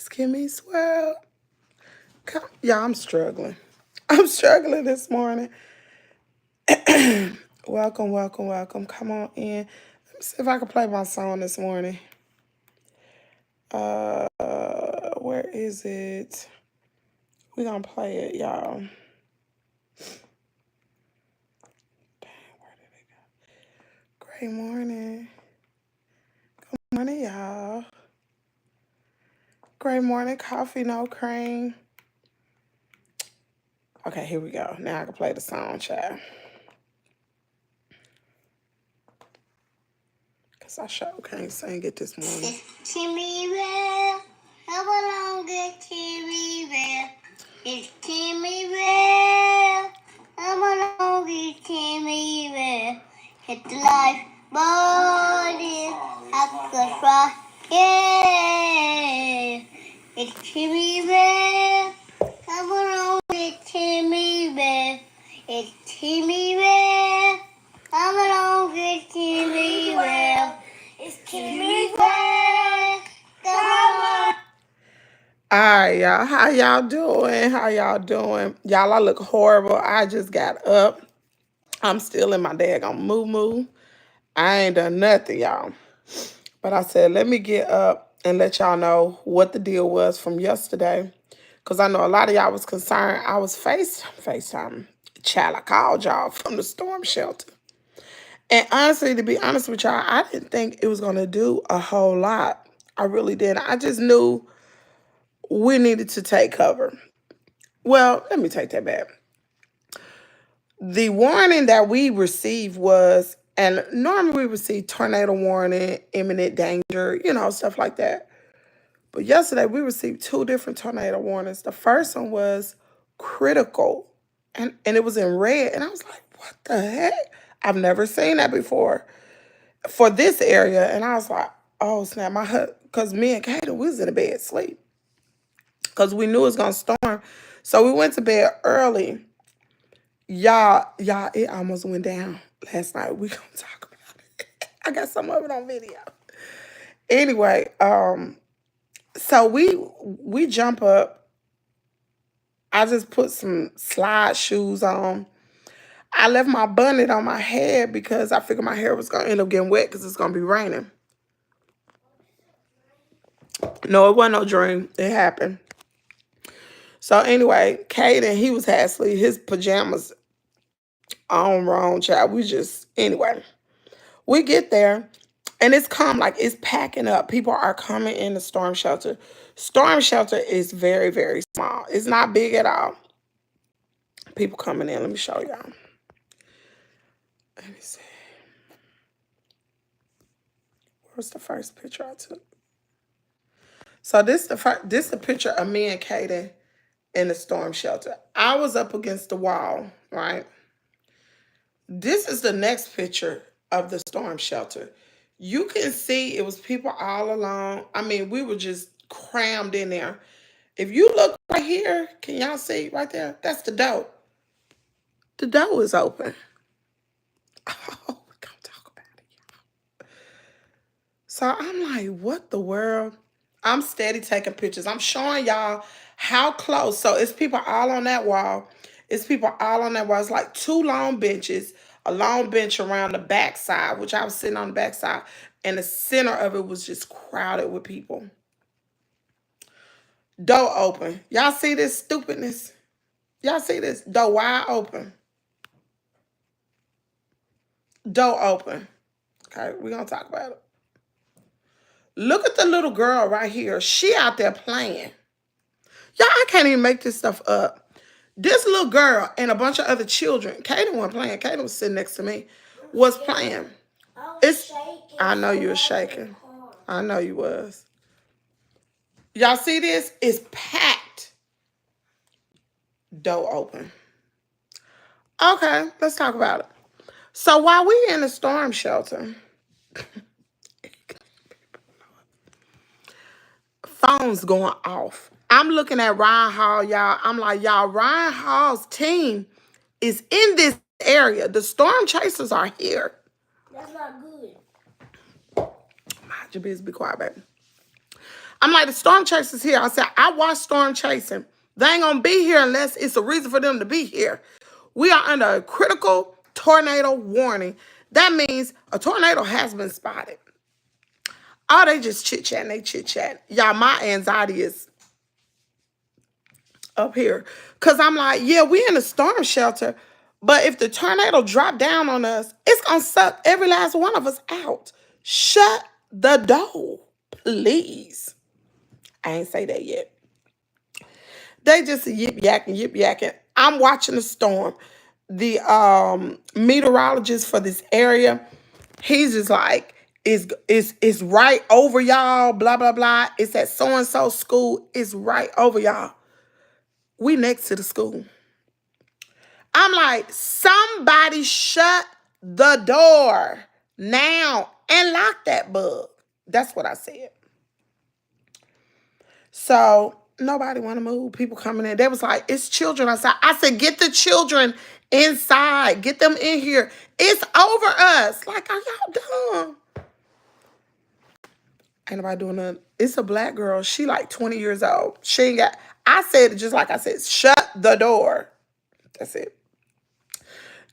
It's Kimmie's world. Y'all, I'm struggling. I'm struggling this morning. Welcome, welcome, welcome. Come on in. Let me see if I can play my song this morning. Where is it? We're gonna play it, y'all. Dang, where did it go? Great morning. Good morning, y'all. Great morning, coffee, no cream. Okay, here we go. Now I can play the song, child. Cause I sure can't sing it this morning. Kimmiestea, come along, get Kimmiestea. It's Kimmiestea, come along, get Kimmiestea. Hit the life, body, I could cry, yeah. It's Kimmiestea, come along, get Kimmiestea. It's Kimmiestea, come along, get Kimmiestea. It's Kimmiestea, come on. All right, y'all. How y'all doing? How y'all doing? Y'all, I look horrible. I just got up. I'm still in my daggone moo-moo. I ain't done nothing, y'all. But I said, let me get up and let y'all know what the deal was from yesterday. Because I know a lot of y'all was concerned. I was FaceTime. Child, I called y'all from the storm shelter. And honestly, to be honest with y'all, I didn't think it was going to do a whole lot. I really didn't. I just knew we needed to take cover. Well, let me take that back. The warning that we received was, and normally we receive tornado warning, imminent danger, stuff like that. But yesterday we received two different tornado warnings. The first one was critical, and it was in red. And I was like, what the heck? I've never seen that before for this area. And I was like, oh, snap, because me and Kaden, we was in the bed asleep because we knew it was going to storm. So we went to bed early. Y'all, it almost went down last night. We gonna talk about it. I got some of it on video. Anyway, so we jump up. I just put some slide shoes on. I left my bonnet on my head because I figured my hair was gonna end up getting wet because it's gonna be raining. No, it wasn't no dream. It happened. So anyway, Caden, he was half asleep. His pajamas on wrong, child. Anyway, we get there. And it's calm, like it's packing up. People are coming in the storm shelter. Storm shelter is very, very small. It's not big at all. People coming in. Let me show y'all. Let me see. Where's the first picture I took? So this the picture of me and Kaden in the storm shelter. I was up against the wall, right? This is the next picture of the storm shelter. You can see it was people all along. I mean, we were just crammed in there. If you look right here, can y'all see right there? That's the door. The door is open. Oh, we're going to talk about it, y'all. So I'm like, what the world? I'm steady taking pictures. I'm showing y'all how close. So it's people all on that wall. It's people all on that wall. It's like two long benches, a long bench around the back side, which I was sitting on the back side. And the center of it was just crowded with people. Door open. Y'all see this stupidness? Y'all see this? Door wide open. Door open. Okay, we're going to talk about it. Look at the little girl right here. She out there playing. Y'all, I can't even make this stuff up. This little girl and a bunch of other children, Kaden wasn't playing. Kaden was sitting next to me, was playing. I know you were shaking. I know you was. Y'all see this? It's packed. Door open. Okay, let's talk about it. So while we in the storm shelter, phones going off. I'm looking at Ryan Hall, y'all. I'm like, y'all, Ryan Hall's team is in this area. The storm chasers are here. That's not good. Mind your business, be quiet, baby. I'm like, the storm chasers here. I said, I watch storm chasing. They ain't gonna be here unless it's a reason for them to be here. We are under a critical tornado warning. That means a tornado has been spotted. Oh, they just chit-chatting, they chit-chatting. Y'all, my anxiety is up here. Because I'm like, yeah, we in a storm shelter, but if the tornado drop down on us, it's going to suck every last one of us out. Shut the door, please. I ain't say that yet. They just yip yakking. I'm watching the storm. The meteorologist for this area, he's just like, it's right over y'all, blah, blah, blah. It's at so-and-so school. It's right over y'all. We next to the school. I'm like, somebody shut the door now and lock that bug. That's what I said. So nobody want to move. People coming in. They was like, it's children outside. I said, get the children inside. Get them in here. It's over us. Like, are y'all dumb? Ain't nobody doing nothing. It's a black girl. She like 20 years old. She ain't got, I said it just like I said, shut the door. That's it.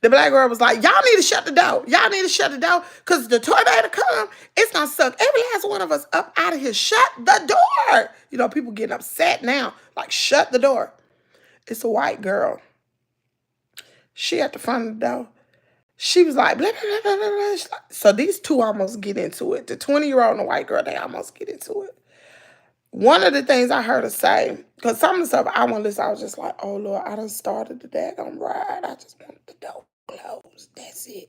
The black girl was like, y'all need to shut the door. Y'all need to shut the door because the tornado come, it's going to suck every last one of us up out of here. Shut the door. You know, people getting upset now. Like, shut the door. It's a white girl. She at the front of the door. She was like, blah, blah, blah, blah, blah. So these two almost get into it. The 20-year-old and the white girl, they almost get into it. One of the things I heard her say, because some of the stuff I want to listen, I was just like, oh, Lord, I done started the daggone ride. I just want the door closed. That's it.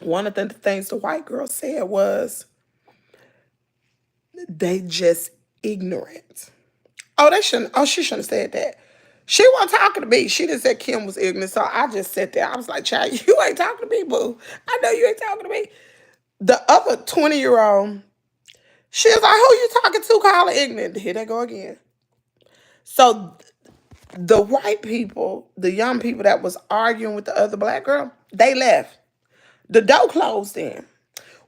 One of the things the white girl said was, they just ignorant. Oh, she shouldn't have said that. She wasn't talking to me. She just said Kim was ignorant. So I just sat there. I was like, child, you ain't talking to me, boo. I know you ain't talking to me. The other 20-year-old, she was like, who you talking to? Call her ignorant. Here they go again. So the white people, the young people that was arguing with the other black girl, they left. The door closed in.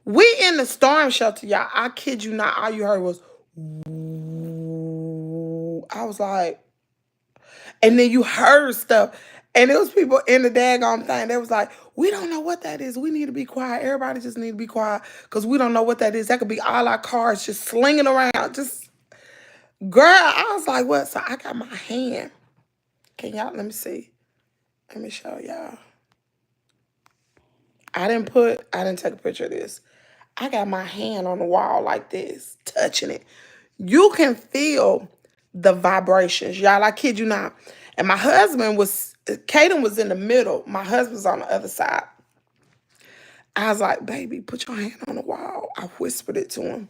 We in the storm shelter, y'all. I kid you not. All you heard was, ooh. I was like, and then you heard stuff. And there was people in the daggone thing. They was like, we don't know what that is. We need to be quiet. Everybody just need to be quiet because we don't know what that is. That could be all our cars just slinging around. Just, girl, I was like, what? So I got my hand. Can y'all, let me see. Let me show y'all. I didn't take a picture of this. I got my hand on the wall like this, touching it. You can feel the vibrations. Y'all, I kid you not. And my husband was, Kaden was in the middle. My husband's on the other side. I was like, baby, put your hand on the wall. I whispered it to him.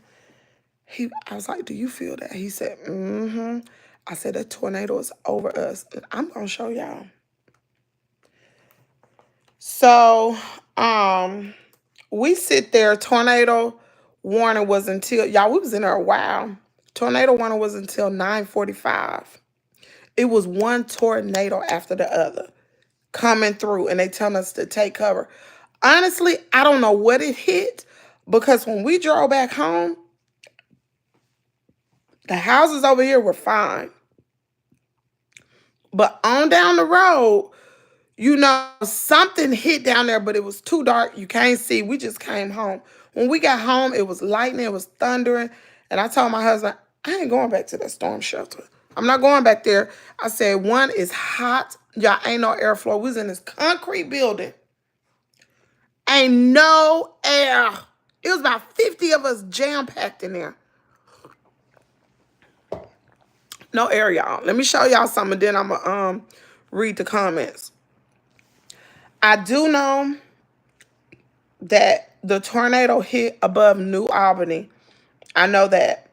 I was like, do you feel that? He said, mm-hmm. I said, the tornado is over us. I'm going to show y'all. So, we sit there. Tornado warning was until, y'all, we was in there a while. Tornado warning was until 9:45. It was one tornado after the other coming through, and they telling us to take cover. Honestly, I don't know what it hit, because when we drove back home, the houses over here were fine. But on down the road, you know, something hit down there, but it was too dark. You can't see. We just came home. When we got home, it was lightning, it was thundering. And I told my husband, I ain't going back to that storm shelter. I'm not going back there. I said, one, is hot. Y'all, ain't no airflow. We was in this concrete building. Ain't no air. It was about 50 of us jam-packed in there. No air, y'all. Let me show y'all something, then I'm going to read the comments. I do know that the tornado hit above New Albany. I know that.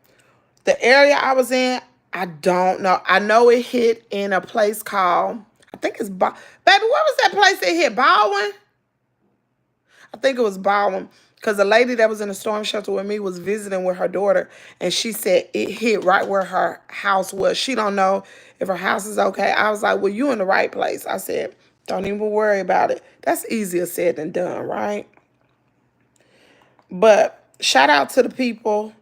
The area I was in, I don't know. I know it hit in a place called, I think it's, baby, what was that place that hit? Baldwin? I think it was Baldwin. Because the lady that was in the storm shelter with me was visiting with her daughter, and she said it hit right where her house was. She don't know if her house is okay. I was like, well, you in the right place. I said, don't even worry about it. That's easier said than done, right? But shout out to the people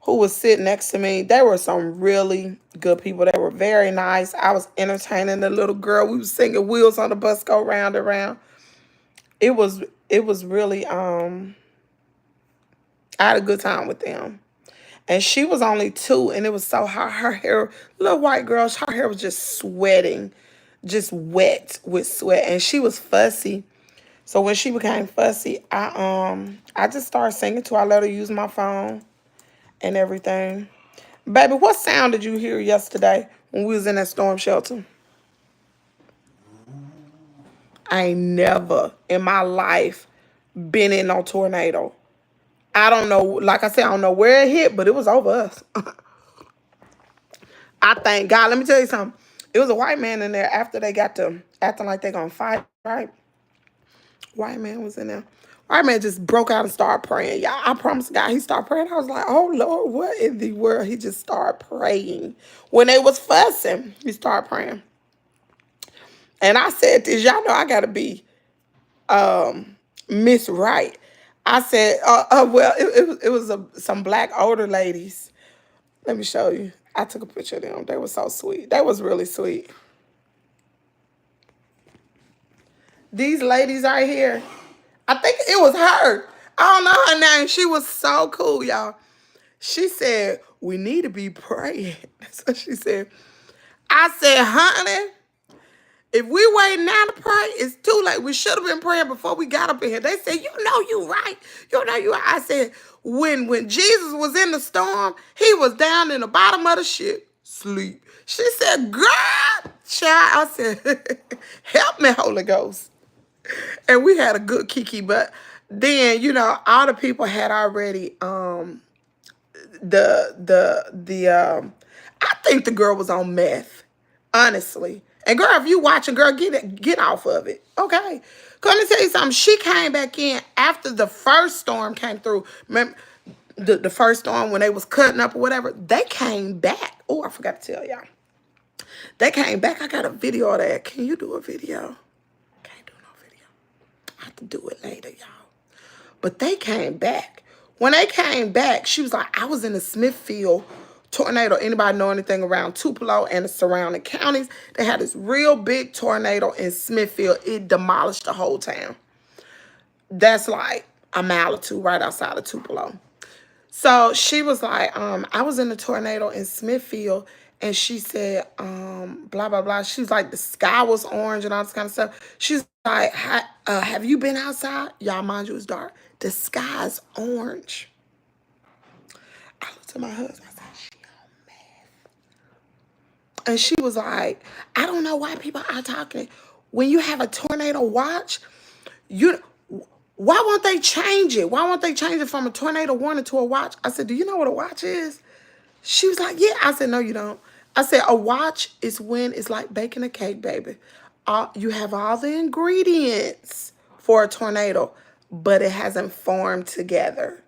who was sitting next to me. They were some really good people. They were very nice. I was entertaining the little girl. We was singing Wheels on the Bus Go Round and Round. It was really I had a good time with them. And she was only 2, and it was so hot. Her hair, little white girl, her hair was just sweating, just wet with sweat. And she was fussy. So when she became fussy, I just started singing to her. I let her use my phone and everything. Baby, what sound did you hear yesterday when we was in that storm shelter? I ain't never in my life been in no tornado. I don't know, like I said, I don't know where it hit, but it was over us. I thank God. Let me tell you something. It was a white man in there after they got to acting like they gonna fight, right? White man was in there. White man just broke out and started praying. Y'all, I promise God, he started praying. I was like, oh Lord, what in the world? He just started praying. When they was fussing, he started praying. And I said this, y'all know I gotta be Miss Right. I said, well, it was some black older ladies. Let me show you. I took a picture of them. They were so sweet. They was really sweet. These ladies right here, I think it was her. I don't know her name. She was so cool, y'all. She said, we need to be praying. That's what she said. I said, honey, if we wait now to pray, it's too late. We should have been praying before we got up in here. They said, you know you right. You know you right. I said, when Jesus was in the storm, he was down in the bottom of the ship, sleep. She said, girl, child. I said, help me, Holy Ghost. And we had a good kiki, but then, all the people had already I think the girl was on meth, honestly. And girl, if you watching, girl, get off of it. Okay. Let me tell you something. She came back in after the first storm came through. Remember the first storm when they was cutting up or whatever? They came back. Oh, I forgot to tell y'all. They came back. I got a video of that. Can you do a video? Can't do no video. I have to do it later, y'all. But they came back. When they came back, she was like, I was in the Smithfield tornado. Anybody know anything around Tupelo and the surrounding counties? They had this real big tornado in Smithfield. It demolished the whole town. That's like a mile or two right outside of Tupelo. So she was like, I was in a tornado in Smithfield, and she said, blah, blah, blah. She's like, the sky was orange and all this kind of stuff. She's like, have you been outside? Y'all, mind you, it's dark. The sky's orange. I looked at my husband. I said, she on meth. And she was like, I don't know why people are talking. When you have a tornado watch, you why won't they change it? Why won't they change it from a tornado warning to a watch? I said, do you know what a watch is? She was like, yeah. I said, no, you don't. I said, a watch is when it's like baking a cake, baby. You have all the ingredients for a tornado, but it hasn't formed together.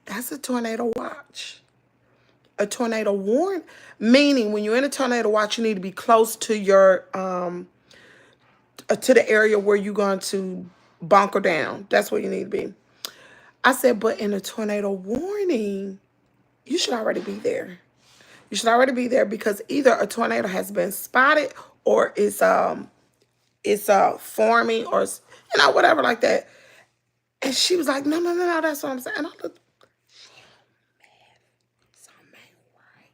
That's a tornado watch. A tornado warn, meaning when you're in a tornado watch, you need to be close to your to the area where you're going to bunker down. That's where you need to be. I said, but in a tornado warning, you should already be there. You should already be there because either a tornado has been spotted or it's forming or whatever like that. And she was like, no, no, no, no, that's what I'm saying. And I looked, something ain't right.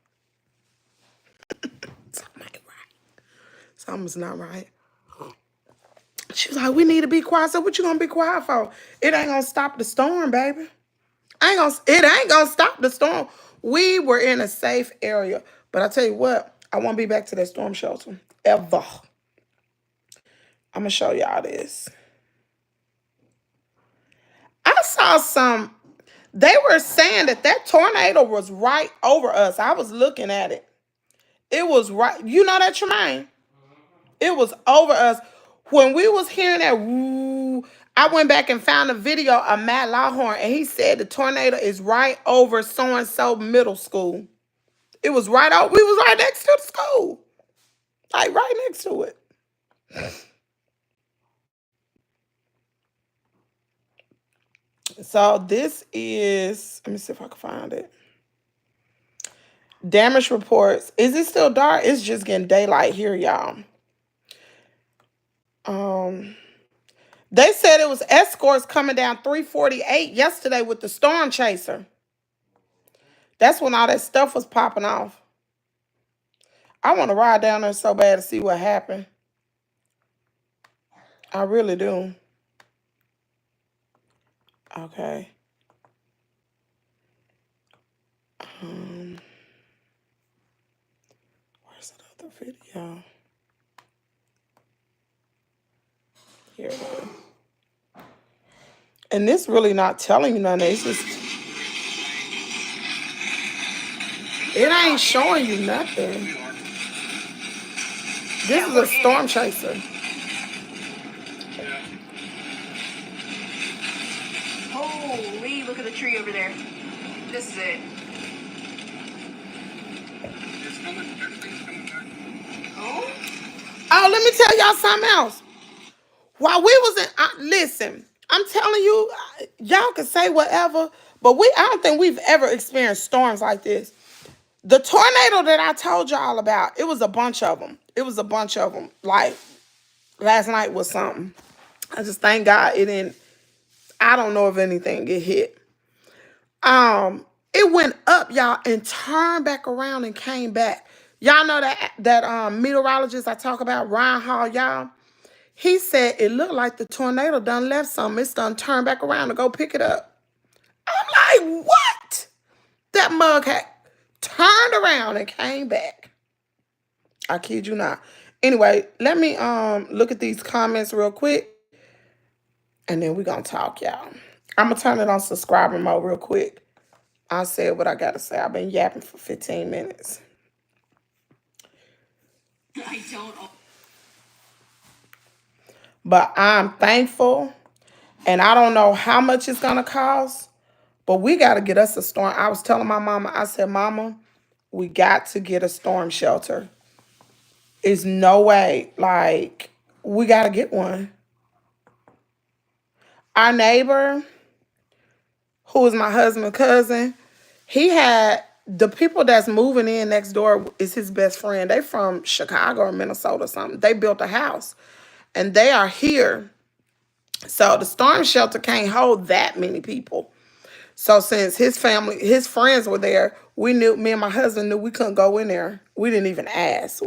Something ain't right. Something's not right. She was like, we need to be quiet. So what you gonna be quiet for? It ain't gonna stop the storm, baby. It ain't gonna stop the storm. We were in a safe area. But I tell you what, I won't be back to that storm shelter. Ever. I'm gonna show y'all this. I saw they were saying that tornado was right over us. I was looking at it. It was right. You know that, Tremaine? It was over us. When we was hearing that woo, I went back and found a video of Matt Lawhorn, and he said the tornado is right over so-and-so middle school. It was right over. We was right next to the school. Like right next to it. So this is, let me see if I can find it. Damage reports. Is it still dark? It's just getting daylight here, y'all. Um, they said it was escorts coming down 348 yesterday with the storm chaser. That's when all that stuff was popping off. I want to ride down there so bad to see what happened. I really do. Okay. Um, where's that other video? Here it is. And this really not telling you nothing. It's just, it ain't showing you nothing. This is a storm chaser. Holy, look at the tree over there. This is it. Oh, let me tell y'all something else. While we was in, listen, I'm telling you, y'all can say whatever, but I don't think we've ever experienced storms like this. The tornado that I told y'all about, it was a bunch of them. It was a bunch of them. Like, last night was something. I just thank God it didn't, I don't know if anything get hit. It went up, y'all, and turned back around and came back. Y'all know that meteorologist I talk about, Ryan Hall, y'all? He said it looked like the tornado done left something. It's done turned back around to go pick it up. I'm like, what? That mug had turned around and came back. I kid you not. Anyway, let me look at these comments real quick, and then we're gonna talk, y'all. I'm gonna turn it on subscriber mode real quick. I said what I gotta say. I've been yapping for 15 minutes. I don't. But I'm thankful, and I don't know how much it's gonna cost, but we gotta get us a storm. I was telling my mama, I said, Mama, we got to get a storm shelter. There's no way, like, we gotta get one. Our neighbor, who is my husband's cousin, he had the people that's moving in next door is his best friend. They from Chicago or Minnesota or something. They built a house and they are here. So the storm shelter can't hold that many people. So since his family, his friends were there, we knew, me and my husband knew we couldn't go in there. We didn't even ask.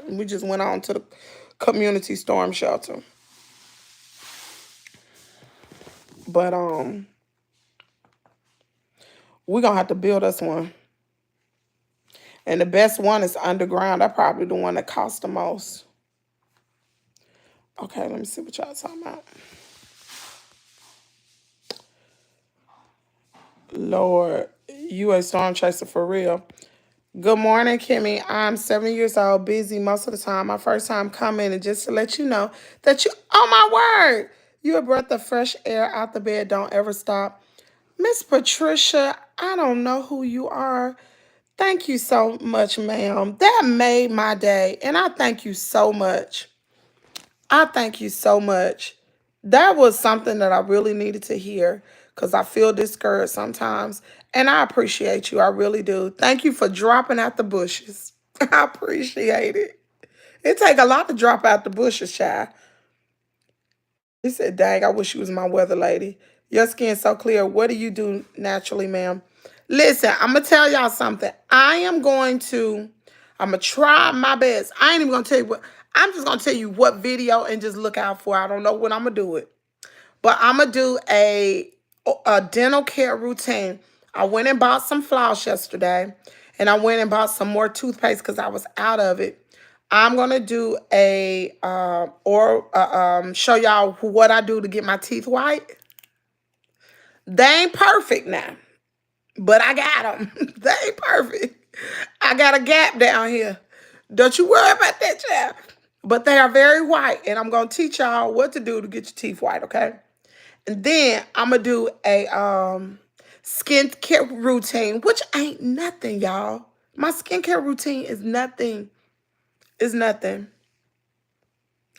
We just went on to the community storm shelter. But we're gonna have to build us one. And the best one is underground. That's probably the one that costs the most. Okay, let me see what y'all talking about. Lord, you a storm chaser for real. Good morning, Kimmy. I'm 7 years old, busy most of the time. My first time coming, and just to let you know that you, oh my word, you a breath of fresh air out the bed. Don't ever stop. Miss Patricia, I don't know who you are. Thank you so much, ma'am. That made my day, and I thank you so much. I thank you so much. That was something that I really needed to hear because I feel discouraged sometimes. And I appreciate you. I really do. Thank you for dropping out the bushes. I appreciate it. It take a lot to drop out the bushes, child. He said, dang, I wish you was my weather lady. Your skin's so clear. What do you do naturally, ma'am? Listen, I'm going to tell y'all something. I'm going to try my best. I ain't even going to tell you what. I'm just going to tell you what video and just look out for. I don't know when I'm going to do it. But I'm going to do a dental care routine. I went and bought some floss yesterday. And I went and bought some more toothpaste because I was out of it. I'm going to do show y'all what I do to get my teeth white. They ain't perfect now, but I got them. They ain't perfect. I got a gap down here. Don't you worry about that, child. But they are very white, and I'm going to teach y'all what to do to get your teeth white, okay? And then I'm going to do a skincare routine, which ain't nothing, y'all. My skincare routine is nothing. It's nothing.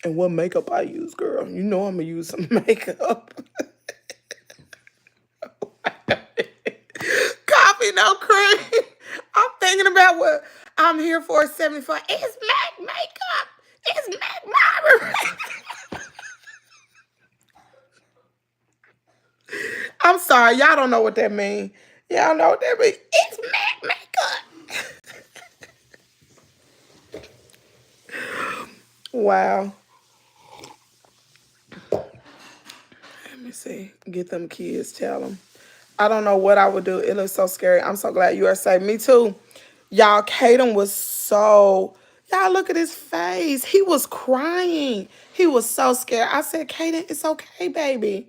And what makeup I use, girl? You know I'm going to use some makeup. Coffee, no cream. I'm thinking about what I'm here for 74. It's Mac makeup. It's Mac Marbury. I'm sorry, y'all don't know what that means. Y'all know what that means. It's Mac makeup. Wow. Let me see. Get them kids, tell them. I don't know what I would do. It looks so scary. I'm so glad you are safe. Me too. Y'all, Caden was so, y'all look at his face. He was crying. He was so scared. I said, Caden, it's okay, baby.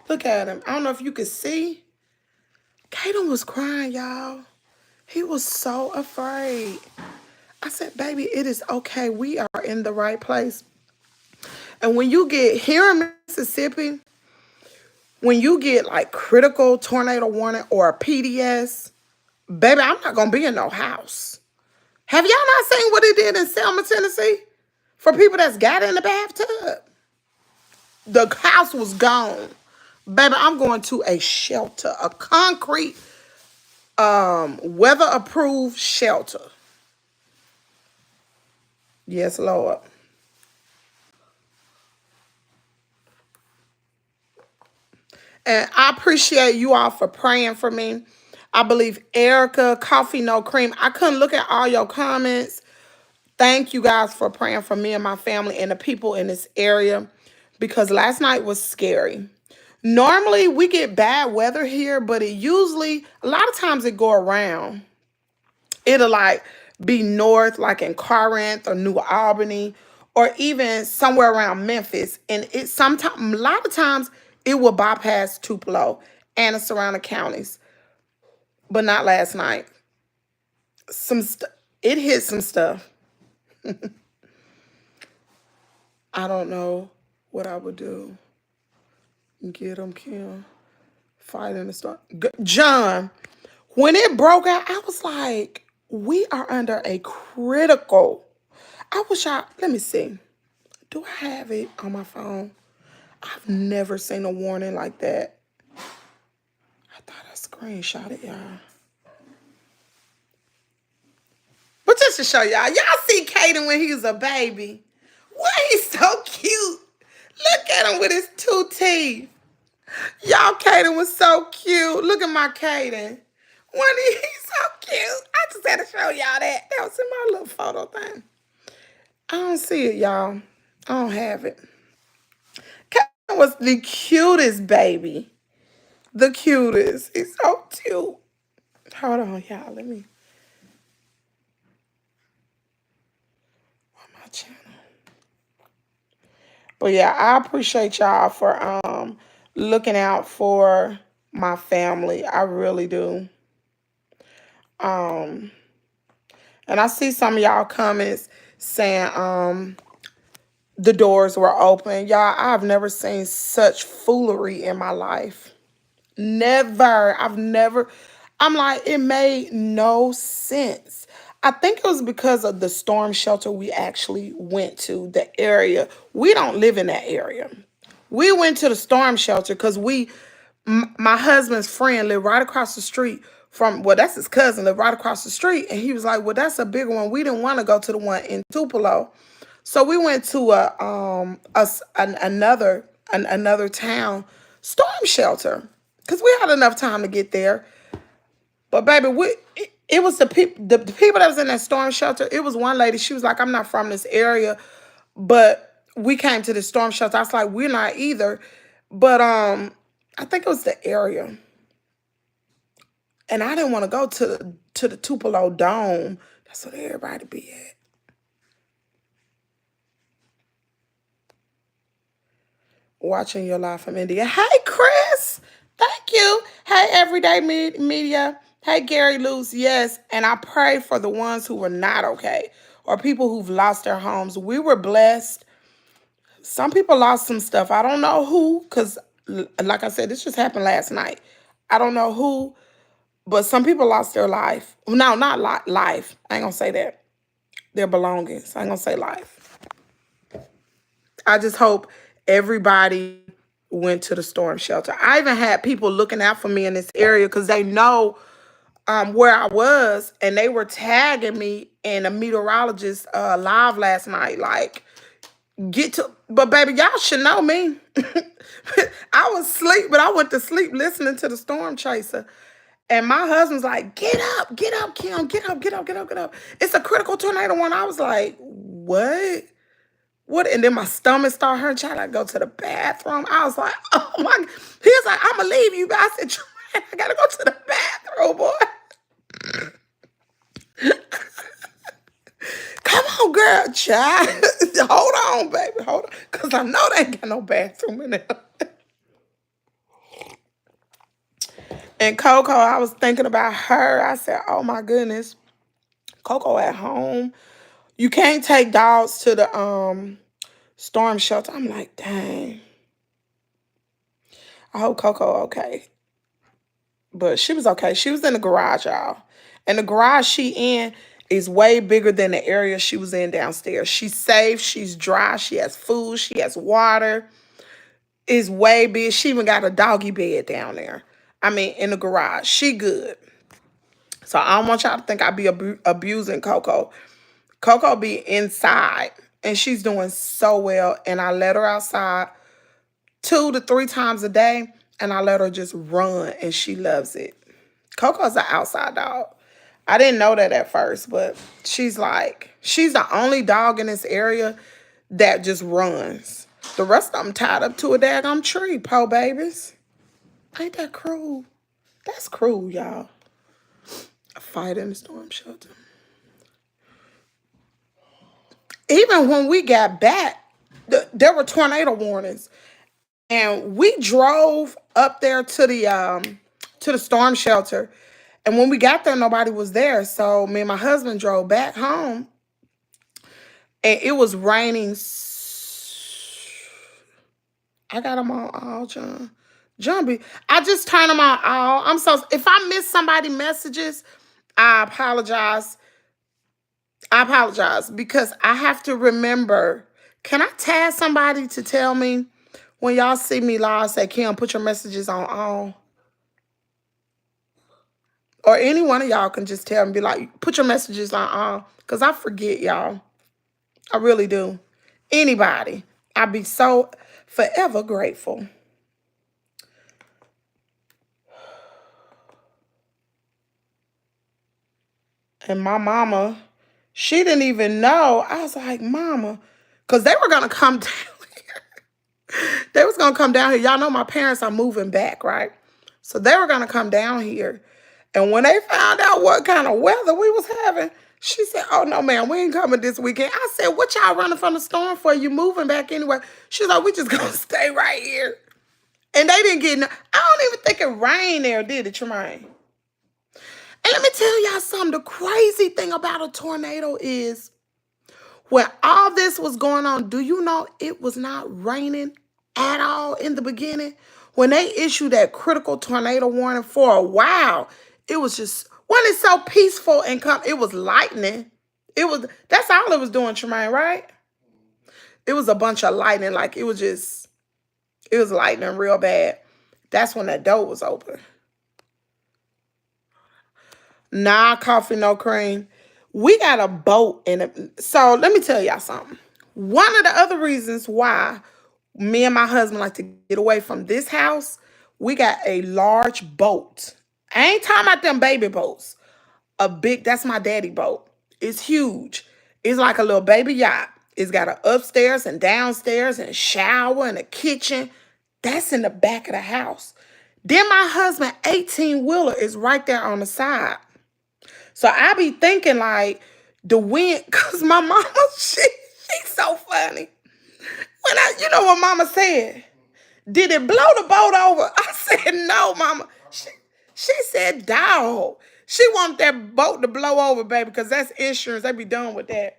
Look at him. I don't know if you could see. Caden was crying, y'all. He was so afraid. I said, baby, it is okay. We are in the right place. And when you get here in Mississippi, when you get like critical tornado warning or a PDS, baby, I'm not going to be in no house. Have y'all not seen what it did in Selma, Tennessee? For people that's got in the bathtub. The house was gone. Baby, I'm going to a shelter, a concrete, weather-approved shelter. Yes, Lord. And I appreciate you all for praying for me. I believe Erica, Coffee No Cream. I couldn't look at all your comments. Thank you guys for praying for me and my family and the people in this area because last night was scary. Normally we get bad weather here, but it usually, a lot of times it go around. It'll like be north, like in Corinth or New Albany, or even somewhere around Memphis. And it sometimes, a lot of times, it will bypass Tupelo and the surrounding counties, but not last night. It hit some stuff. I don't know what I would do. Get them, Kim. Fight in the storm. John, when it broke out, I was like, we are under a critical. I wish let me see. Do I have it on my phone? I've never seen a warning like that. I thought I screenshot it, y'all. But just to show y'all see Caden when he was a baby. Why he's so cute. Look at him with his 2 teeth. Y'all, Caden was so cute. Look at my Caden. He's so cute. I just had to show y'all that. That was in my little photo thing. I don't see it, y'all. I don't have it. Caden was the cutest baby. The cutest. He's so cute. Hold on, y'all. Let me. My channel. But yeah, I appreciate y'all for looking out for my family. I really do. And I see some of y'all comments saying the doors were open. Y'all, I've never seen such foolery in my life. Never. I'm like, it made no sense. I think it was because of the storm shelter we actually went to, the area. We don't live in that area. We went to the storm shelter because my husband's friend lived right across the street from, well, that's his cousin, lived right across the street. And he was like, well, that's a bigger one. We didn't want to go to the one in Tupelo. So we went to another town storm shelter because we had enough time to get there. But baby, it was the people that was in that storm shelter. It was one lady. She was like, I'm not from this area, but we came to the storm shelter. I was like, we're not either. But I think it was the area. And I didn't want to go to the Tupelo Dome. That's what everybody be at. Watching your live from India. Hey, Chris. Thank you. Hey, Everyday Media. Hey, Gary Luce. Yes. And I pray for the ones who were not okay or people who've lost their homes. We were blessed. Some people lost some stuff. I don't know who, because like I said, this just happened last night. I don't know who, but some people lost their life. No, not life. I ain't going to say that. Their belongings. I ain't going to say life. I just hope everybody went to the storm shelter. I even had people looking out for me in this area because they know where I was, and they were tagging me in a meteorologist live last night. Like, but baby, y'all should know me. I was asleep, but I went to sleep listening to the storm chaser. And my husband's like, get up, Kim, get up, get up, get up, get up. It's a critical tornado one. I was like, what? What? And then my stomach started hurting. Child, I go to the bathroom. I was like, oh my. He was like, I'm going to leave you. I said, I got to go to the bathroom, boy. Come on, girl, child. Hold on, baby. Hold on. Because I know they ain't got no bathroom in there. And Coco, I was thinking about her. I said, oh my goodness. Coco at home. You can't take dogs to the storm shelter. I'm like, dang. I hope Coco okay. But she was okay. She was in the garage, y'all. And the garage she in is way bigger than the area she was in downstairs. She's safe. She's dry. She has food. She has water. It's way big. She even got a doggy bed down there. I mean, in the garage. She good. So I don't want y'all to think I be abusing Coco. Coco be inside. And she's doing so well. And I let her outside 2 to 3 times a day. And I let her just run. And she loves it. Coco's an outside dog. I didn't know that at first, but she's the only dog in this area that just runs. The rest of them tied up to a daggone tree, po babies. Ain't that cruel? That's cruel, y'all. A fight in the storm shelter. Even when we got back, there were tornado warnings. And we drove up there to the storm shelter. And when we got there, nobody was there. So me and my husband drove back home. And it was raining. I got them on all, John. I just turned them on all. I'm so, if I miss somebody messages, I apologize. I apologize because I have to remember. Can I tag somebody to tell me when y'all see me live, say, Kim, put your messages on all? Or any one of y'all can just tell me, be like, put your messages on all. Because I forget, y'all. I really do. Anybody. I'd be so forever grateful. And my mama, she didn't even know. I was like, mama, because they were going to come down here. They was going to come down here. Y'all know my parents are moving back, right? So they were going to come down here. And when they found out what kind of weather we was having, she said, oh, no, man, we ain't coming this weekend. I said, what y'all running from the storm for? You moving back anyway? She's like, we just going to stay right here. And they didn't get, I don't even think it rained there, did it, Tremaine? And let me tell y'all something. The crazy thing about a tornado is when all this was going on, do you know it was not raining at all in the beginning? When they issued that critical tornado warning for a while, it was just, when it's so peaceful and it was lightning. That's all it was doing, Tremaine, right? It was a bunch of lightning. Like it was lightning real bad. That's when that door was open. Nah, coffee, no cream. We got a boat in it. So let me tell y'all something. One of the other reasons why me and my husband like to get away from this house, we got a large boat. I ain't talking about them baby boats. That's my daddy boat. It's huge. It's like a little baby yacht. It's got an upstairs and downstairs and a shower and a kitchen. That's in the back of the house. Then my husband 18-wheeler is right there on the side. So I be thinking like the wind, because my mama, she's so funny. You know what mama said? Did it blow the boat over? I said, no, mama. She said, dog. She wanted that boat to blow over, baby, because that's insurance. They be done with that.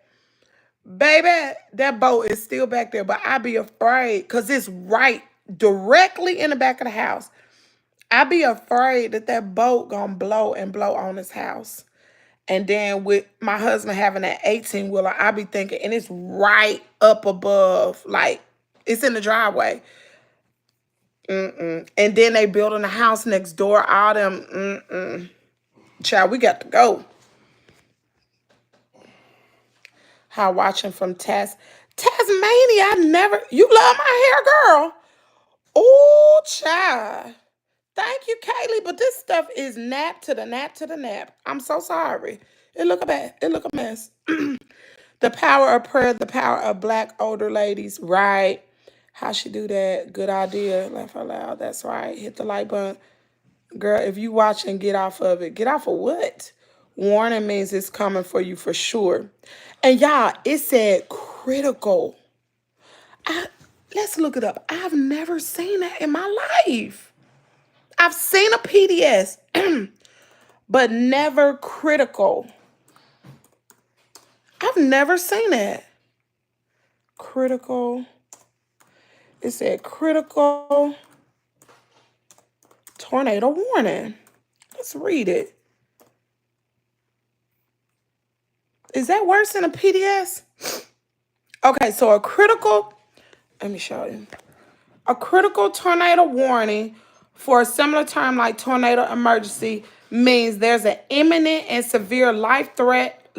Baby, that boat is still back there, but I be afraid because it's right directly in the back of the house. I be afraid that boat gonna blow on this house. And then with my husband having that 18-wheeler, I be thinking, and it's right up above, like it's in the driveway. And then they building a house next door, all them, Child, we got to go. How watching from Tasmania. I never. You love my hair, girl. Oh, child. Thank you, Kaylee. But this stuff is nap to the nap to the nap. I'm so sorry. It look a bad. It look a mess. The power of prayer, the power of black older ladies. Right. How she do that? Good idea. Laugh out loud. That's right. Hit the like button. Girl, if you watching, get off of it. Get off of what? Warning means it's coming for you for sure. And y'all, it said critical. Let's look it up. I've never seen that in my life. I've seen a PDS, but never critical. I've never seen that. Critical. It said critical tornado warning. Let's read it. Is that worse than a PDS? Okay, so a critical, let me show you. A critical tornado warning for a similar term like tornado emergency means there's an imminent and severe life threat,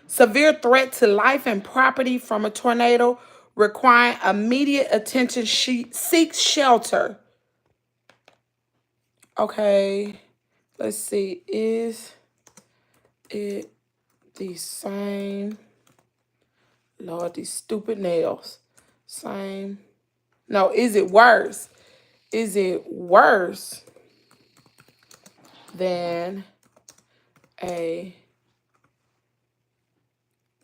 severe threat to life and property from a tornado requiring immediate attention. Seek shelter. Okay, let's see. Is it the same? Lord, these stupid nails. Same. No, is it worse? Is it worse than a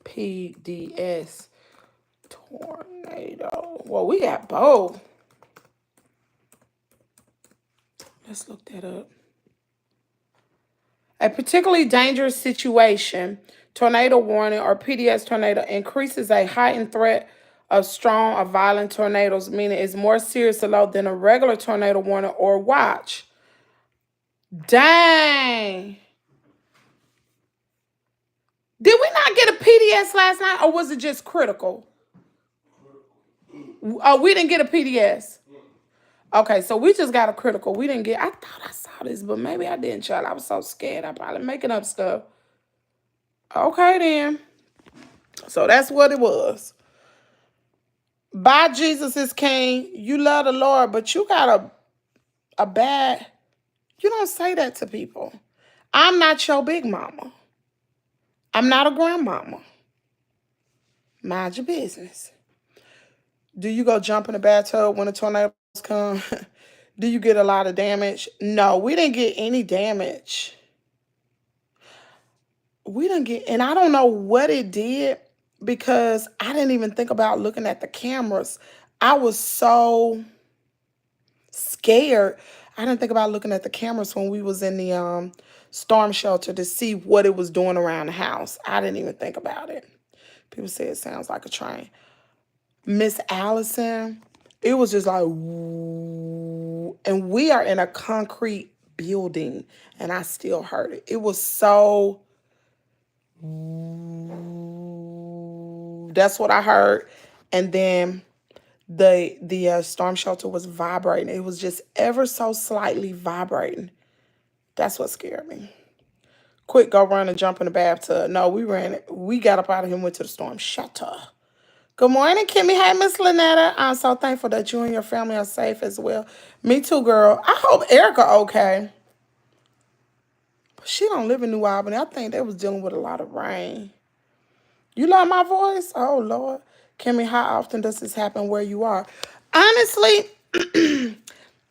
PDS tornado? Well, we got both. Let's look that up. A particularly dangerous situation, tornado warning or PDS tornado, increases a heightened threat of strong or violent tornadoes, meaning it's more serious or low than a regular tornado warning or watch. Dang. Did we not get a PDS last night, or was it just critical? Oh, we didn't get a PDS. Okay, so we just got a critical. We didn't get. I thought I saw this, but maybe I didn't, child. I was so scared. I probably making up stuff. Okay, then. So that's what it was. By Jesus is King. You love the Lord, but you got a bad. You don't say that to people. I'm not your big mama. I'm not a grandmama. Mind your business. Do you go jump in the bathtub when the tornadoes come? Do you get a lot of damage? No, we didn't get any damage. We didn't get, and I don't know what it did because I didn't even think about looking at the cameras. I was so scared. I didn't think about looking at the cameras when we was in the storm shelter to see what it was doing around the house. I didn't even think about it. People say it sounds like a train. Miss Allison, it was just like, woo. And we are in a concrete building, and I still heard it. It was so, woo. That's what I heard. And then the storm shelter was vibrating. It was just ever so slightly vibrating. That's what scared me. Quick, go run and jump in the bathtub. No, we ran it. We got up out of here and went to the storm shelter. Good morning, Kimmy. Hey, Miss Lynetta. I'm so thankful that you and your family are safe as well. Me too, girl. I hope Erica okay. But she don't live in New Albany. I think they was dealing with a lot of rain. You love my voice? Oh, Lord. Kimmy, how often does this happen where you are? Honestly,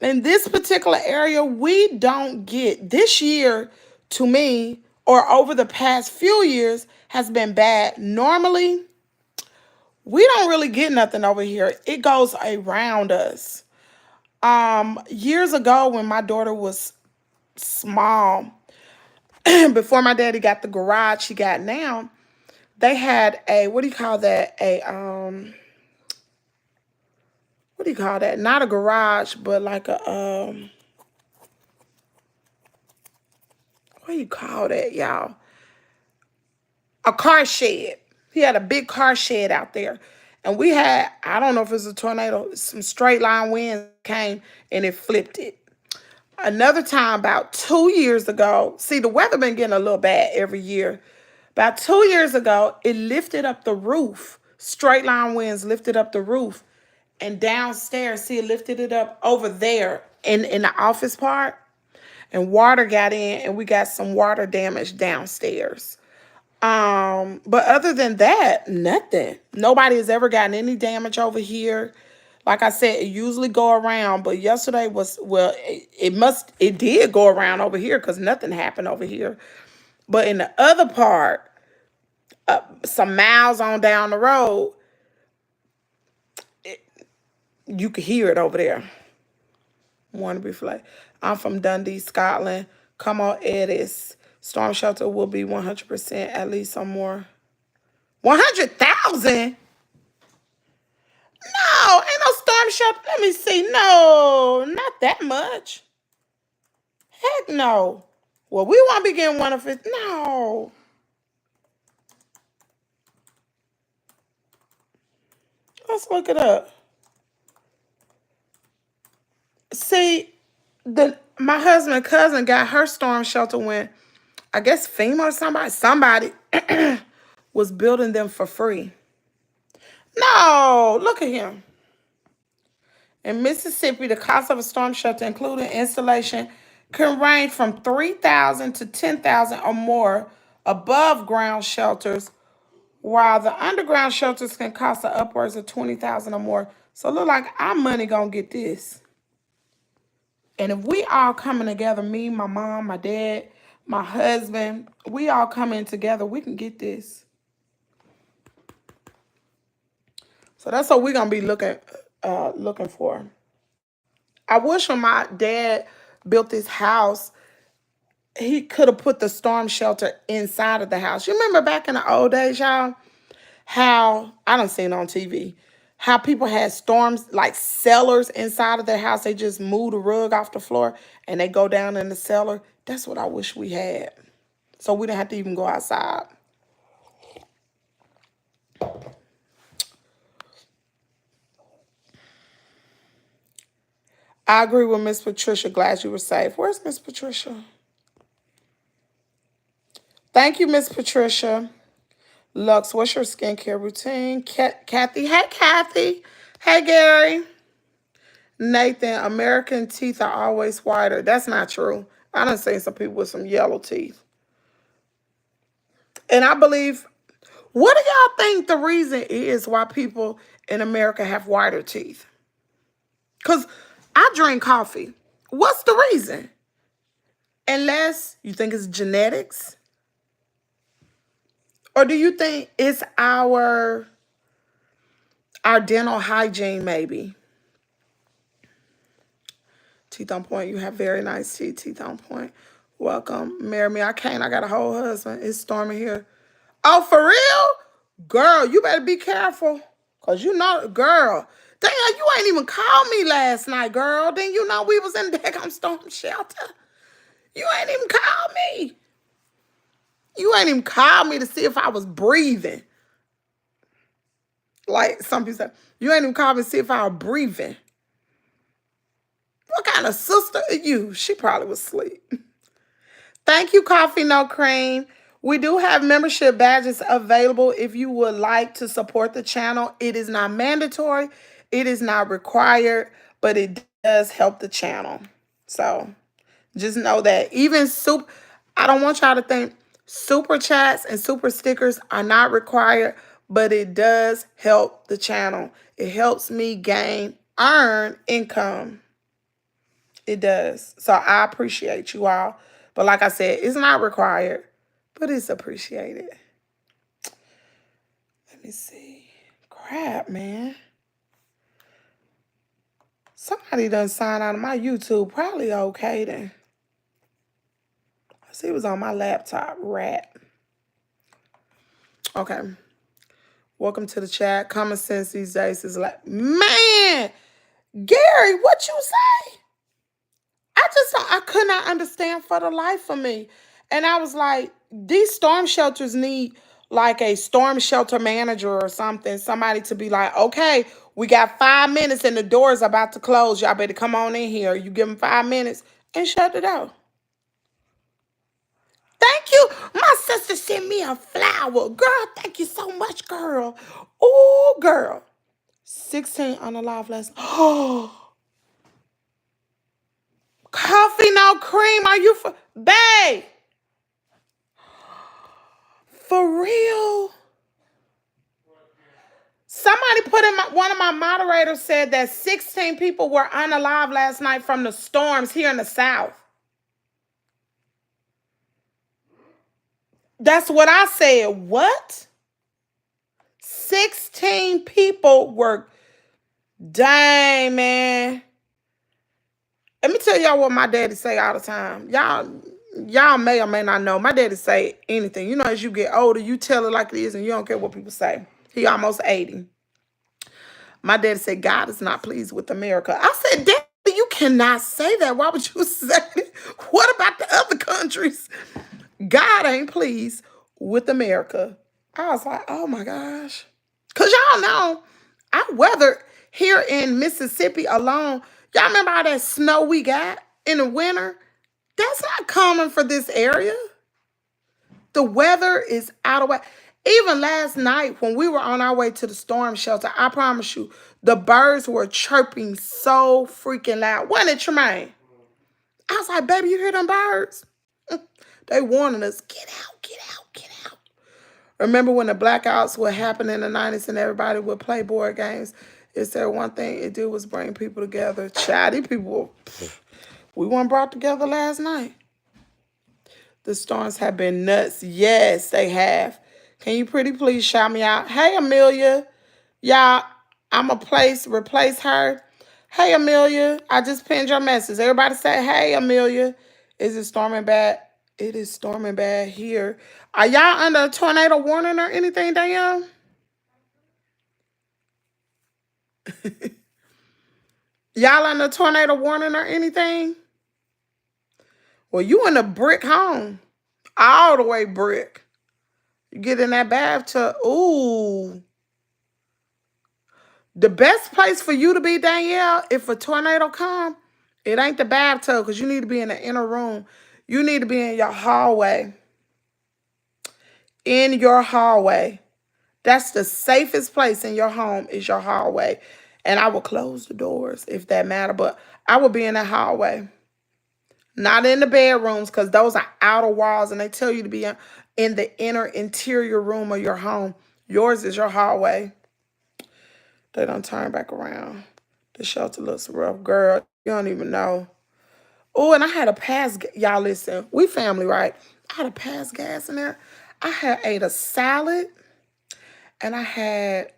in this particular area, we don't get, this year, to me, or over the past few years, has been bad. Normally, we don't really get nothing over here. It goes around us. Years ago when my daughter was small, before my daddy got the garage he got now, they had a, what do you call that? What do you call that? Not a garage, but like a, what do you call that, y'all? A car shed. He had a big car shed out there. And we had, I don't know if it was a tornado, some straight line winds came and it flipped it. Another time about 2 years ago, see, the weather been getting a little bad every year. About 2 years ago, it lifted up the roof. Straight line winds lifted up the roof. And downstairs, see, it lifted it up over there in the office part. And water got in, and we got some water damage downstairs. But other than that, nothing. Nobody has ever gotten any damage over here. Like I said, it usually go around, but yesterday was, well, it did go around over here because nothing happened over here. But in the other part, some miles on down the road, you could hear it over there. Wannabe flag. I'm from Dundee, Scotland. Come on, Edis. Storm shelter will be 100%, at least some more. 100,000? No, ain't no storm shelter. Let me see. No, not that much. Heck no. Well, we won't be getting one of it. No. Let's look it up. See, my husband's cousin got her storm shelter when, I guess FEMA or somebody was building them for free. No, look at him. In Mississippi, the cost of a storm shelter, including installation, can range from $3,000 to $10,000 or more above ground shelters, while the underground shelters can cost upwards of $20,000 or more. So look like our money gonna get this. And if we all coming together, me, my mom, my dad, my husband, we all come in together, we can get this. So that's what we're gonna be looking for. I wish when my dad built this house, he could have put the storm shelter inside of the house. You remember back in the old days, y'all, how, I done seen on TV, how people had storms, like cellars inside of their house. They just move the rug off the floor and they go down in the cellar. That's what I wish we had. So we didn't have to even go outside. I agree with Miss Patricia. Glad you were safe. Where's Miss Patricia? Thank you, Miss Patricia. Lux, what's your skincare routine? Kathy. Hey, Kathy. Hey, Gary. Nathan, American teeth are always whiter. That's not true. I done seen some people with some yellow teeth. And I believe, what do y'all think the reason is why people in America have whiter teeth? Because I drink coffee. What's the reason? Unless you think it's genetics. Or do you think it's our dental hygiene, maybe? Teeth on point. You have very nice teeth. Teeth on point. Welcome. Marry me. I can't. I got a whole husband. It's stormy here. Oh, for real? Girl, you better be careful. Because you know, girl. Damn, you ain't even called me last night, girl. Then you know we was in the damn storm shelter. You ain't even called me. You ain't even called me to see if I was breathing. Like some people say, you ain't even called me to see if I was breathing. What kind of sister are you? She probably was asleep. Thank you, Coffee No Cream. We do have membership badges available if you would like to support the channel. It is not mandatory. It is not required, but it does help the channel. So just know that even I don't want y'all to think super chats and super stickers are not required, but it does help the channel. It helps me earn income. It does. So I appreciate you all. But like I said, it's not required, but it's appreciated. Let me see. Crap, man. Somebody done signed out of my YouTube. Probably okay then. See, it was on my laptop. Rat. Okay. Welcome to the chat. Common sense these days is like, man, Gary, what you say? I could not understand for the life of me. And I was like, these storm shelters need like a storm shelter manager or something. Somebody to be like, okay, we got 5 minutes and the door is about to close. Y'all better come on in here. You give them 5 minutes and shut it out. Thank you. My sister sent me a flower. Girl, thank you so much, girl. Oh, girl. 16 on the live last. Oh, coffee, no cream. Are you for babe? For real? Somebody put in one of my moderators said that 16 people were unalive last night from the storms here in the South. That's what I said. What? 16 people were. Dang, man. Let me tell y'all what my daddy say all the time. Y'all may or may not know. My daddy say anything. You know, as you get older, you tell it like it is and you don't care what people say. He almost 80. My daddy said, God is not pleased with America. I said, Daddy, you cannot say that. Why would you say it? What about the other countries? God ain't pleased with America. I was like, oh my gosh. Because y'all know, our weather here in Mississippi alone, y'all remember all that snow we got in the winter? That's not common for this area. The weather is out of whack. Even last night when we were on our way to the storm shelter, I promise you, the birds were chirping so freaking loud. Wasn't it, Tremaine? I was like, baby, you hear them birds? They warning us, get out, get out, get out. Remember when the blackouts would happen in the 90s and everybody would play board games? Is there one thing it do was bring people together? Chatty people, we weren't brought together last night. The storms have been nuts. Yes, they have. Can you pretty please shout me out? Hey, Amelia. Y'all, I'm going to replace her. Hey, Amelia. I just pinned your message. Everybody say, hey, Amelia. Is it storming bad? It is storming bad here. Are y'all under a tornado warning or anything, Danielle? Y'all under a tornado warning or anything? Well, you in a brick home. All the way brick. You get in that bathtub. Ooh. The best place for you to be, Danielle, if a tornado come, it ain't the bathtub because you need to be in the inner room. You need to be in your hallway. In your hallway. That's the safest place in your home is your hallway. And I will close the doors if that matter, but I will be in the hallway. Not in the bedrooms because those are outer walls and they tell you to be in the inner interior room of your home. Yours is your hallway. They don't turn back around. The shelter looks rough. Girl, you don't even know. Oh, and I had a pass. Y'all listen, we family, right? I had a pass gas in there. I had ate a salad and I had,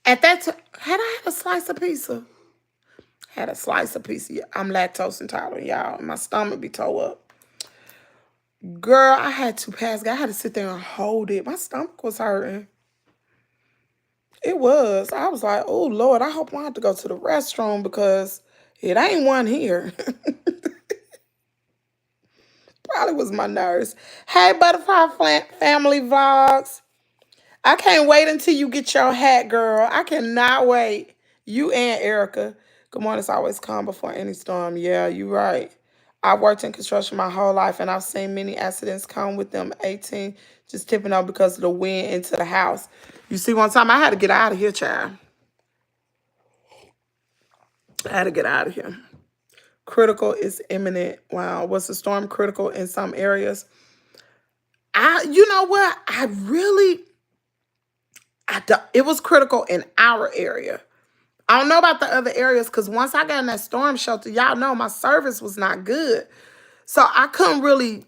at that time, had I had a slice of pizza? Had a slice of pizza. Yeah, I'm lactose intolerant, y'all. My stomach be tore up. Girl, I had to pass. I had to sit there and hold it. My stomach was hurting. It was. I was like, oh, Lord, I hope I don't have to go to the restroom because it ain't one here. Probably was my nerves. Hey, Butterfly Family Vlogs. I can't wait until you get your hat, girl. I cannot wait. You and Erica. Good morning. It's always calm before any storm. Yeah, you're right. I worked in construction my whole life, and I've seen many accidents come with them 18 just tipping over because of the wind into the house. You see, one time I had to get out of here, child. I had to get out of here. Critical is imminent. Wow. Was the storm critical in some areas? You know what? It was critical in our area. I don't know about the other areas because once I got in that storm shelter, y'all know my service was not good. So I couldn't really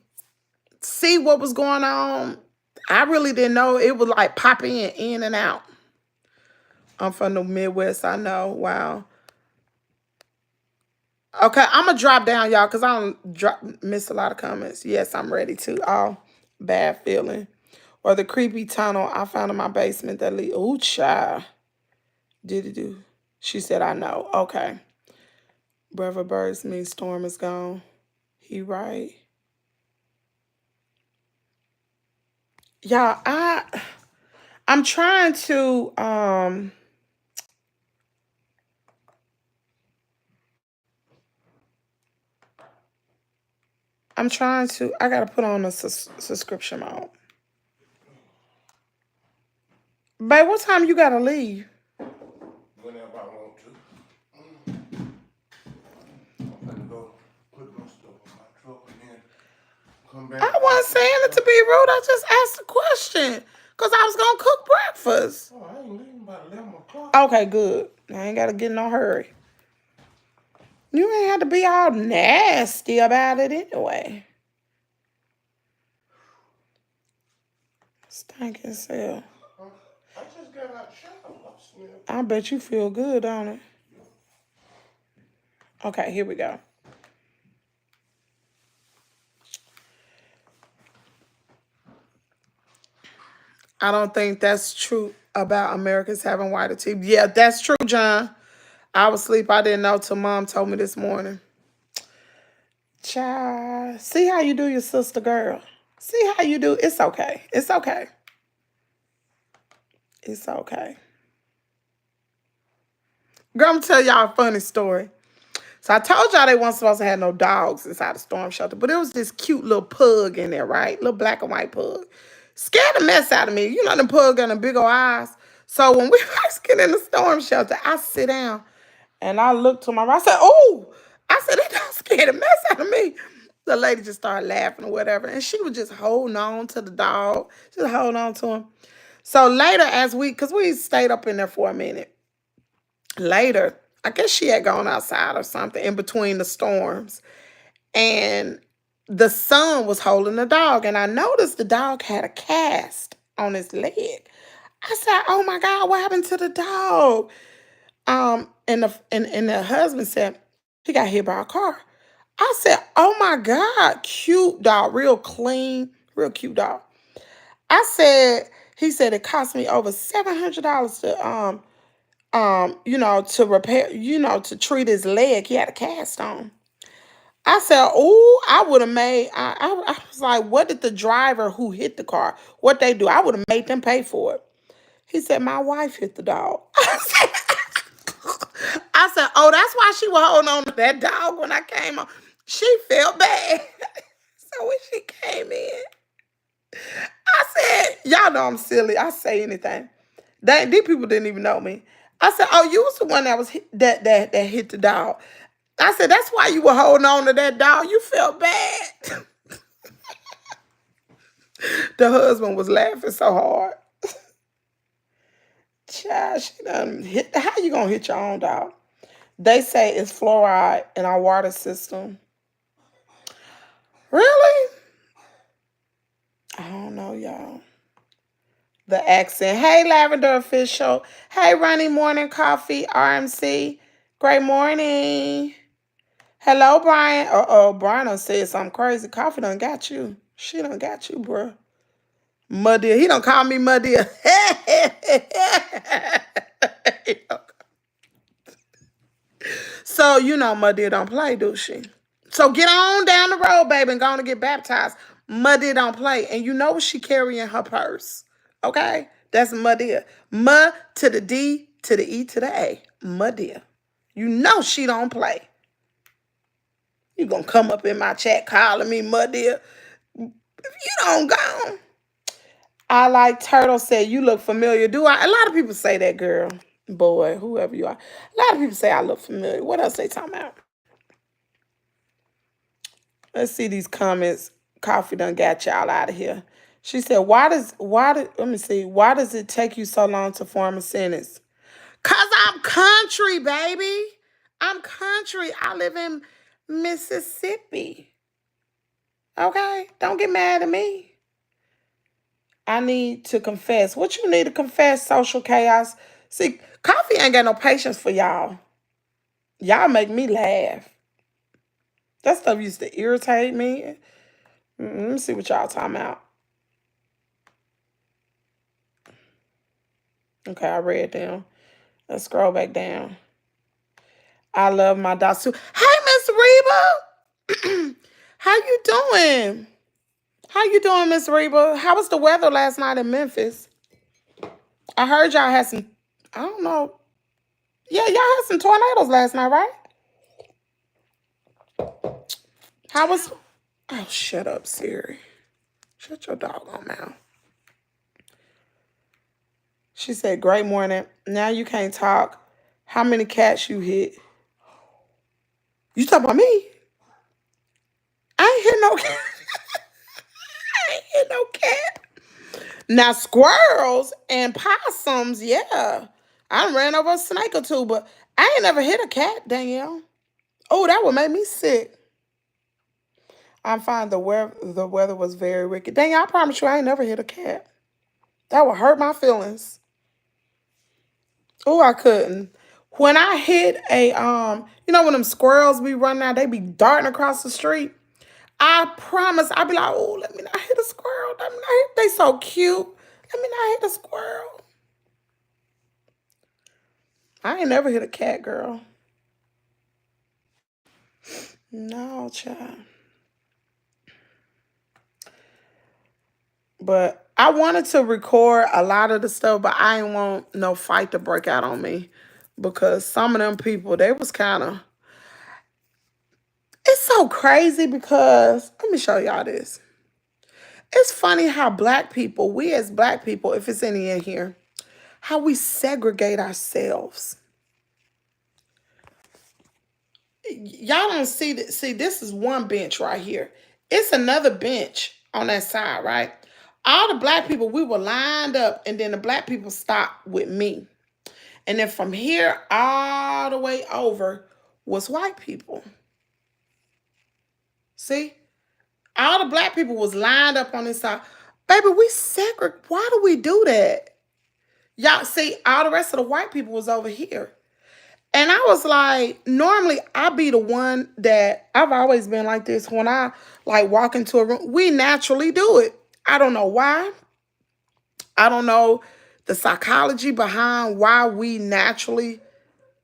see what was going on. I really didn't know. It was like popping in and out. I'm from the Midwest. I know. Wow. Okay, I'm going to drop down, y'all, because I don't miss a lot of comments. Yes, I'm ready to. Oh, bad feeling. Or the creepy tunnel I found in my basement that lead. Ooh, child. Did it do? She said, I know. Okay. Brother Birds means storm is gone. He right. Y'all, I'm trying to I'm trying to. I gotta put on a subscription mode. Babe, what time you gotta leave? Whenever I want to. I'm gonna go put my stuff in my truck and then come back. I wasn't saying it to be rude. I just asked a question. Because I was going to cook breakfast. Oh, I ain't leaving by 11 o'clock. Okay, good. I ain't got to get in no hurry. You ain't have to be all nasty about it anyway. Stinking self. I just got out the shower. I bet you feel good, don't it? Okay, here we go. I don't think that's true about Americans having whiter teeth. Yeah, that's true, John. I was asleep. I didn't know till Mom told me this morning. Child, see how you do your sister, girl. See how you do. It's okay. It's okay. It's okay. Girl, I'm gonna tell y'all a funny story. So I told y'all they weren't supposed to have no dogs inside the storm shelter, but there was this cute little pug in there, right? Little black and white pug. Scared the mess out of me. You know them pug got them big old eyes. So when we first get in the storm shelter, I sit down and I look to my right. I said, oh, I said, that dog scared the mess out of me. The lady just started laughing or whatever. And she was just holding on to the dog, just holding on to him. So later, because we stayed up in there for a minute, later, I guess she had gone outside or something in between the storms. And the son was holding the dog. And I noticed the dog had a cast on his leg. I said, oh my God, what happened to the dog? And the husband said, he got hit by a car. I said, oh my God, cute dog, real clean, real cute dog. I said, he said it cost me over $700 to repair, to treat his leg. He had a cast on. I said, oh, I would have made, I was like, what did the driver who hit the car, what they do? I would have made them pay for it. He said, my wife hit the dog. I said, oh, that's why she was holding on to that dog when I came on. She felt bad. So when she came in, I said, y'all know I'm silly. I say anything. These people didn't even know me. I said, oh, you was the one that was that hit the dog. I said, that's why you were holding on to that dog. You felt bad. The husband was laughing so hard. Child, she done hit. How you gonna hit your own dog? They say it's fluoride in our water system. Really? I don't know, y'all. The accent. Hey, Lavender Official. Hey, Ronnie Morning Coffee, RMC. Great morning. Hello, Brian. Uh-oh, Brian done said something crazy. Coffee done got you. She done got you, bro. Muddy. He don't call me Muddy. So, Muddy don't play, do she? So get on down the road, baby, and go on and get baptized. Muddy don't play. And you know what she carry in her purse. Okay? That's Muddy. M to the D to the E to the A. Muddy. You know she don't play. You gonna come up in my chat calling me Muddy. If you don't go. I like Turtle said, you look familiar. Do I? A lot of people say that, girl. Boy, whoever you are. A lot of people say I look familiar. What else they talking about? Let's see these comments. Coffee done got y'all out of here. She said, let me see. Why does it take you so long to form a sentence? Cause I'm country, baby. I'm country. I live in Mississippi. Okay? Don't get mad at me. I need to confess. What you need to confess, social chaos? See, Coffee ain't got no patience for y'all. Y'all make me laugh. That stuff used to irritate me. Let me see what y'all talking about. Okay, I read them. Let's scroll back down. I love my dogs too. Hey, Miss Reba. How you doing? How you doing, Miss Reba? How was the weather last night in Memphis? I heard y'all had some, I don't know. Yeah, y'all had some tornadoes last night, right? How was Oh, shut up, Siri. Shut your doggone mouth. She said, great morning. Now you can't talk. How many cats you hit? You talking about me? I ain't hit no cat. I ain't hit no cat. Now squirrels and possums, yeah. I done ran over a snake or two, but I ain't never hit a cat, Danielle. Oh, that would make me sick. I'm fine. The weather was very wicked. Danielle, I promise you I ain't never hit a cat. That would hurt my feelings. Oh, I couldn't. When I hit when them squirrels be running out, they be darting across the street. I promise, I be like, oh, let me not hit a squirrel. Let me not hit. They so cute. Let me not hit a squirrel. I ain't never hit a cat, girl. No, child. But I wanted to record a lot of the stuff, but I ain't want no fight to break out on me because some of them people, they was kind of. It's so crazy because let me show y'all this. It's funny how we as black people, if it's any in here, how we segregate ourselves. Y'all don't see that. See, this is one bench right here. It's another bench on that side, right? All the black people, we were lined up, and then the black people stopped with me. And then from here all the way over was white people. See? All the black people was lined up on this side. Baby, we segregate. Why do we do that? Y'all see, all the rest of the white people was over here. And I was like, normally I be the one that I've always been like this. When I like walk into a room, we naturally do it. I don't know why. I don't know the psychology behind why we naturally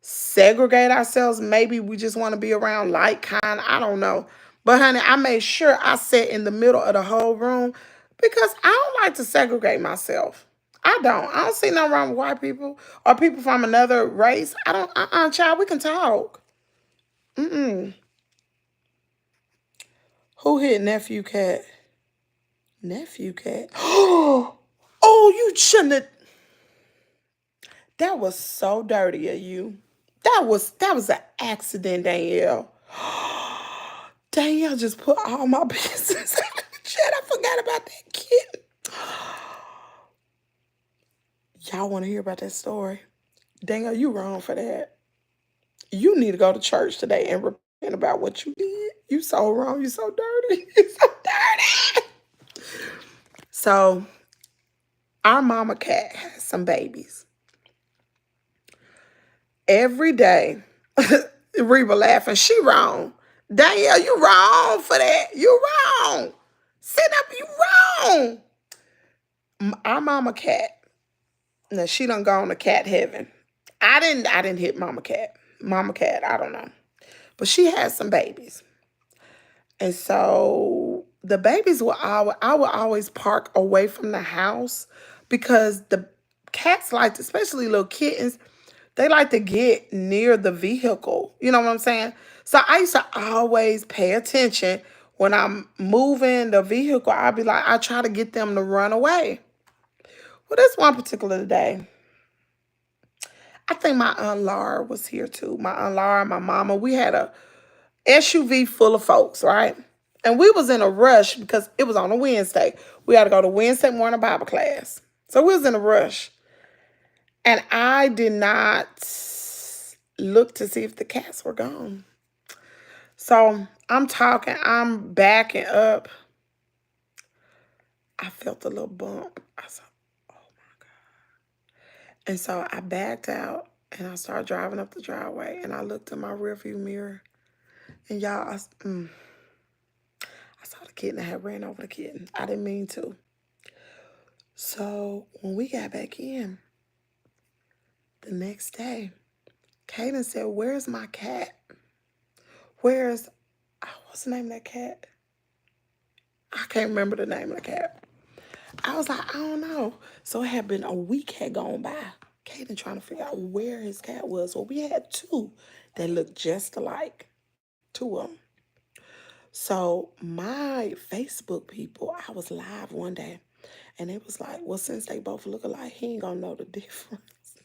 segregate ourselves. Maybe we just want to be around like kind. I don't know. But honey, I made sure I sat in the middle of the whole room because I don't like to segregate myself. I don't. I don't see nothing wrong with white people or people from another race. I don't, child, we can talk. Mm-mm. Who hit nephew cat? Nephew cat. Oh, you shouldn't have. That was so dirty of you. That was an accident, Danielle. Danielle just put all my business in the chat. I forgot about that kid. Y'all want to hear about that story? Danielle, you wrong for that. You need to go to church today and repent about what you did. You so wrong. You so dirty. You so dirty. So our mama cat has some babies. Every day, Reba laughing, she wrong. Danielle, you wrong for that. You wrong. Sit up, you wrong. Our mama cat. Now she done gone to cat heaven. I didn't hit mama cat. Mama cat, I don't know. But she has some babies. And so the babies I would always park away from the house because the cats like, especially little kittens, they like to get near the vehicle. You know what I'm saying? So I used to always pay attention when I'm moving the vehicle. I'd be like, I try to get them to run away. Well, this one particular day, I think my Aunt Laura was here too. My Aunt Laura, my mama, we had a SUV full of folks, right? And we was in a rush because it was on a Wednesday. We had to go to Wednesday morning Bible class. So we was in a rush. And I did not look to see if the cats were gone. So I'm talking, I'm backing up. I felt a little bump. I said, oh my God. And so I backed out and I started driving up the driveway and I looked in my rearview mirror. And y'all, I saw the kitten. I had ran over the kitten. I didn't mean to. So when we got back in the next day, Kaden said, where's my cat? What's the name of that cat? I can't remember the name of the cat. I was like, I don't know. So it had been a week had gone by. Kaden trying to figure out where his cat was. Well, we had two that looked just alike. Two of them. So my Facebook people, I was live one day, and it was like, well, since they both look alike, he ain't gonna know the difference.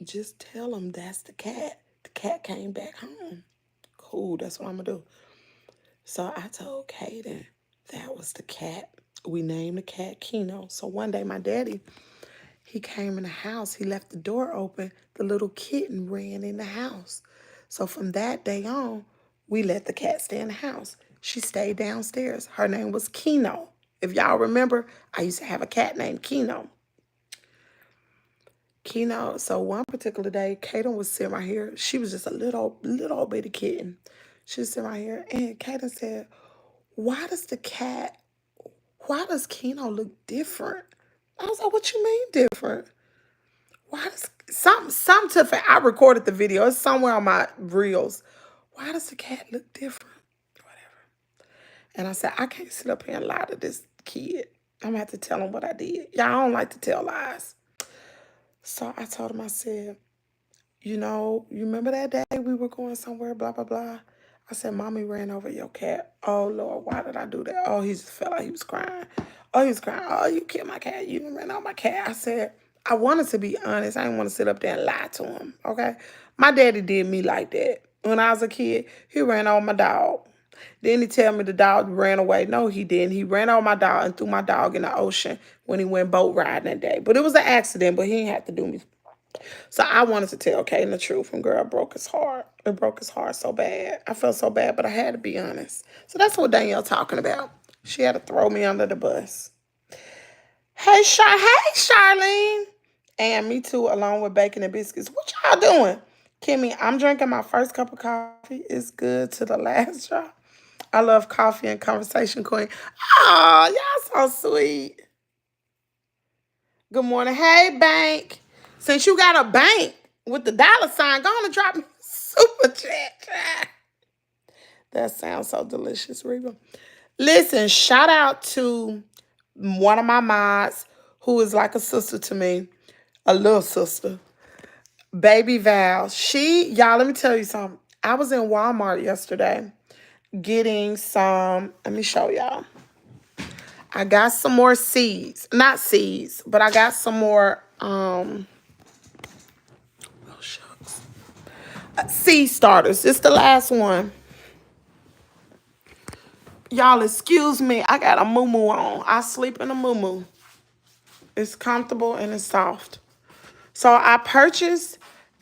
Just tell him that's the cat. The cat came back home. Cool, that's what I'm gonna do. So I told Kaden that was the cat. We named the cat Keno. So one day my daddy, he came in the house. He left the door open. The little kitten ran in the house. So from that day on, we let the cat stay in the house. She stayed downstairs. Her name was Keno. If y'all remember, I used to have a cat named Keno. Keno, so one particular day, Kaden was sitting right here. She was just a little bitty kitten. She was sitting right here, and Kaden said, why does Keno look different? I was like, what you mean different? Why does some to the fact, I recorded the video. It's somewhere on my reels. Why does the cat look different? Whatever. And I said, I can't sit up here and lie to this kid. I'm gonna have to tell him what I did. Y'all don't like to tell lies. So I told him, I said, you remember that day we were going somewhere, blah, blah, blah. I said, Mommy ran over your cat. Oh, Lord, why did I do that? Oh, he just felt like he was crying. Oh, he was crying. Oh, you killed my cat. You ran over my cat. I said, I wanted to be honest. I didn't want to sit up there and lie to him, okay? My daddy did me like that. When I was a kid, he ran over my dog. Then he tell me the dog ran away. No, he didn't. He ran over my dog and threw my dog in the ocean when he went boat riding that day. But it was an accident, but he didn't have to do me. So I wanted to tell Kaden the truth, and girl, it broke his heart. It broke his heart so bad. I felt so bad, but I had to be honest. So that's what Danielle talking about. She had to throw me under the bus. Hey, Charlene. And me too, along with bacon and biscuits. What y'all doing? Kimmy, I'm drinking my first cup of coffee. It's good to the last drop. I love coffee and conversation queen. Oh, y'all so sweet. Good morning. Hey, bank. Since you got a bank with the dollar sign, go on and drop me a super chat. That sounds so delicious, Reba. Listen, shout out to one of my mods who is like a sister to me, a little sister, Baby Val. Y'all, let me tell you something. I was in Walmart yesterday getting some, let me show y'all. I got some more seeds. Not seeds, but I got some more, oh shucks. Seed starters. It's the last one. Y'all, excuse me. I got a moo-moo on. I sleep in a moo-moo. It's comfortable and it's soft. So I purchased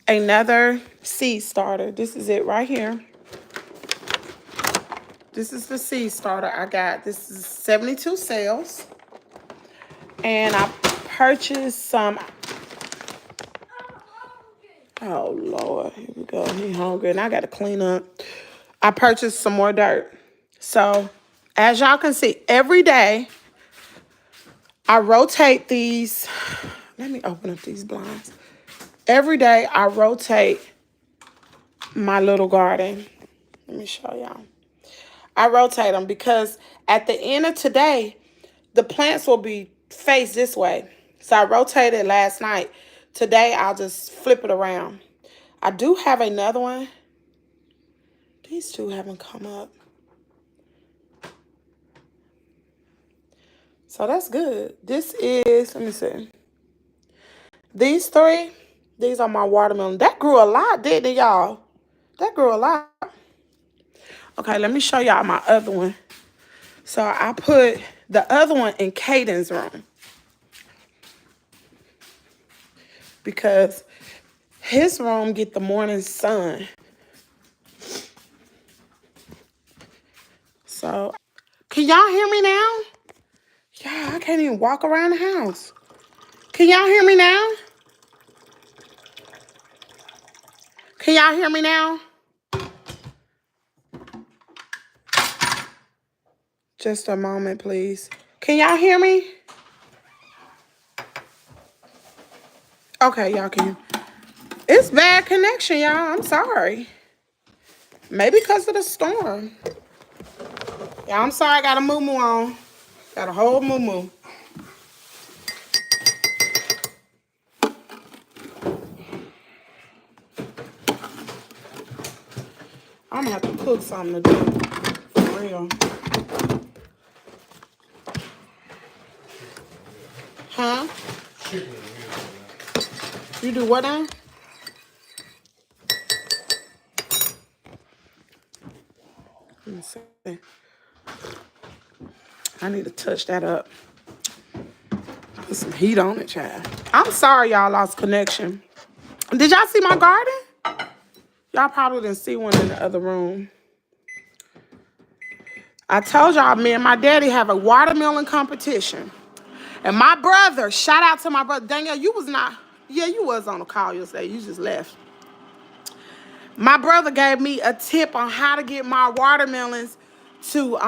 another seed starter. This is it right here. This is the seed starter I got. This is 72 sales. And I purchased some. Oh, Lord. Here we go. He's hungry and I got to clean up. I purchased some more dirt. So, as y'all can see, every day I rotate these. Let me open up these blinds. Every day I rotate my little garden. Let me show y'all. I rotate them because at the end of today, the plants will be faced this way. So I rotated last night. Today, I'll just flip it around. I do have another one. These two haven't come up. So that's good. This is, let me see. These three, these are my watermelon. That grew a lot, didn't it, y'all? That grew a lot. Okay, let me show y'all my other one. So I put the other one in Caden's room. Because his room get the morning sun. So, can y'all hear me now? Yeah, I can't even walk around the house. Can y'all hear me now? Can y'all hear me now? Just a moment, please. Can y'all hear me? Okay, y'all can. It's bad connection, y'all. I'm sorry. Maybe because of the storm. Yeah, I'm sorry. I got a moo-moo on. Got a whole moo-moo. I'm gonna have to cook something to do. real. Huh? Chicken and meals. You do what now? Let me see. I need to touch that up. Put some heat on it, child. I'm sorry y'all lost connection. Did y'all see my garden? Y'all probably didn't see one in the other room. I told y'all, me and my daddy have a watermelon competition. And my brother, shout out to my brother. Danielle, you was not, yeah, you was on the call yesterday. You just left. My brother gave me a tip on how to get my watermelons to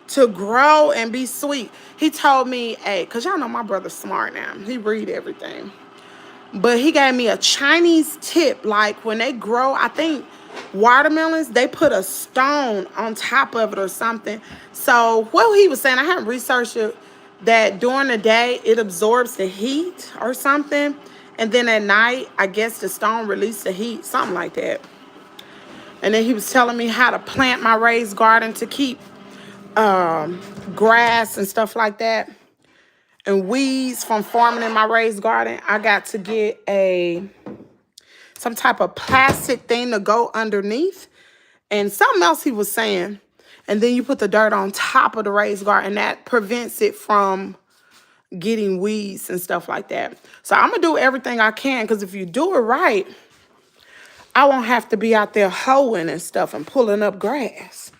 to grow and be sweet. He told me, hey, cause y'all know my brother's smart now. He read everything. But he gave me a Chinese tip. Like when they grow, I think watermelons, they put a stone on top of it or something. So what he was saying, I haven't researched it, that during the day it absorbs the heat or something. And then at night, I guess the stone released the heat, something like that. And then he was telling me how to plant my raised garden to keep grass and stuff like that and weeds from forming in my raised garden. I got to get some type of plastic thing to go underneath and something else he was saying. And then you put the dirt on top of the raised garden and that prevents it from getting weeds and stuff like that. So I'm gonna do everything I can, because if you do it right, I won't have to be out there hoeing and stuff and pulling up grass,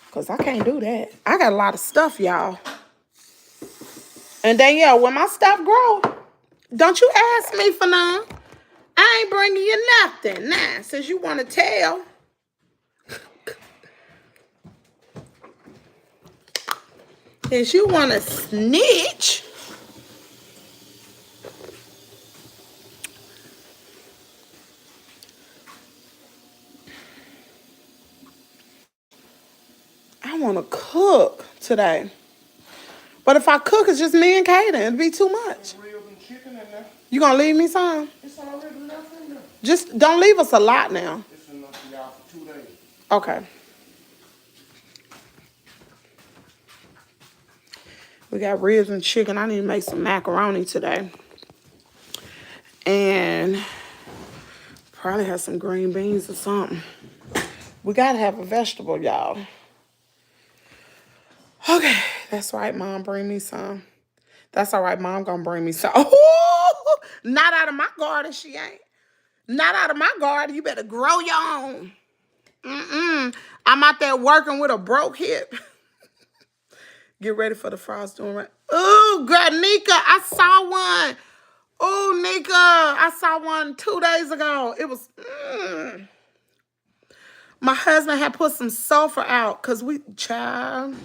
because I can't do that. I got a lot of stuff, y'all. And Danielle, when my stuff grow, don't you ask me for none. I ain't bringing you nothing now, since you want to tell. Since you want to snitch. I want to cook today. But if I cook, it's just me and Kaden. It'd be too much. Ribs and chicken in there. You gonna leave me some? It's already enough in there. Just don't leave us a lot now. It's enough for y'all for 2 days. Okay. We got ribs and chicken. I need to make some macaroni today. And probably have some green beans or something. We gotta have a vegetable, y'all. Okay, that's right, Mom. Bring me some. That's all right, Mom gonna bring me some. Oh, not out of my garden, she ain't. Not out of my garden. You better grow your own. I'm out there working with a broke hip. Get ready for the frost doing right. Ooh, girl, Nika, I saw one. Ooh, Nika, I saw one 2 days ago. It was, my husband had put some sulfur out because child,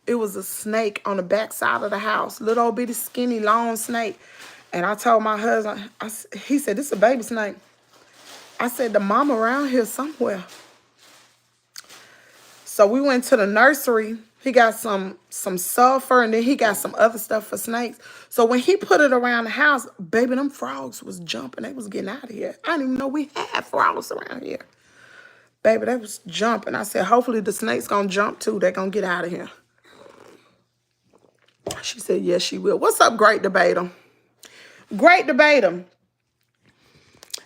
it was a snake on the back side of the house. Little old bitty skinny long snake. And I told my husband, he said, this is a baby snake. I said, the mama around here somewhere. So we went to the nursery. He got some sulfur, and then he got some other stuff for snakes. So when he put it around the house, baby, them frogs was jumping. They was getting out of here. I didn't even know we had frogs around here. Baby, they was jumping. I said, hopefully the snake's gonna jump too. They're gonna get out of here. She said, yes, she will. What's up, Great Debater? Great Debater.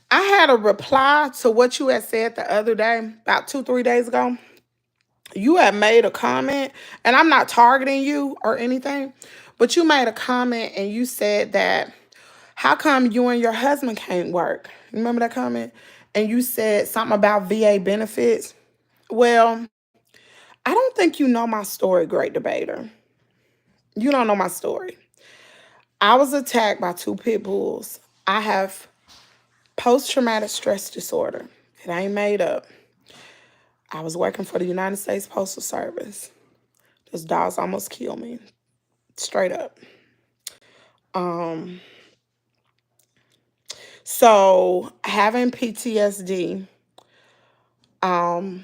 I had a reply to what you had said the other day, about 2-3 days ago. You had made a comment, and I'm not targeting you or anything, but you made a comment and you said that, how come you and your husband can't work? Remember that comment? And you said something about VA benefits. Well, I don't think you know my story, Great Debater. You don't know my story. I was attacked by 2 pit bulls. I have post-traumatic stress disorder. It ain't made up. I was working for the United States Postal Service. Those dogs almost killed me. Straight up. So having PTSD, I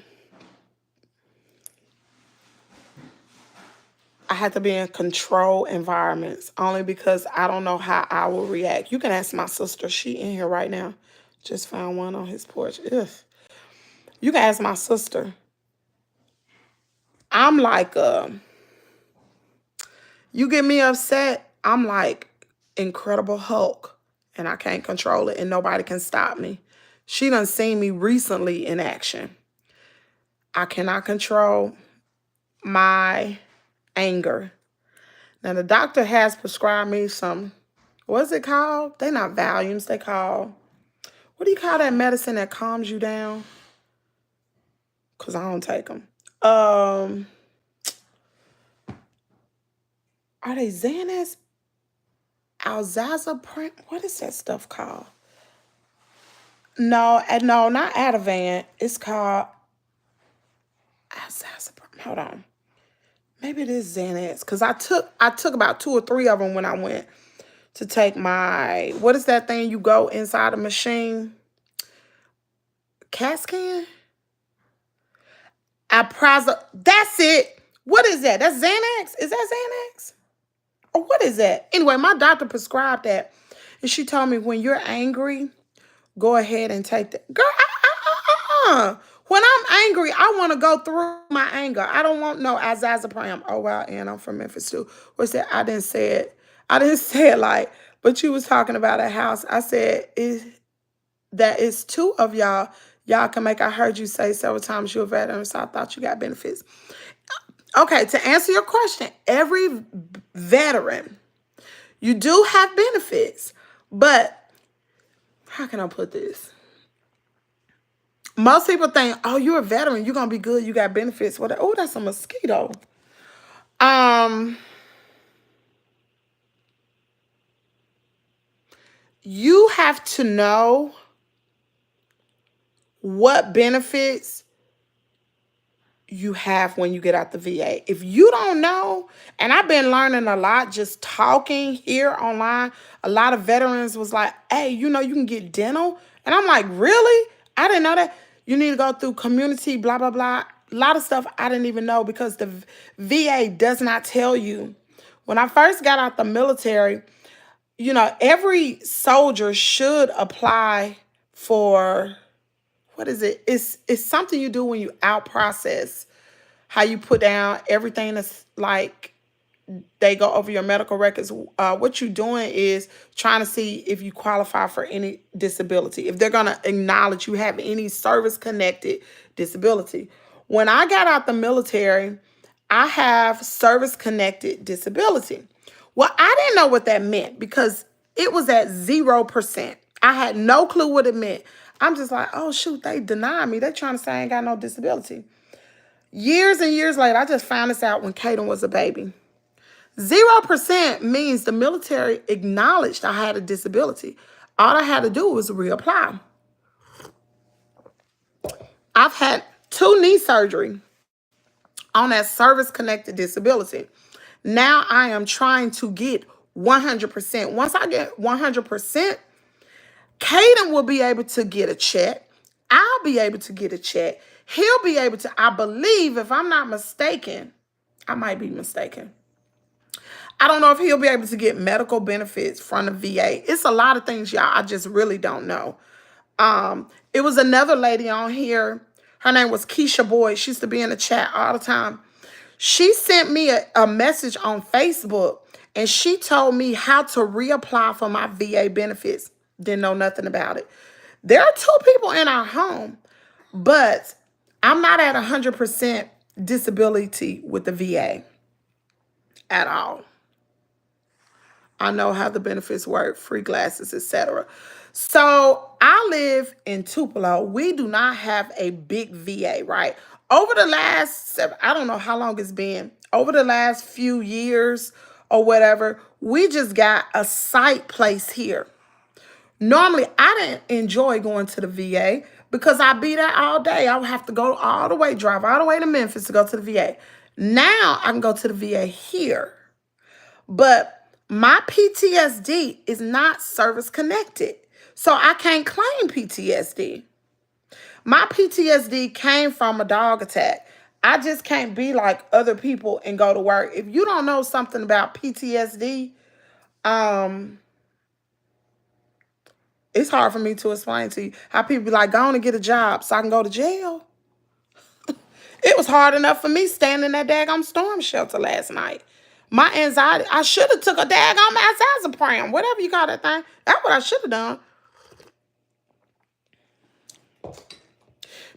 had to be in controlled environments only because I don't know how I will react. You can ask my sister. She in here right now. Just found one on his porch. Ugh. You can ask my sister. I'm like, you get me upset, I'm like Incredible Hulk, and I can't control it, and nobody can stop me. She done seen me recently in action. I cannot control my anger. Now, the doctor has prescribed me some, what's it called? They not Valiums, they call, what do you call that medicine that calms you down? Because I don't take them. Are they Xanax? Alzazepam? What is that stuff called? No, no, not Ativan. It's called Alzazepam. Hold on. Maybe it is Xanax. Because I took about 2 or 3 of them when I went to take my, what is that thing you go inside a machine? CAT scan? That's it. What is that? That's Xanax? Is that Xanax? Or what is that? Anyway, my doctor prescribed that. And she told me when you're angry, go ahead and take that. Girl, when I'm angry, I want to go through my anger. I don't want no azazapram. Oh, wow, and I'm from Memphis too. What's that? I didn't say it. I didn't say it like, but you was talking about a house. I said, that is 2 of y'all. Y'all can make, I heard you say several times you're a veteran, so I thought you got benefits. Okay, to answer your question, every veteran, you do have benefits, but how can I put this? Most people think, oh, you're a veteran, you're gonna be good, you got benefits. What? Oh, that's a mosquito. You have to know what benefits you have when you get out the VA. If you don't know, and I've been learning a lot just talking here online, a lot of veterans was like, hey, you know, you can get dental. And I'm like, really? I didn't know that. You need to go through community, blah, blah, blah. A lot of stuff I didn't even know because the VA does not tell you. When I first got out the military, you know, every soldier should apply for, what is it? It's something you do when you out process, how you put down everything that's like they go over your medical records. What you're doing is trying to see if you qualify for any disability, if they're going to acknowledge you have any service-connected disability. When I got out the military, I have service-connected disability. Well, I didn't know what that meant because it was at 0%. I had no clue what it meant. I'm just like, oh, shoot, they denied me. They trying to say I ain't got no disability. Years and years later, I just found this out when Kaden was a baby. 0% means the military acknowledged I had a disability. All I had to do was reapply. I've had 2 knee surgery on that service-connected disability. Now I am trying to get 100%. Once I get 100%, Caden will be able to get a check. I'll be able to get a check. He'll be able to, I believe, if I'm not mistaken, I might be mistaken. I don't know if he'll be able to get medical benefits from the VA. It's a lot of things, y'all. I just really don't know. It was another lady on here. Her name was Keisha Boyd. She used to be in the chat all the time. She sent me a message on Facebook, and she told me how to reapply for my VA benefits. Didn't know nothing about it. There are 2 people in our home, but I'm not at 100% disability with the VA at all. I know how the benefits work, free glasses, etc. So I live in Tupelo. We do not have a big VA, right? Over the last, I don't know how long it's been, over the last few years or whatever, we just got a site place here. Normally, I didn't enjoy going to the VA because I'd be there all day. I would have to go all the way, drive all the way to Memphis to go to the VA. Now I can go to the VA here. But my PTSD is not service connected. So I can't claim PTSD. My PTSD came from a dog attack. I just can't be like other people and go to work. If you don't know something about PTSD, it's hard for me to explain to you how people be like, go on and get a job so I can go to jail. It was hard enough for me standing in that daggone storm shelter last night. My anxiety, I should have took a daggone azazapram, whatever you call that thing. That's what I should have done.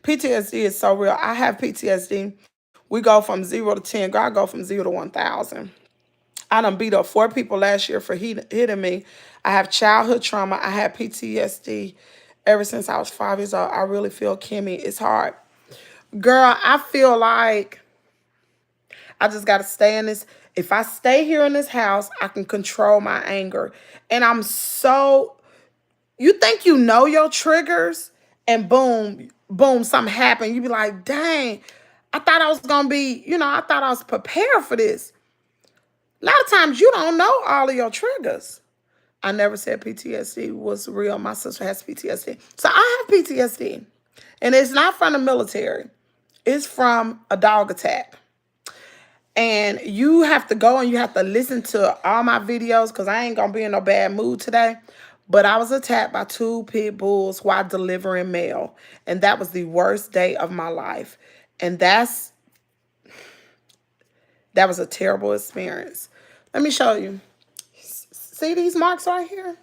PTSD is so real. I have PTSD. We go from 0 to 10. God go from 0 to 1,000. I done beat up 4 people last year for hitting me. I have childhood trauma. I have PTSD ever since I was 5 years old. I really feel Kimmy. It's hard. Girl, I feel like I just got to stay in this. If I stay here in this house, I can control my anger. And I'm so, you think you know your triggers and boom, boom, something happened. You be like, dang, I thought I was going to be, I thought I was prepared for this. A lot of times you don't know all of your triggers. I never said PTSD was real. My sister has PTSD. So I have PTSD. And it's not from the military. It's from a dog attack. And you have to go and you have to listen to all my videos because I ain't going to be in no bad mood today. But I was attacked by 2 pit bulls while delivering mail. And that was the worst day of my life. And that was a terrible experience. Let me show you. See these marks right here?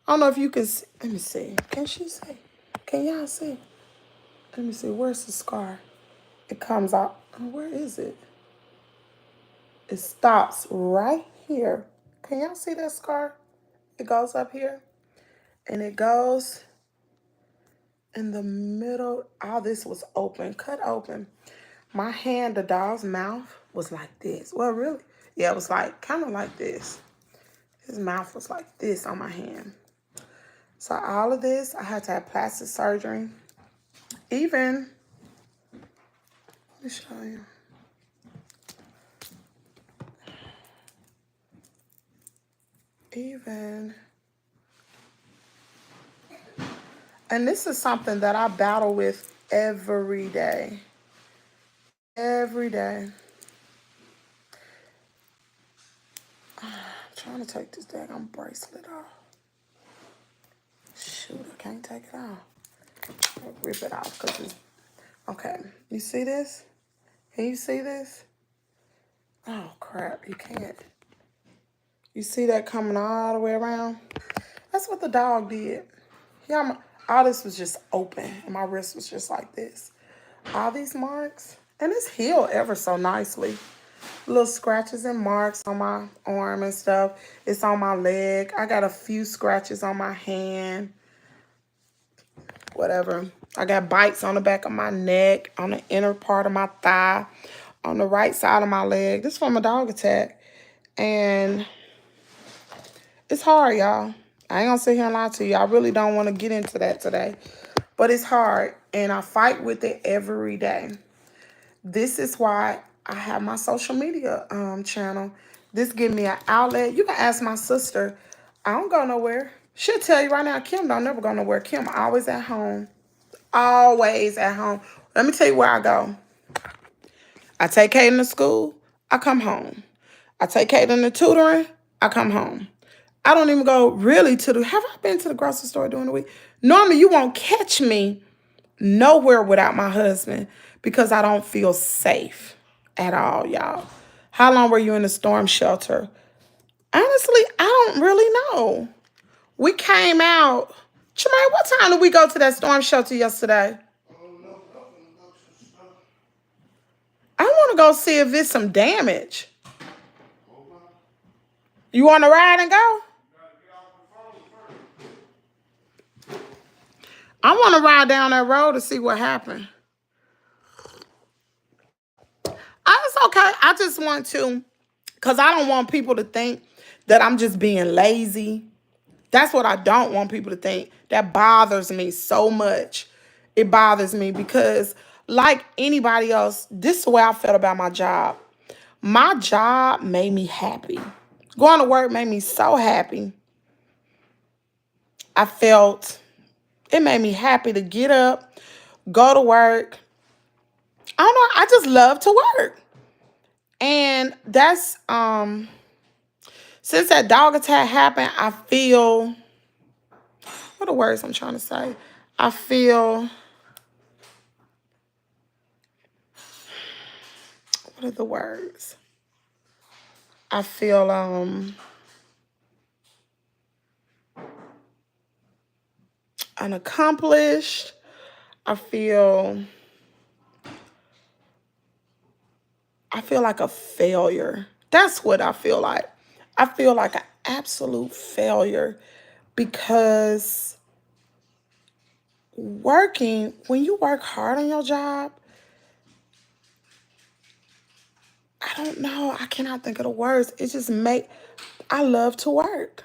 I don't know if you can see. Let me see. Can she see? Can y'all see? Let me see. Where's the scar? It comes out. Where is it? It stops right here. Can y'all see that scar? It goes up here. And it goes in the middle. All this was open, cut open. My hand, the dog's mouth was like this. Well, really? Yeah, it was like, kind of like this. His mouth was like this on my hand. So all of this, I had to have plastic surgery. Even, let me show you. And this is something that I battle with every day. Every day. I'm trying to take this daggone bracelet off. Shoot, I can't take it off. I'll rip it off because it's... Okay, you see this? Can you see this? Oh, crap, you can't. You see that coming all the way around? That's what the dog did. Yeah, all this was just open, and my wrist was just like this. All these marks, and it's healed ever so nicely. Little scratches and marks on my arm and stuff. It's on my leg. I got a few scratches on my hand. Whatever. I got bites on the back of my neck, on the inner part of my thigh, on the right side of my leg. This is from a dog attack. And it's hard, y'all. I ain't gonna sit here and lie to you. I really don't want to get into that today. But it's hard. And I fight with it every day. This is why I have my social media channel. This gives me an outlet. You can ask my sister. I don't go nowhere. She'll tell you right now, Kim don't never go nowhere. Kim always at home. Always at home. Let me tell you where I go. I take Kaden to school. I come home. I take Kaden to tutoring. I come home. I don't even go really have I been to the grocery store during the week? Normally, you won't catch me nowhere without my husband because I don't feel safe at all, y'all. How long were you in the storm shelter? Honestly, I don't really know. We came out. Tremaine, what time did we go to that storm shelter yesterday? I want to go see if there's some damage. You want to ride and go? I want to ride down that road to see what happened. It's okay. I just want to, because I don't want people to think that I'm just being lazy. That's what I don't want people to think. That bothers me so much. It bothers me because, like anybody else, this is the way I felt about my job. My job made me happy. Going to work made me so happy. It made me happy to get up, go to work. I don't know, I just love to work. And that's, since that dog attack happened, I feel, what are the words I'm trying to say? I feel what are the words? I feel unaccomplished. I feel like a failure. That's what I feel like. I feel like an absolute failure because when you work hard on your job, I don't know, I cannot think of the words. It just I love to work.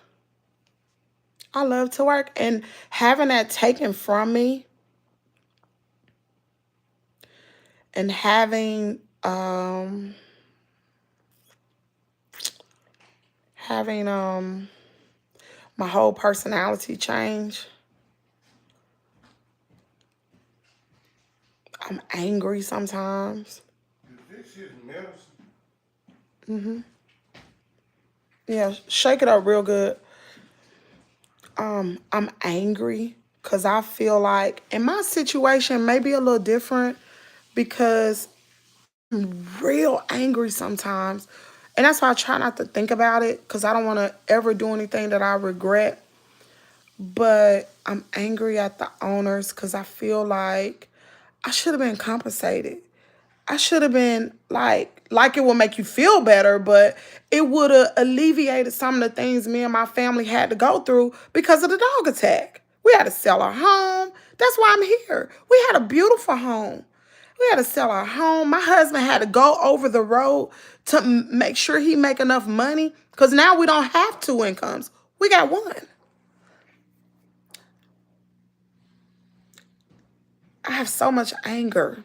I love to work, and having that taken from me and having my whole personality change. I'm angry sometimes. This is medicine. Yeah, shake it up real good. I'm angry because I feel like, and my situation may be a little different because I'm real angry sometimes. And that's why I try not to think about it because I don't want to ever do anything that I regret. But I'm angry at the owners because I feel like I should have been compensated. I should have been like it would make you feel better, but it would have alleviated some of the things me and my family had to go through because of the dog attack. We had to sell our home. That's why I'm here. We had a beautiful home. We had to sell our home. My husband had to go over the road to make sure he make enough money because now we don't have two incomes. We got one. I have so much anger.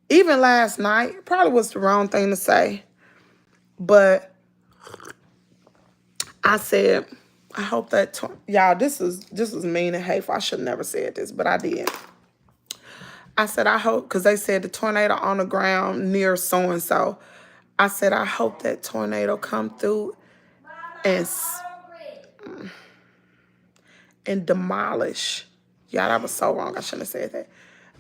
Even last night, probably was the wrong thing to say, but I said, I hope that y'all, this is mean and hateful. I should have never said this, but I did. I said, I hope, because they said the tornado on the ground near so and so. I said, I hope that tornado come through and demolish. Yeah, that was so wrong. I shouldn't have said that.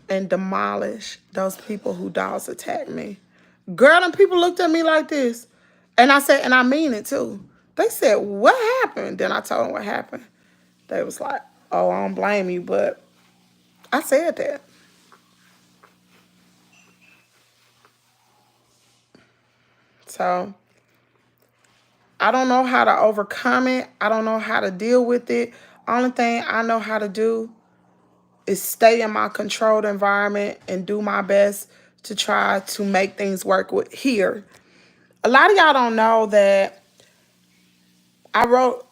And demolish those people who dogs attacked me. Girl, and people looked at me like this. And I said, and I mean it too. They said, what happened? Then I told them what happened. They was like, oh, I don't blame you, but I said that. So I don't know how to overcome it. I don't know how to deal with it. Only thing I know how to do is stay in my controlled environment and do my best to try to make things work with here. A lot of y'all don't know that I wrote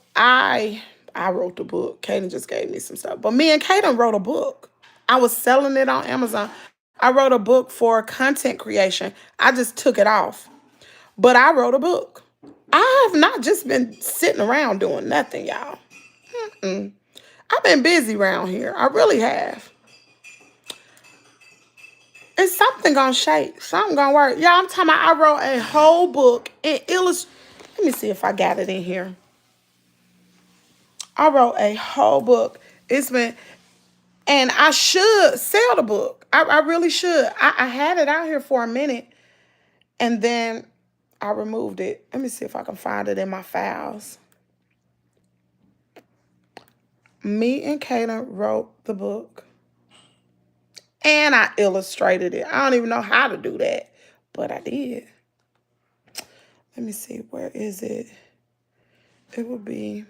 the book. Kaden just gave me some stuff. But me and Kaden wrote a book. I was selling it on Amazon. I wrote a book for content creation. I just took it off. But I wrote a book. I have not just been sitting around doing nothing, y'all. I've been busy around here. I really have. And something gonna shake. Something gonna work. Y'all, I'm talking about I wrote a whole book and let me see if I got it in here. I wrote a whole book. And I should sell the book. I really should. I had it out here for a minute and then I removed it. Let me see if I can find it in my files. Me and Kaden wrote the book. And I illustrated it. I don't even know how to do that, but I did. Let me see, where is it? It would be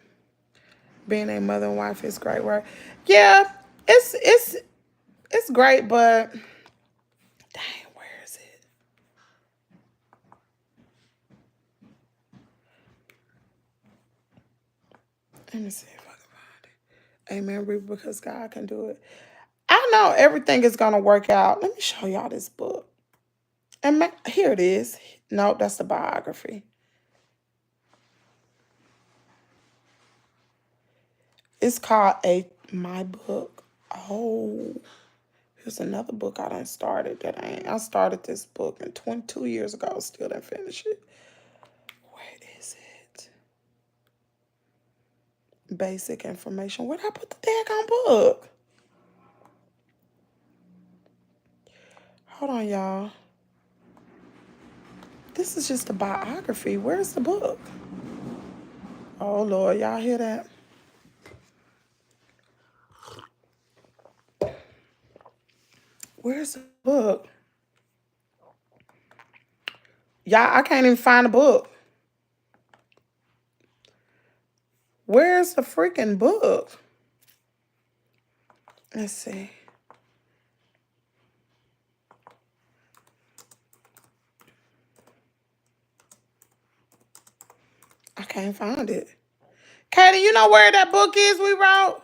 being a mother and wife is great work. Yeah, it's great, but dang, where is it? Let me see if I can find it. Amen, Reaper, because God can do it. I know everything is gonna work out. Let me show y'all this book. And here it is. Nope, that's the biography. It's called My Book. Oh, here's another book I done started that I started this book in 22 years ago, still didn't finish it. Where is it? Basic information. Where'd I put the daggone book? Hold on, y'all. This is just a biography. Where's the book? Oh, Lord, y'all hear that? Where's the book? Y'all, I can't even find the book. Where's the freaking book? Let's see. I can't find it. Katie, you know where that book is we wrote?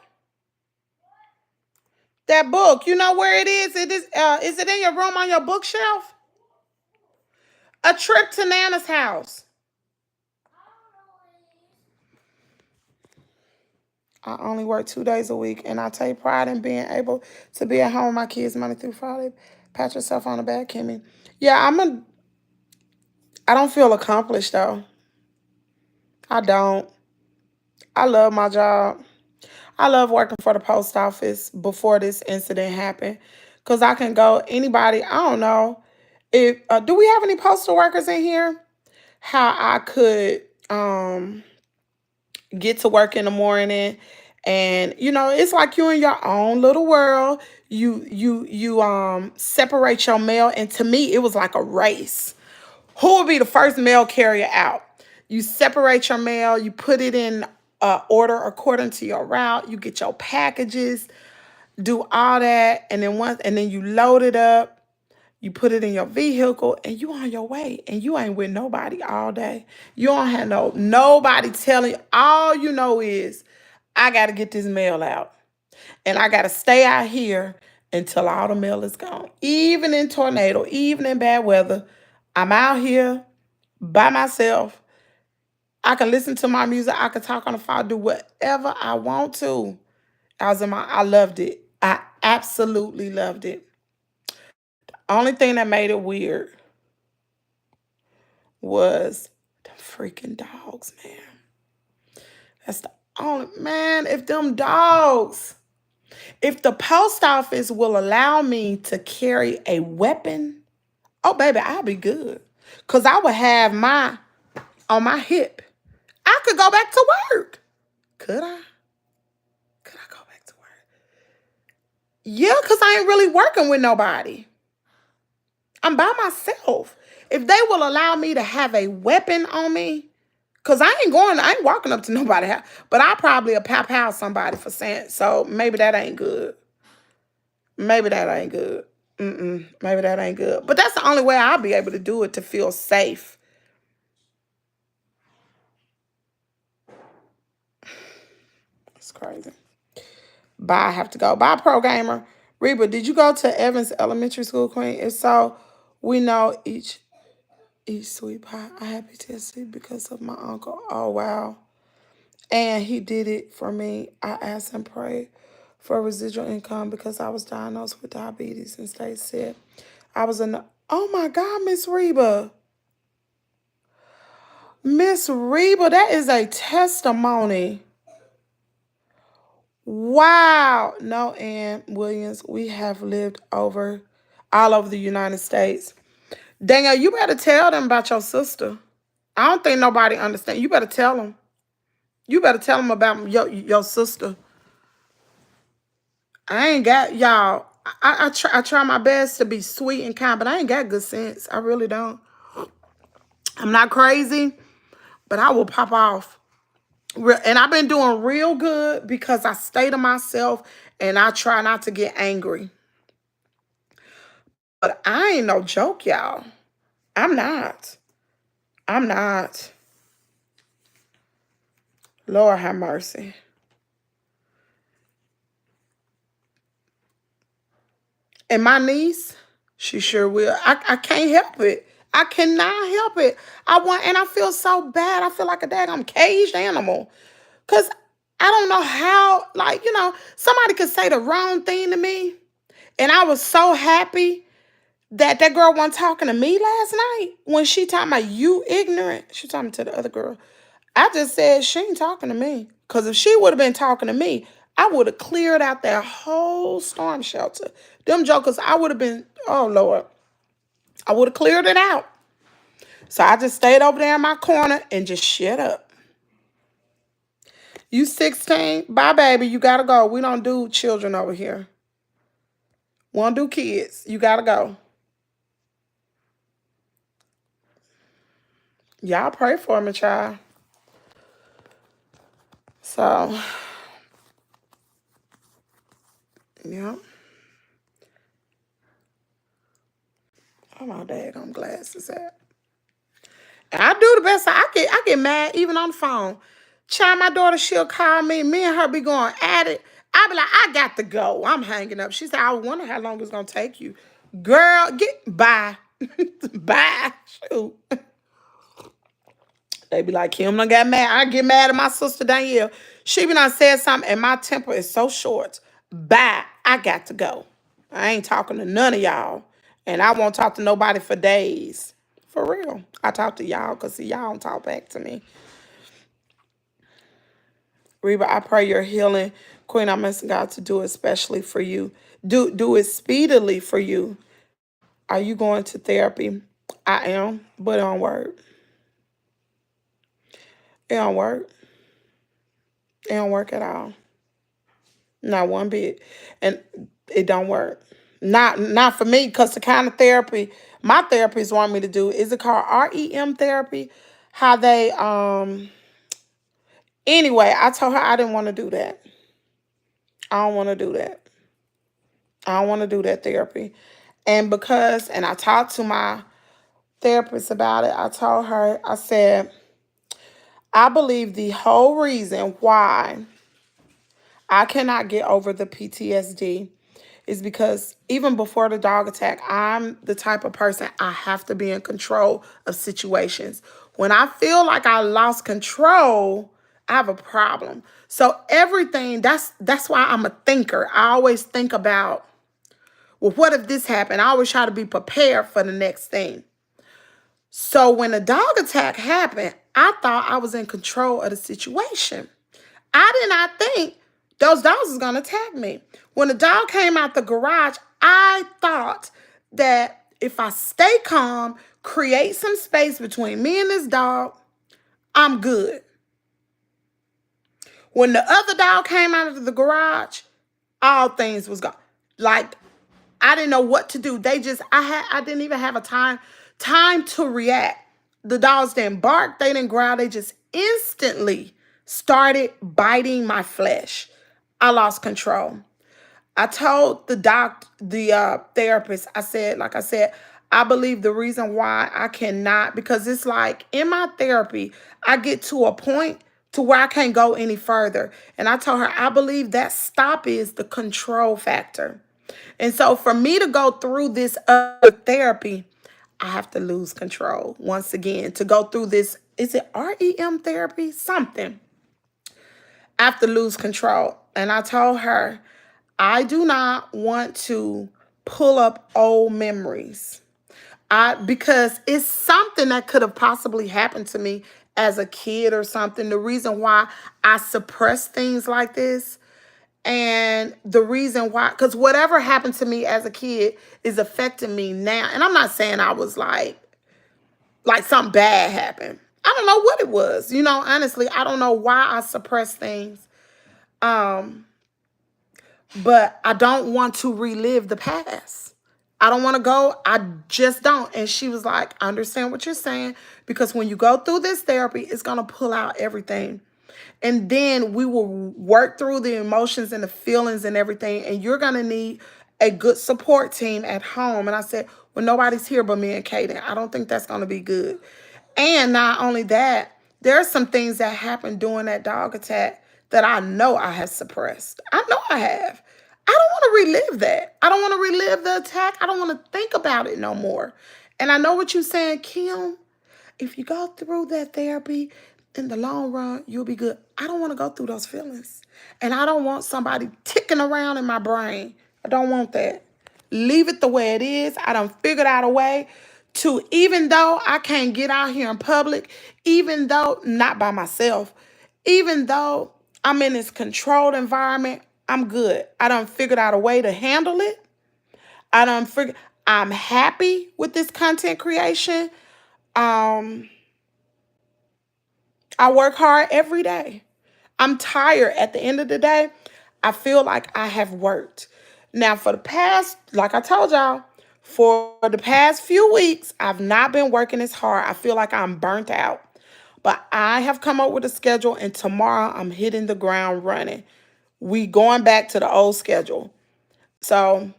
That book, you know where it is? Is it in your room on your bookshelf? A Trip to Nana's House. I only work 2 days a week, and I take pride in being able to be at home with my kids Monday through Friday. Pat yourself on the back, Kimmy. Yeah, I don't feel accomplished, though. I don't. I love my job. I love working for the post office before this incident happened. Because I can go, anybody, I don't know. If do we have any postal workers in here? How I could get to work in the morning, and it's like you in your own little world. You separate your mail, and to me it was like a race. Who will be the first mail carrier out? You separate your mail, you put it in order according to your route, you get your packages, do all that, and then you load it up. You put it in your vehicle and you on your way, and you ain't with nobody all day. You don't have nobody telling you. All you know is I got to get this mail out, and I got to stay out here until all the mail is gone. Even in tornado, even in bad weather, I'm out here by myself. I can listen to my music. I can talk on the phone, do whatever I want to. I loved it. I absolutely loved it. Only thing that made it weird was the freaking dogs, man. That's the only, man, if the post office will allow me to carry a weapon, oh baby, I'll be good. Cause I would have on my hip. I could go back to work. Could I? Could I go back to work? Yeah, cause I ain't really working with nobody. I'm by myself. If they will allow me to have a weapon on me, cause I ain't walking up to nobody house, but I probably a pow somebody for saying, so maybe that ain't good. Maybe that ain't good. Maybe that ain't good. But that's the only way I'll be able to do it, to feel safe. It's crazy. Bye, I have to go. Bye, pro gamer. Reba, did you go to Evans Elementary School, Queen? If so, we know each sweet pie. I had PTSD because of my uncle. Oh, wow. And he did it for me. I asked him pray for residual income because I was diagnosed with diabetes and stayed sick. I was oh my God, Miss Reba. Miss Reba, that is a testimony. Wow. No, Ann Williams, we have lived all over the United States. Danielle, you better tell them about your sister. I don't think nobody understands. You better tell them. You better tell them about your sister. I ain't got y'all. I try my best to be sweet and kind, but I ain't got good sense. I really don't. I'm not crazy, but I will pop off. And I've been doing real good because I stay to myself and I try not to get angry. But I ain't no joke, y'all. I'm not. I'm not. Lord have mercy. And my niece, she sure will. I can't help it. I cannot help it. And I feel so bad. I feel like a daggone caged animal. Because I don't know how, somebody could say the wrong thing to me. And I was so happy that girl wasn't talking to me last night. When she talking about you ignorant, she talking to the other girl. I just said she ain't talking to me. Because if she would have been talking to me, I would have cleared out that whole storm shelter. Them jokers, I would have been, oh Lord. I would have cleared it out. So I just stayed over there in my corner and just shut up. You 16? Bye, baby. You gotta go. We don't do children over here. We don't do kids. You gotta go. Y'all pray for me, child. So, yeah. Oh, my daggone glasses at. And I do the best. I get mad even on the phone. Child, my daughter, she'll call me. Me and her be going at it. I be like, I got to go. I'm hanging up. She said, I wonder how long it's gonna take you. Girl, get bye. Bye. Shoot. They be like, Kim done got mad. I get mad at my sister Danielle. She be done said something and my temper is so short. Bye. I got to go. I ain't talking to none of y'all. And I won't talk to nobody for days. For real. I talk to y'all because see, y'all don't talk back to me. Reba, I pray your healing. Queen, I'm asking God to do it especially for you. Do it speedily for you. Are you going to therapy? I am, but it don't work. It don't work. It don't work at all. Not one bit. And it don't work. Not for me, because the kind of therapy my therapist want me to do, is it called REM therapy? How they anyway, I told her I didn't want to do that. I don't want to do that. I don't want to do that therapy. And I talked to my therapist about it. I told her, I said, I believe the whole reason why I cannot get over the PTSD is because even before the dog attack, I'm the type of person, I have to be in control of situations. When I feel like I lost control, I have a problem. So everything, that's why I'm a thinker. I always think about, well, what if this happened? I always try to be prepared for the next thing. So when the dog attack happened, I thought I was in control of the situation. I did not think those dogs was gonna attack me. When the dog came out the garage, I thought that if I stay calm, create some space between me and this dog, I'm good. When the other dog came out of the garage, all things was gone. Like, I didn't know what to do. I didn't even have a time to react. The dogs didn't bark, they didn't growl, they just instantly started biting my flesh. I lost control. I told the therapist, like I said, I believe the reason why I cannot, because it's like in my therapy, I get to a point to where I can't go any further. And I told her, I believe that stop is the control factor. And so for me to go through this other therapy, I have to lose control once again. To go through this, is it REM therapy? Something. I have to lose control. And I told her, I do not want to pull up old memories. Because it's something that could have possibly happened to me as a kid or something. The reason why I suppress things like this, and the reason why, because whatever happened to me as a kid is affecting me now. And I'm not saying I was like something bad happened. I don't know what it was. Honestly, I don't know why I suppress things. But I don't want to relive the past. I don't want to go. I just don't. And she was like, I understand what you're saying, because when you go through this therapy, it's going to pull out everything. And then we will work through the emotions and the feelings and everything. And you're going to need a good support team at home. And I said, well, nobody's here but me and Kaden. I don't think that's going to be good. And not only that, there are some things that happened during that dog attack that I know I have suppressed. I know I have. I don't want to relive that. I don't want to relive the attack. I don't want to think about it no more. And I know what you're saying, Kim. If you go through that therapy, in the long run, you'll be good. I don't want to go through those feelings. And I don't want somebody ticking around in my brain. I don't want that. Leave it the way it is. I done figured out a way to, even though I can't get out here in public, even though, not by myself, even though I'm in this controlled environment, I'm good. I done figured out a way to handle it. I I'm happy with this content creation. Um, I work hard every day. I'm tired at the end of the day. I feel like I have worked. Now, for the past, like I told y'all, for the past few weeks, I've not been working as hard. I feel like I'm burnt out. But I have come up with a schedule, and tomorrow I'm hitting the ground running. We going back to the old schedule. So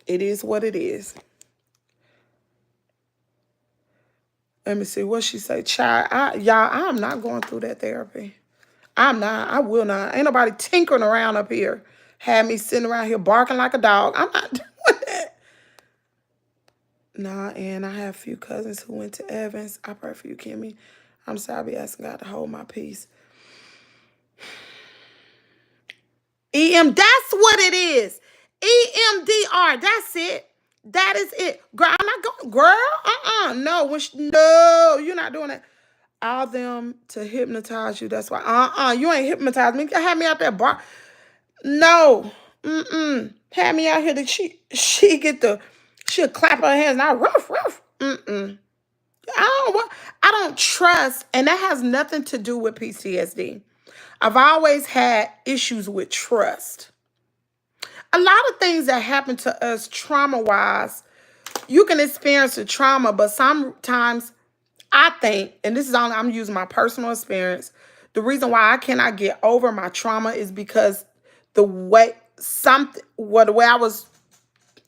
it is what it is. Let me see what she say. Child, y'all, I'm not going through that therapy. I'm not. I will not. Ain't nobody tinkering around up here. Had me sitting around here barking like a dog. I'm not doing that. Nah, and I have a few cousins who went to Evans. I pray for you, Kimmy. I'm sorry I be asking God to hold my peace. That's what it is. EMDR, that's it. That is it. Girl, I'm not going, girl, no, no, you're not doing that. All them to hypnotize you, that's why, you ain't hypnotized me. Have me out there bar. No, have me out here that she'll clap her hands, now ruff, ruff, I don't trust, and that has nothing to do with PTSD. I've always had issues with trust. A lot of things that happen to us trauma-wise, you can experience a trauma, but sometimes I think, and this is only, I'm using my personal experience, the reason why I cannot get over my trauma is because the way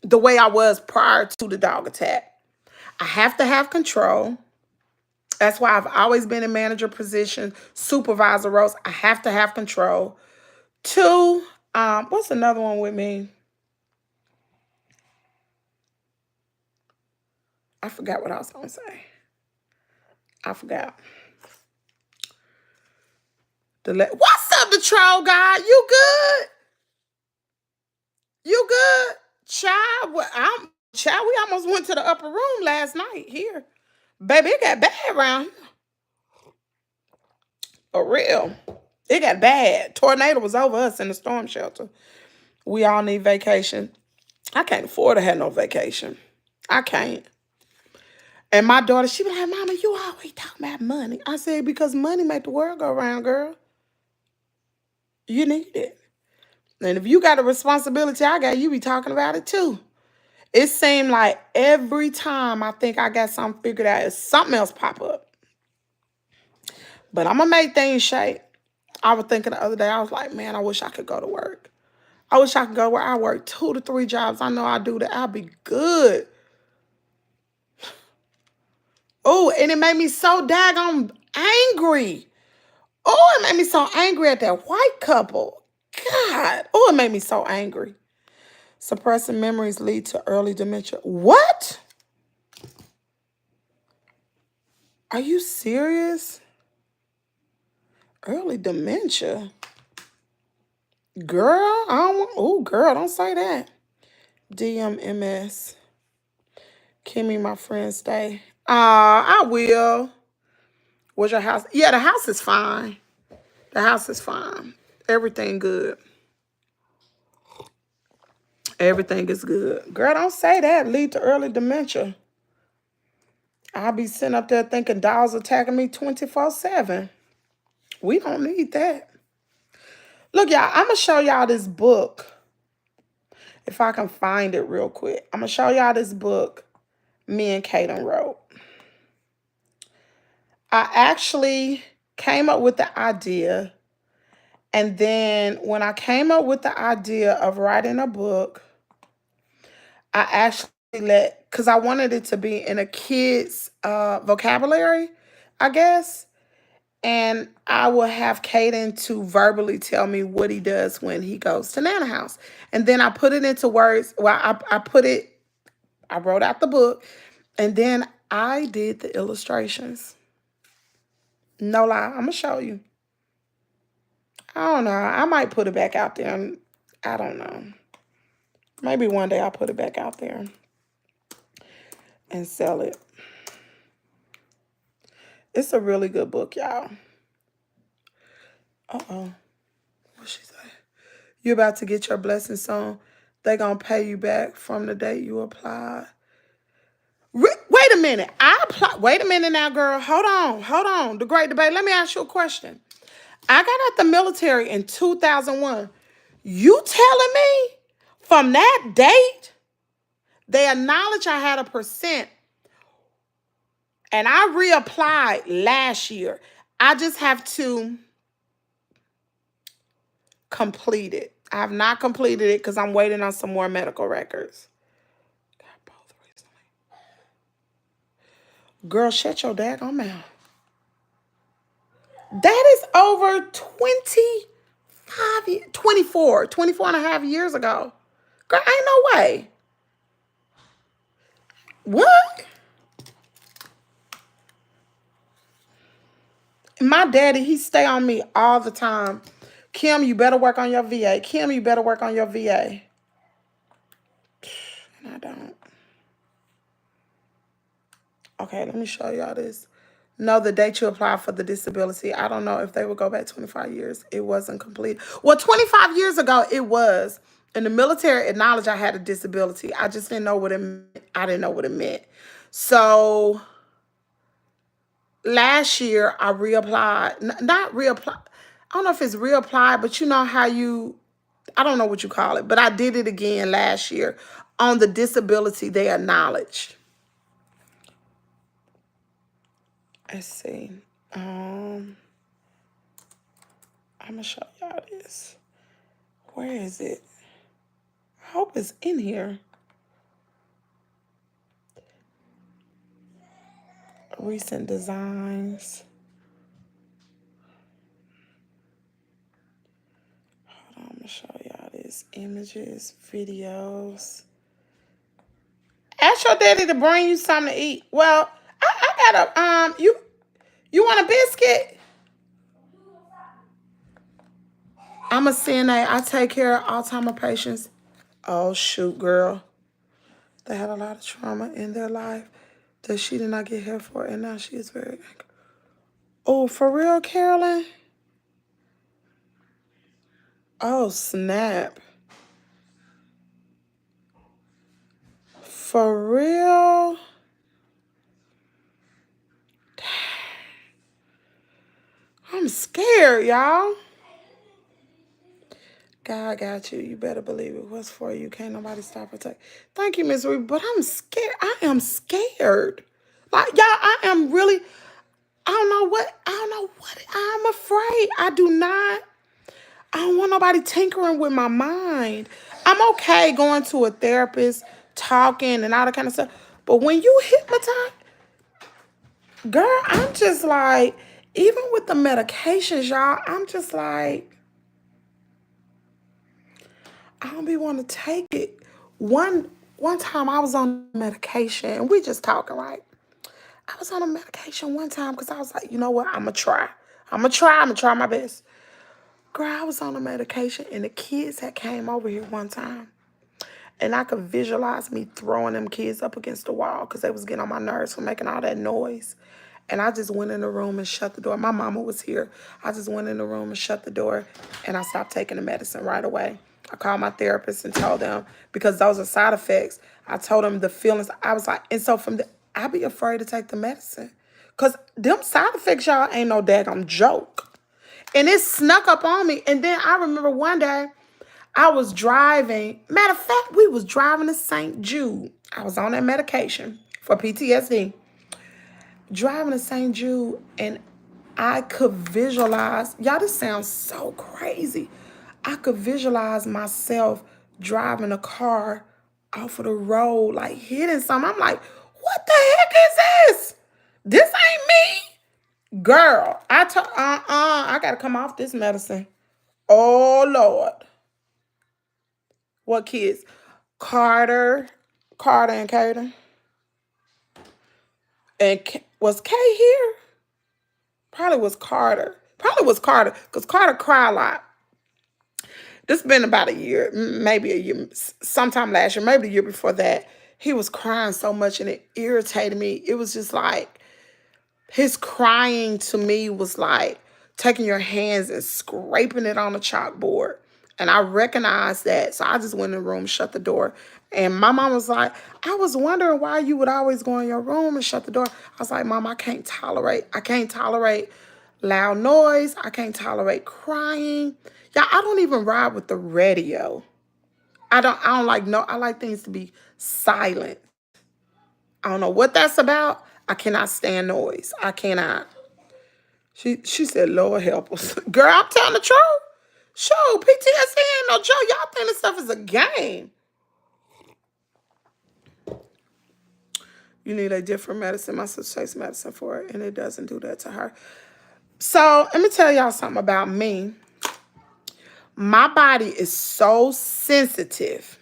the way I was prior to the dog attack. I have to have control. That's why I've always been in manager position, supervisor roles. I have to have control. Two, what's another one with me? I forgot what I was gonna say. I forgot. What's up, the troll guy? You good? You good? Child, child, we almost went to the upper room last night here. Baby, it got bad around here. For real. It got bad. Tornado was over us in the storm shelter. We all need vacation. I can't afford to have no vacation. I can't. And my daughter, she be like, Mama, you always talking about money. I said, because money make the world go round, girl. You need it. And if you got a responsibility I got, you be talking about it too. It seemed like every time I think I got something figured out, it's something else pop up. But I'm going to make things shake. I was thinking the other day, I was like, man, I wish I could go to work. I wish I could go where I work 2 to 3 jobs. I know I do that. I'll be good. Oh, and it made me so daggone angry. Oh, it made me so angry at that white couple. God. Oh, it made me so angry. Suppressing memories lead to early dementia. What? Are you serious? Early dementia? Girl, girl, don't say that. DMMS. Kimmy, my friend, stay. I will. Was your house? Yeah, the house is fine. The house is fine. Everything good. Everything is good. Girl, don't say that. Lead to early dementia. I'll be sitting up there thinking dolls attacking me 24/7. We don't need that. Look, y'all, I'm going to show y'all this book. If I can find it real quick. I'm going to show y'all this book me and Kaden wrote. I actually came up with the idea. And then when I came up with the idea of writing a book, I actually because I wanted it to be in a kid's vocabulary, I guess. And I will have Caden to verbally tell me what he does when he goes to Nana House. And then I put it into words. Well, I wrote out the book, and then I did the illustrations. No lie, I'm going to show you. I don't know. I might put it back out there. And I don't know. Maybe one day I'll put it back out there and sell it. It's a really good book, y'all. Uh-oh. What she say? You about to get your blessing soon. They gonna pay you back from the date you applied. Wait a minute. I applied. Wait a minute now, girl. Hold on. Hold on. The great debate. Let me ask you a question. I got out the military in 2001. You telling me from that date, they acknowledge I had a percent and I reapplied last year. I just have to complete it. I have not completed it because I'm waiting on some more medical records. Got both recently. Girl, shut your daggone mouth. That is over 24 and a half years ago. Girl, ain't no way. What? My daddy, he stay on me all the time. Kim, you better work on your VA. Kim, you better work on your VA. And I don't. Okay, let me show y'all this. No, the date you apply for the disability. I don't know if they would go back 25 years. It wasn't complete. Well, 25 years ago, it was. And the military acknowledged I had a disability. I just didn't know what it meant. I didn't know what it meant. So last year, I reapplied. Not reapplied. I don't know if it's reapplied, but you know how I don't know what you call it, but I did it again last year on the disability they acknowledged. Let's see. I'm gonna show y'all this. Where is it? I hope it's in here. Recent designs. Hold on, I'm gonna show y'all this. Images, videos. Ask your daddy to bring you something to eat. Well, I got a you want a biscuit? I'm a CNA. I take care of Alzheimer's patients. Oh shoot, girl. They had a lot of trauma in their life that she did not get help for, and now she is very angry. Oh, for real, Carolyn? Oh, snap. For real? I'm scared, y'all. God got you. You better believe it. What's for you? Can't nobody stop or take. Thank you, Miss Reed. But I'm scared. I am scared. Like, y'all, I am really, I don't know what, I'm afraid. I don't want nobody tinkering with my mind. I'm okay going to a therapist, talking and all that kind of stuff. But when you hypnotize, girl, I'm just like, even with the medications, y'all, I'm just like, I don't be want to take it. One time I was on medication, and we just talking, right? I was on a medication one time because I was like, you know what? I'm going to try. I'm going to try my best. Girl, I was on a medication, and the kids had came over here one time. And I could visualize me throwing them kids up against the wall because they was getting on my nerves for making all that noise. And I just went in the room and shut the door. My mama was here. I just went in the room and shut the door, and I stopped taking the medicine right away. I called my therapist and told them, because those are side effects, I told them the feelings. I was like, and so I be afraid to take the medicine. Because them side effects, y'all, ain't no daggone joke. And it snuck up on me. And then I remember one day, I was driving. Matter of fact, we was driving to St. Jude. I was on that medication for PTSD. Driving to St. Jude, and I could visualize. Y'all, this sounds so crazy. I could visualize myself driving a car off of the road, like hitting something. I'm like, what the heck is this? This ain't me. Girl, I gotta come off this medicine. Oh, Lord. What kids? Carter and Kaden. And was Kay here? Probably was Carter. Because Carter cried a lot. This has been about a year, maybe a year, sometime last year, maybe the year before that. He was crying so much and it irritated me. It was just like, his crying to me was like taking your hands and scraping it on a chalkboard. And I recognized that. So I just went in the room, shut the door. And my mom was like, I was wondering why you would always go in your room and shut the door. I was like, Mom, I can't tolerate loud noise. I can't tolerate crying. Yeah, I don't even ride with the radio. I don't like no, I like things to be silent. I don't know what that's about. I cannot stand noise. I cannot. She said, Lord help us. Girl, I'm telling the truth. Sure, PTSD ain't no joke. Y'all think this stuff is a game. You need a different medicine. My sister takes medicine for it, and it doesn't do that to her. So let me tell y'all something about me. My body is so sensitive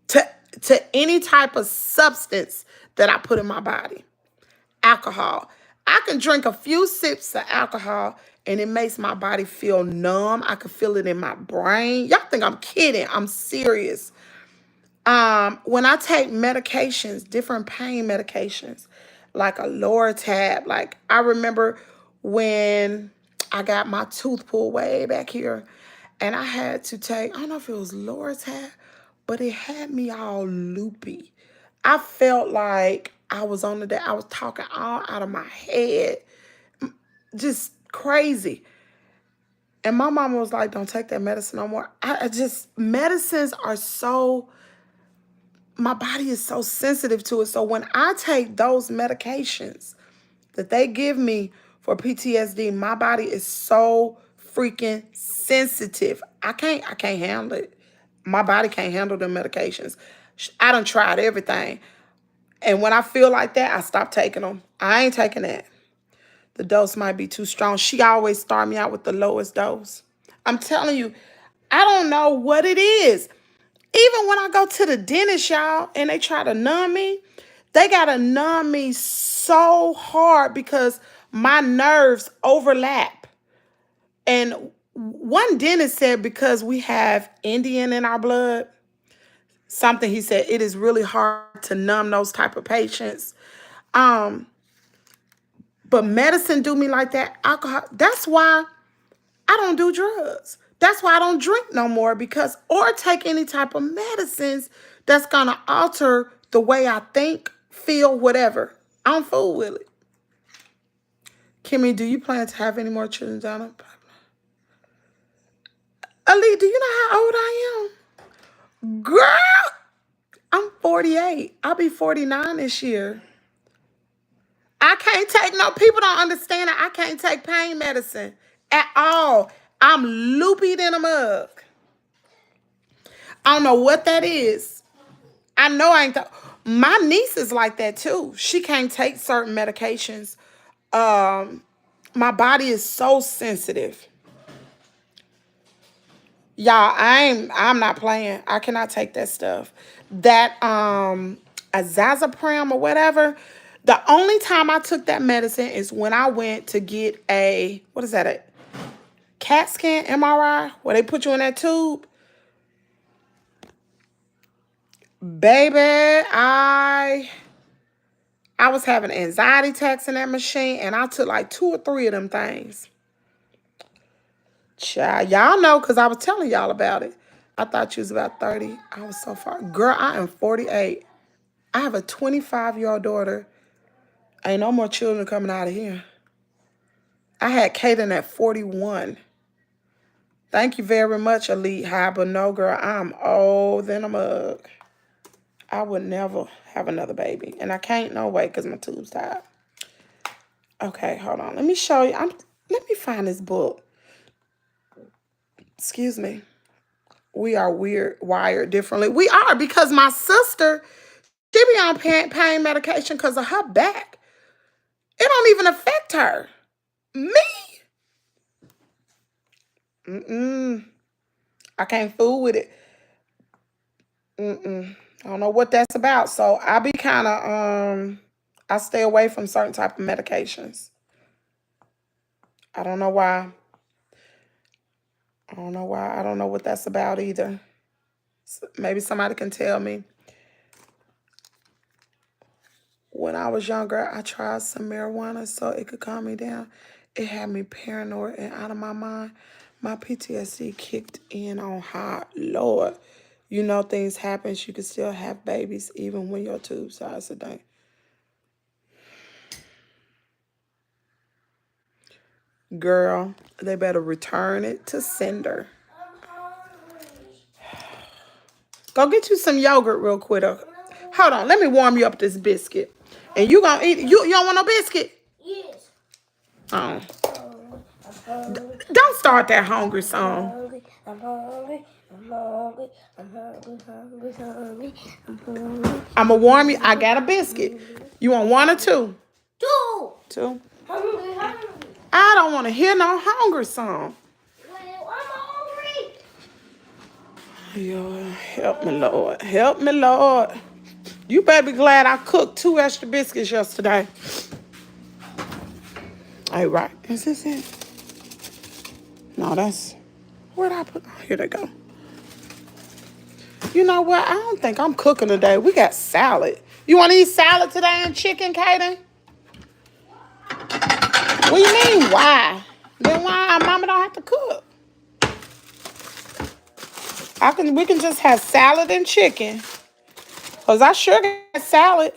to, to any type of substance that I put in my body. Alcohol. I can drink a few sips of alcohol and it makes my body feel numb. I can feel it in my brain. Y'all think I'm kidding. I'm serious. When I take medications, different pain medications, like a Loratab, like I remember when I got my tooth pulled way back here and I had to take, I don't know if it was Loratab, but it had me all loopy. I felt like I was on the day, I was talking all out of my head, just crazy. And my mama was like, don't take that medicine no more. Medicines are so, my body is so sensitive to it. So when I take those medications that they give me for PTSD, my body is so freaking sensitive. I can't handle it. My body can't handle the medications. I done tried everything. And when I feel like that, I stop taking them. I ain't taking that. The dose might be too strong. She always start me out with the lowest dose. I'm telling you, I don't know what it is. Even when I go to the dentist, y'all, and they try to numb me, they got to numb me so hard because my nerves overlap. And one dentist said because we have Indian in our blood, something he said, it is really hard to numb those type of patients. Um, but medicine do me like that. Alcohol, that's why I don't do drugs. That's why I don't drink no more because, or take any type of medicines that's gonna alter the way I think, feel, whatever. I don't fool with it. Kimmy, do you plan to have any more children, Donna? Ali, do you know how old I am? Girl, I'm 48. I'll be 49 this year. I can't take no, people don't understand it. I can't take pain medicine at all. I'm loopy in a mug. I don't know what that is. I know I ain't. My niece is like that too. She can't take certain medications. My body is so sensitive. Y'all, I'm not playing. I cannot take that stuff. That azazapram or whatever. The only time I took that medicine is when I went to get a, what is that, a CAT scan, MRI, where they put you in that tube. Baby, I was having anxiety attacks in that machine, and I took like 2 or 3 of them things. Child, y'all know because I was telling y'all about it. I thought you was about 30. I was so far. Girl, I am 48. I have a 25-year-old daughter. Ain't no more children coming out of here. I had Kaden at 41. Thank you very much, Elite High, but no, girl, I'm old than a mug. I would never have another baby, and I can't no way because my tube's tied. Okay, hold on. Let me show you. Let me find this book. Excuse me. We are wired differently. We are because my sister, she be on pain medication because of her back. It don't even affect her. Me? Mm-mm. I can't fool with it. Mm-mm. I don't know what that's about. So I be kind of, I stay away from certain type of medications. I don't know why. I don't know why. I don't know what that's about either. Maybe somebody can tell me. When I was younger, I tried some marijuana so it could calm me down. It had me paranoid and out of my mind. My PTSD kicked in on high. Lord, you know things happen. You can still have babies even when your tube size a day. Girl, they better return it to sender. Go get you some yogurt real quick. Hold on, let me warm you up this biscuit. And you gonna eat it. You don't want no biscuit? Yes. Oh. Don't start that hungry song. I'm hungry. I'ma warm you. I got a biscuit. You want one or two? Two. Two? Hungry. I don't want to hear no hungry song. Well, I'm hungry. Lord, help me, Lord. Help me, Lord. You better be glad I cooked 2 extra biscuits yesterday. All right. Is this it? No, that's... Where'd I put... Here they go. You know what? I don't think I'm cooking today. We got salad. You want to eat salad today and chicken, Kaden? What do you mean, why? Then why Mama don't have to cook? We can just have salad and chicken. Because I sure got salad.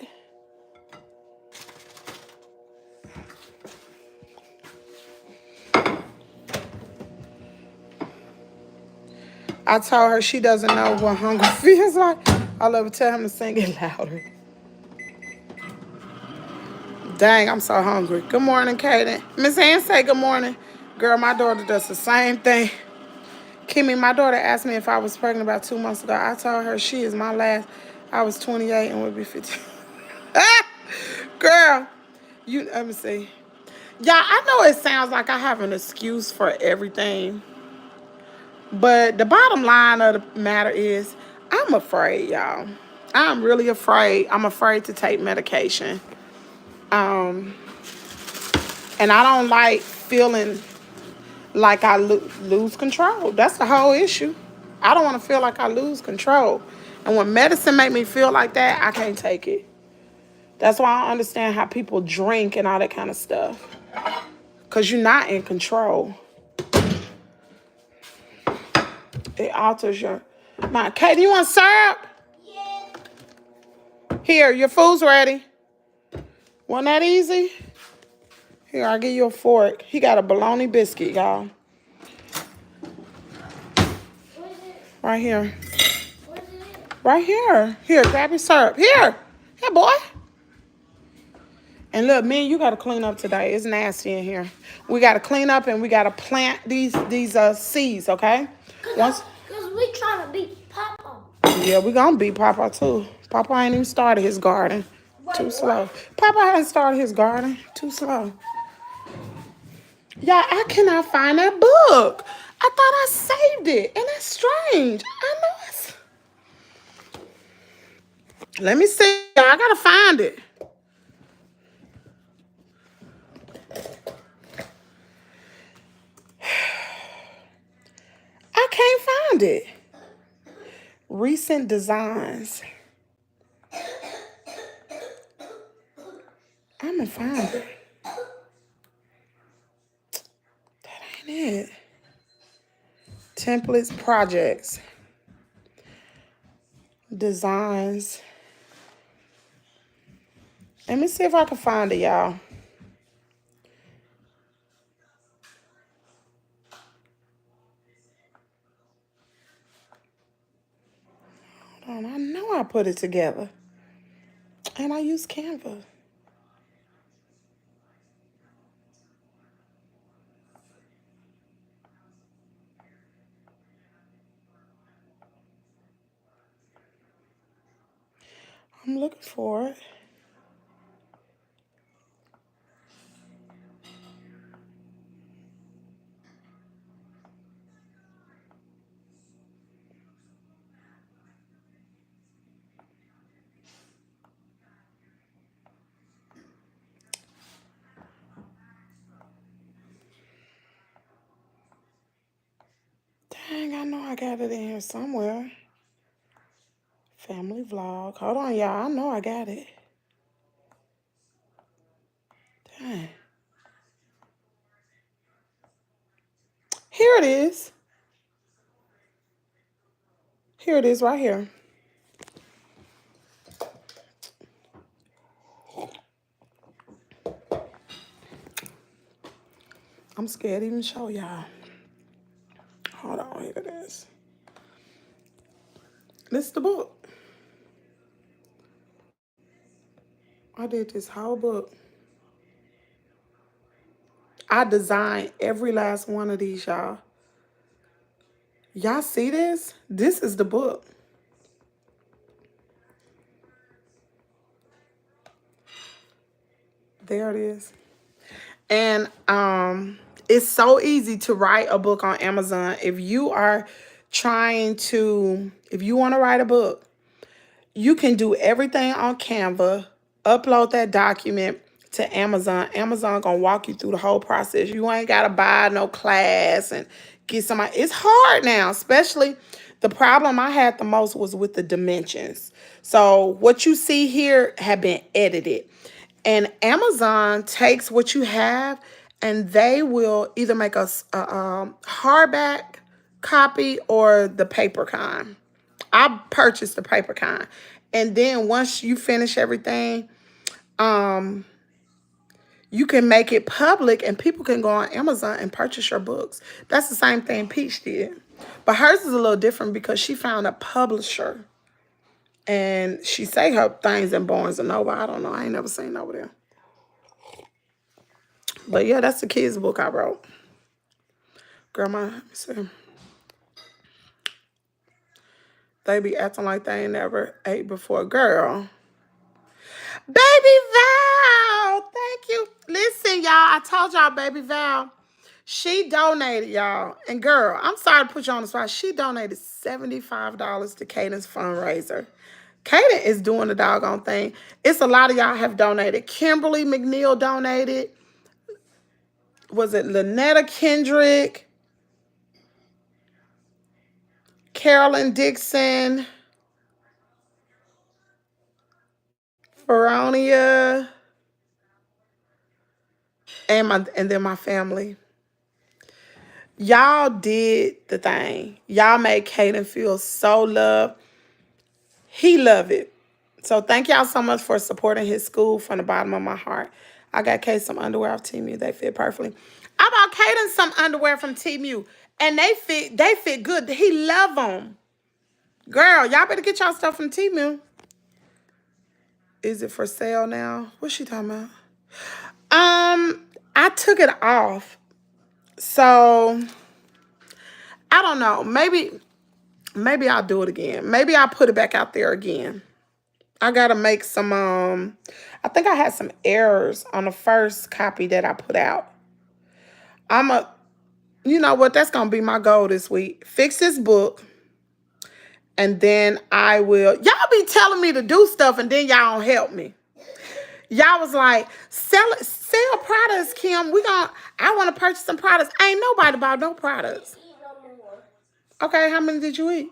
I told her she doesn't know what hunger feels like. I love to tell him to sing it louder. Dang, I'm so hungry. Good morning, Kaden. Miss Ann say good morning. Girl, my daughter does the same thing. Kimmy, my daughter asked me if I was pregnant about 2 months ago. I told her she is my last. I was 28 and would be 50. Girl, let me see. Yeah, I know it sounds like I have an excuse for everything. But the bottom line of the matter is I'm afraid, y'all. I'm really afraid. I'm afraid to take medication. And I don't like feeling like I lose control. That's the whole issue. I don't want to feel like I lose control. And when medicine make me feel like that, I can't take it. That's why I understand how people drink and all that kind of stuff. Because you're not in control. It alters your mind. Katie, you want syrup? Yeah. Here, your food's ready. Wasn't that easy? Here, I'll give you a fork. He got a bologna biscuit, y'all. Right here. Right here. Here, grab your syrup. Here. Here, boy. And look, me and you got to clean up today. It's nasty in here. We got to clean up and we got to plant these seeds, okay? Because we trying to beat Papa. Yeah, we going to beat Papa, too. Papa ain't even started his garden. Too slow. Papa hasn't started his garden. Too slow. Yeah, I cannot find that book. I thought I saved it. And that's strange. I know it's... Let me see. I got to find it. I can't find it. Recent designs. I'm going to find it. That ain't it. Templates, projects, designs. Let me see if I can find it, y'all. Hold on, I know I put it together. And I use Canva. I'm looking for it. Dang, I know I got it in here somewhere. Family vlog. Hold on, y'all. I know I got it. Dang. Here it is. Here it is right here. I'm scared to even show y'all. Hold on, here it is. This is the book. I did this whole book. I designed every last one of these, y'all. Y'all see this? This is the book. There it is. And it's so easy to write a book on Amazon. If you are if you want to write a book, you can do everything on Canva, upload that document to Amazon. Amazon gonna walk you through the whole process. You ain't gotta buy no class and get somebody. It's hard now, especially the problem I had the most was with the dimensions. So what you see here have been edited. And Amazon takes what you have and they will either make a hardback copy or the paper kind. I purchased the paper kind. And then once you finish everything, you can make it public and people can go on Amazon and purchase your books. That's the same thing Peach did. But hers is a little different because she found a publisher. And she say her things in Barnes and Noble. I don't know. I ain't never seen over there. But yeah, that's the kids' book I wrote. Grandma, let me see. They be acting like they ain't never ate before. Girl. Baby Val, thank you. Listen, y'all, I told y'all Baby Val, she donated, y'all. And girl, I'm sorry to put you on the spot. She donated $75 to Caden's fundraiser. Caden is doing the doggone thing. It's a lot of y'all have donated. Kimberly McNeil donated. Was it Lynetta Kendrick? Carolyn Dixon? Veronia? And then my family. Y'all did the thing. Y'all made Caden feel so loved. He loved it. So thank y'all so much for supporting his school from the bottom of my heart. I got Caden some underwear off Temu. They fit perfectly. I bought Caden some underwear from Temu. And they fit good. He love them. Girl, y'all better get y'all stuff from Temu. Is it for sale now? What's she talking about? I took it off. So I don't know. Maybe I'll do it again. Maybe I'll put it back out there again. I gotta make some, I think I had some errors on the first copy that I put out. You know what? That's gonna be my goal this week. Fix this book. And then I will, y'all be telling me to do stuff and then y'all don't help me. Y'all was like, sell products, Kim. I want to purchase some products. Ain't nobody bought no products. Okay, how many did you eat?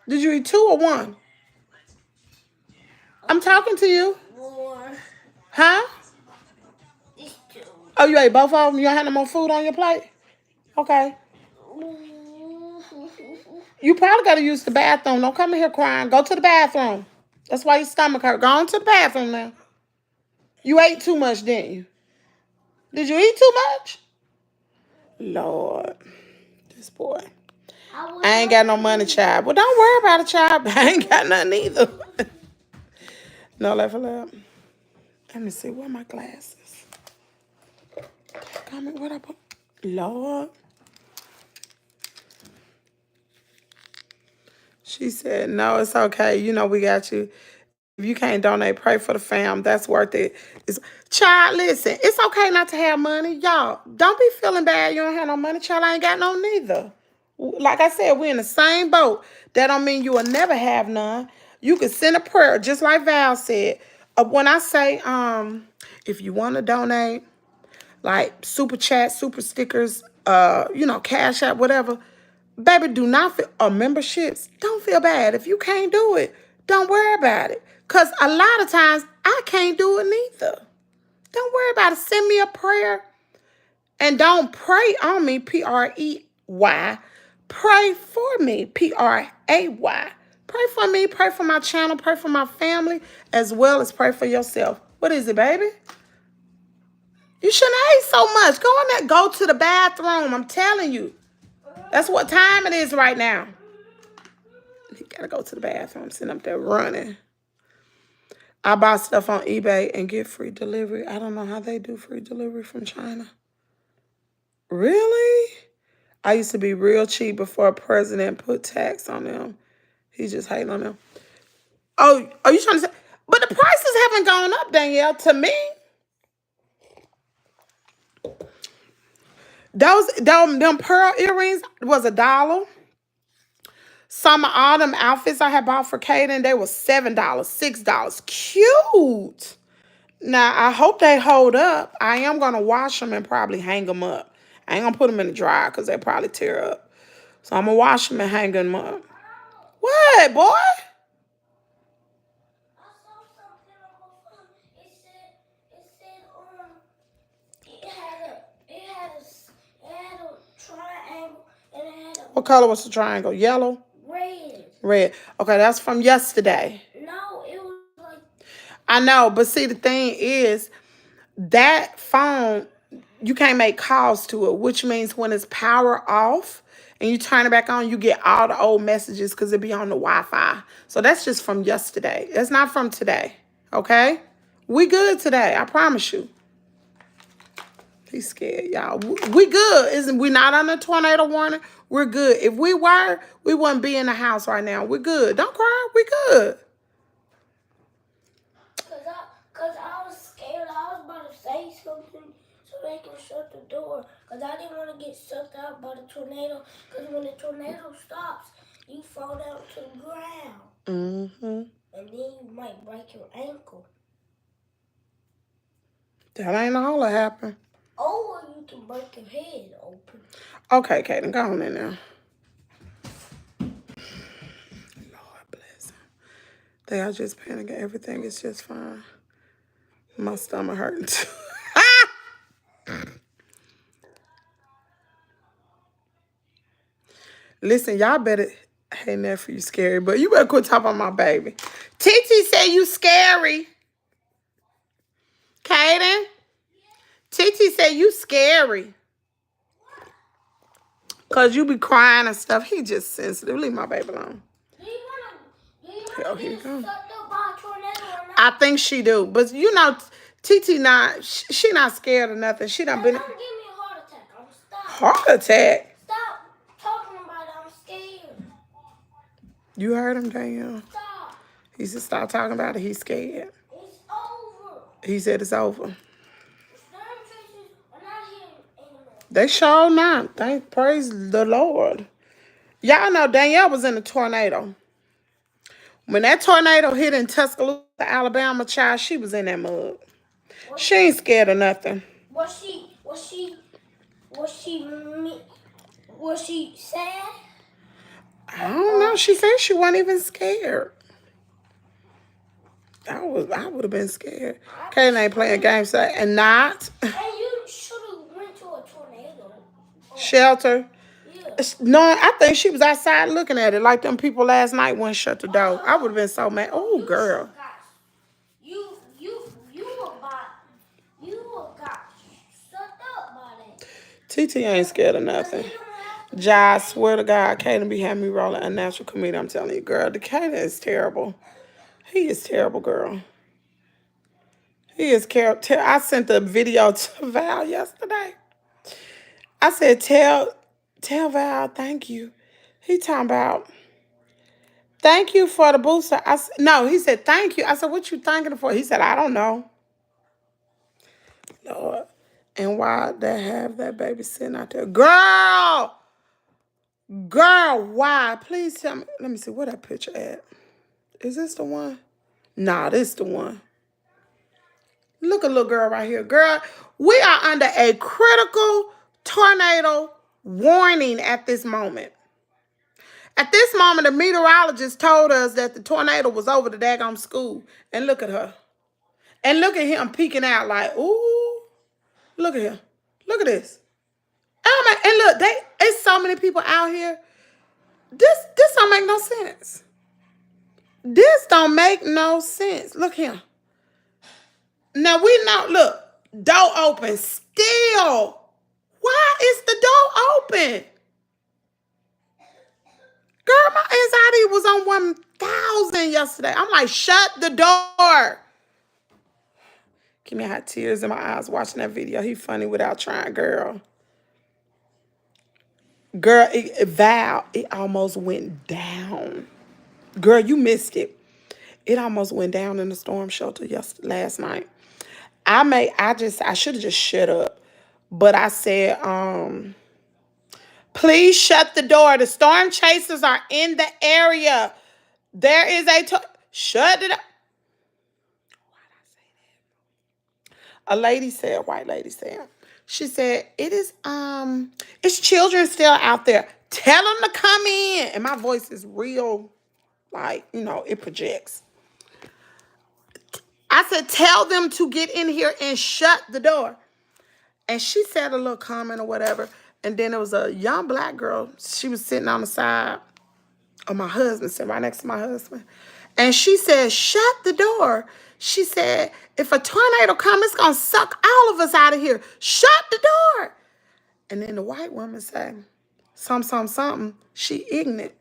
Did you eat 2 or 1? I'm talking to you. More. Huh? These 2. Oh, you ate both of them? You don't have no more food on your plate? Okay. You probably got to use the bathroom. Don't come in here crying. Go to the bathroom. That's why your stomach hurt. Go on to the bathroom now. You ate too much, didn't you? Did you eat too much? Lord. This boy. I ain't got no money, child. Well, don't worry about it, child. I ain't got nothing either. No, laugh aloud. Let me see. Where are my glasses? What I put? Lord. She said, no, it's okay. You know we got you. If you can't donate, pray for the fam. That's worth it. Child, listen, it's okay not to have money. Y'all, don't be feeling bad you don't have no money. Child, I ain't got no neither. Like I said, we're in the same boat. That don't mean you will never have none. You can send a prayer, just like Val said. When I say, if you want to donate, like super chat, super stickers, Cash App, whatever, baby, do not feel, or memberships, don't feel bad. If you can't do it, don't worry about it. Because a lot of times, I can't do it neither. Don't worry about it. Send me a prayer And don't pray on me, P-R-E-Y. Pray for me, P-R-A-Y. Pray for me, pray for my channel, pray for my family, as well as pray for yourself. What is it, baby? You shouldn't hate so much. Go in there, go to the bathroom. I'm telling you. That's what time it is right now. You gotta go to the bathroom, sitting up there running. I buy stuff on eBay and get free delivery. I don't know how they do free delivery from China. Really? I used to be real cheap before a president put tax on them. He's just hating on them. Oh, are you trying to say? But the prices haven't gone up, Danielle, to me. Them pearl earrings was $1. Some of all them outfits I had bought for Kaden, they were $7, $6. Cute. Now, I hope they hold up. I am going to wash them and probably hang them up. I ain't going to put them in the dryer because they probably tear up. So I'm going to wash them and hang them up. What, boy? I saw something on my phone. It had a triangle and it had a What color was the triangle? Yellow? red. Red. Okay, that's from yesterday. No, it was like I know, but see, the thing is, that phone, you can't make calls to it, which means when it's power off and you turn it back on, you get all the old messages because it be on the Wi-Fi. So that's just from yesterday. It's not from today, okay? We good today, I promise you. He's scared, y'all. We good. Isn't we not on a tornado warning? We're good. If we were, we wouldn't be in the house right now. We're good. Don't cry. We good. Cause I was scared. I was about to say something so they can shut the door. Cause I didn't want to get sucked out by the tornado. Cause when the tornado stops, you fall down to the ground. Mm-hmm. And then you might break your ankle. That ain't all that happened. Or you can break your head open. Okay, Kaden, go on in there. Lord bless him. They are just panicking. Everything is just fine. My stomach hurting too. Listen, y'all better. Hey, nephew, you scary, but you better quit talking about my baby. Titi said you scary. Kaden? Titi said you scary. Because you be crying and stuff. He just sensitive. Leave my baby alone. Do you Oh, want to here you get go. sucked up by a tornado or not? I think she do. But you know, Titi not, she not scared of nothing. She done been. Don't give me a heart attack. I'm stop. Heart attack? Stop talking about it. I'm scared. You heard him, Danielle. Stop. He said stop talking about it. He's scared. It's over. He said it's over. Storm chasers are not here anymore. They sure not. Thank praise the Lord. Y'all know Danielle was in a tornado. When that tornado hit in Tuscaloosa, Alabama, child, she was in that mud. She ain't scared of nothing. Was she sad? I don't know. She said she wasn't even scared. I would have been scared. Kaden ain't playing games today. And not And you should have went to a tornado. shelter. Yeah. No, I think she was outside looking at it like them people last night wouldn't shut the door. I would have been so mad. Oh, girl. You got sucked up by that. TT ain't scared of nothing. Jai, I swear to God, Kaden be having me rolling unnatural comedian. I'm telling you, girl, the Kaden is terrible. He is terrible, girl. He is terrible. I sent the video to Val yesterday. I said, tell Val, thank you. He talking about, thank you for the booster. No, he said, thank you. I said, what you thanking for? He said, I don't know. Lord. And why they have that baby sitting out there? Girl, why? Please tell me. Let me see, where that picture at? Is this the one? Nah, this the one. Look at little girl right here. Girl, we are under a critical tornado warning at this moment. At this moment, the meteorologist told us that the tornado was over the daggone school. And look at her. And look at him peeking out like, ooh, look at him. Look at this. And look, it's so many people out here. This don't make no sense. This don't make no sense. Look here. Now we know, look, door open still. Why is the door open? Girl, my anxiety was on 1,000 yesterday. I'm like, shut the door. Kimmy had tears in my eyes watching that video. He funny without trying, girl. Girl, Val, it almost went down. Girl, you missed it. It almost went down in the storm shelter last night. I should have just shut up. But I said, please shut the door. The storm chasers are in the area. There is shut it up. A white lady said, she said, it's children still out there. Tell them to come in. And my voice is real, like, it projects. I said, tell them to get in here and shut the door. And she said a little comment or whatever. And then there was a young black girl. She was sitting on the side of my husband, sitting right next to my husband. And she said, shut the door. She said, if a tornado comes, it's going to suck all of us out of here. Shut the door. And then the white woman said, something. She ignorant.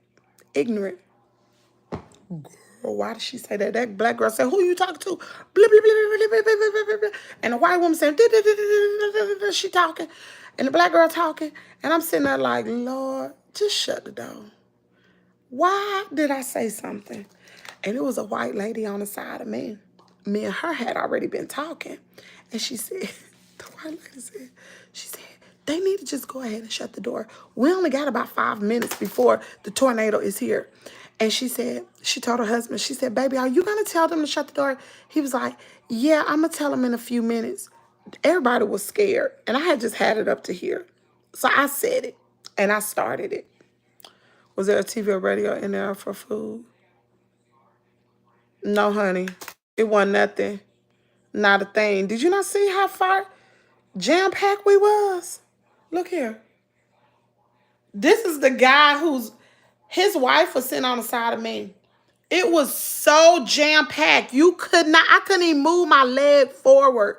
Girl, why did she say that? That black girl said, who you talking to? Blah, blah, blah, blah, blah, blah, blah, blah, blah. And the white woman said, she talking. And the black girl talking. And I'm sitting there like, Lord, just shut the door. Why did I say something? And it was a white lady on the side of me. Me and her had already been talking. And she said, the white lady said, they need to just go ahead and shut the door. We only got about 5 minutes before the tornado is here. And she told her husband, she said, baby, are you going to tell them to shut the door? He was like, yeah, I'm going to tell them in a few minutes. Everybody was scared. And I had just had it up to here. So I said it. And I started it. Was there a TV or radio in there for food? No, honey. It wasn't nothing. Not a thing. Did you not see how far jam-packed we was? Look here. This is the guy his wife was sitting on the side of me. It was so jam-packed. I couldn't even move my leg forward.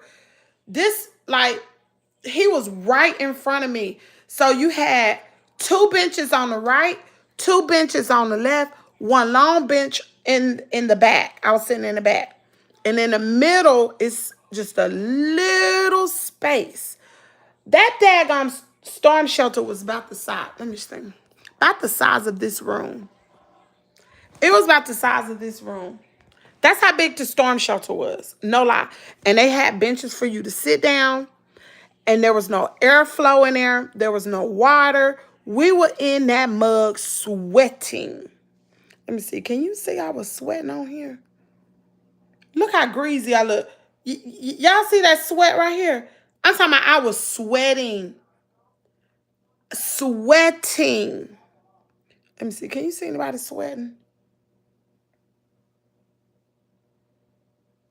He was right in front of me. So you had 2 benches on the right, 2 benches on the left, 1 long bench in the back. I was sitting in the back. And in the middle is just a little space. That daggone storm shelter was about the size, let me think, about the size of this room. It was about the size of this room. That's how big the storm shelter was. No lie. And they had benches for you to sit down. And there was no airflow in there. There was no water. We were in that mug sweating. Let me see. Can you see I was sweating on here? Look how greasy I look. Y'all see that sweat right here? I'm talking about I was sweating. Sweating. Let me see. Can you see anybody sweating?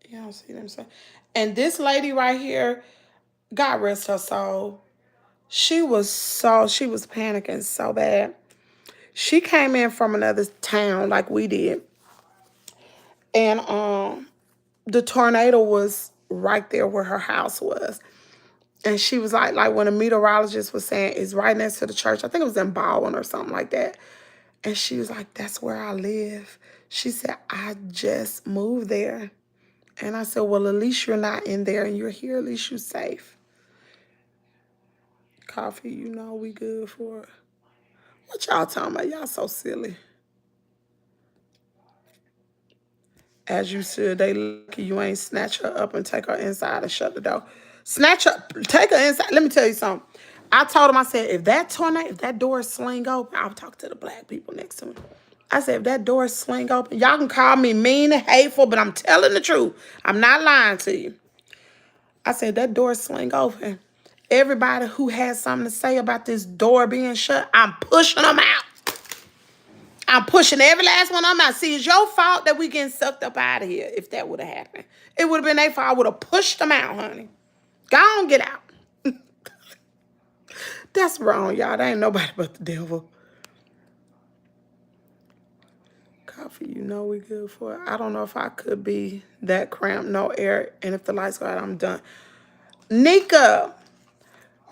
You don't see them sweating. And this lady right here, God rest her soul. She was panicking so bad. She came in from another town like we did. And the tornado was right there where her house was. And she was like when a meteorologist was saying it's right next to the church. I think it was in Baldwin or something like that. And she was like, that's where I live. She said, I just moved there. And I said, well, at least you're not in there and you're here. At least you're safe. Coffee, we good for it. What y'all talking about? Y'all so silly. As you should. They lucky you ain't snatch her up and take her inside and shut the door. Snatch her, take her inside. Let me tell you something. I told him, I said, if that door swing open, I'll talk to the black people next to me. I said, if that door swing open, y'all can call me mean and hateful, but I'm telling the truth. I'm not lying to you. I said, that door swing open. Everybody who has something to say about this door being shut, I'm pushing them out. I'm pushing every last one of them out. See, it's your fault that we getting sucked up out of here if that would have happened. It would have been their fault. I would have pushed them out, honey. Go on, get out. That's wrong, y'all. That ain't nobody but the devil. Coffee, you know we good for it. I don't know if I could be that cramped, no air, and if the lights go out, I'm done. Nika,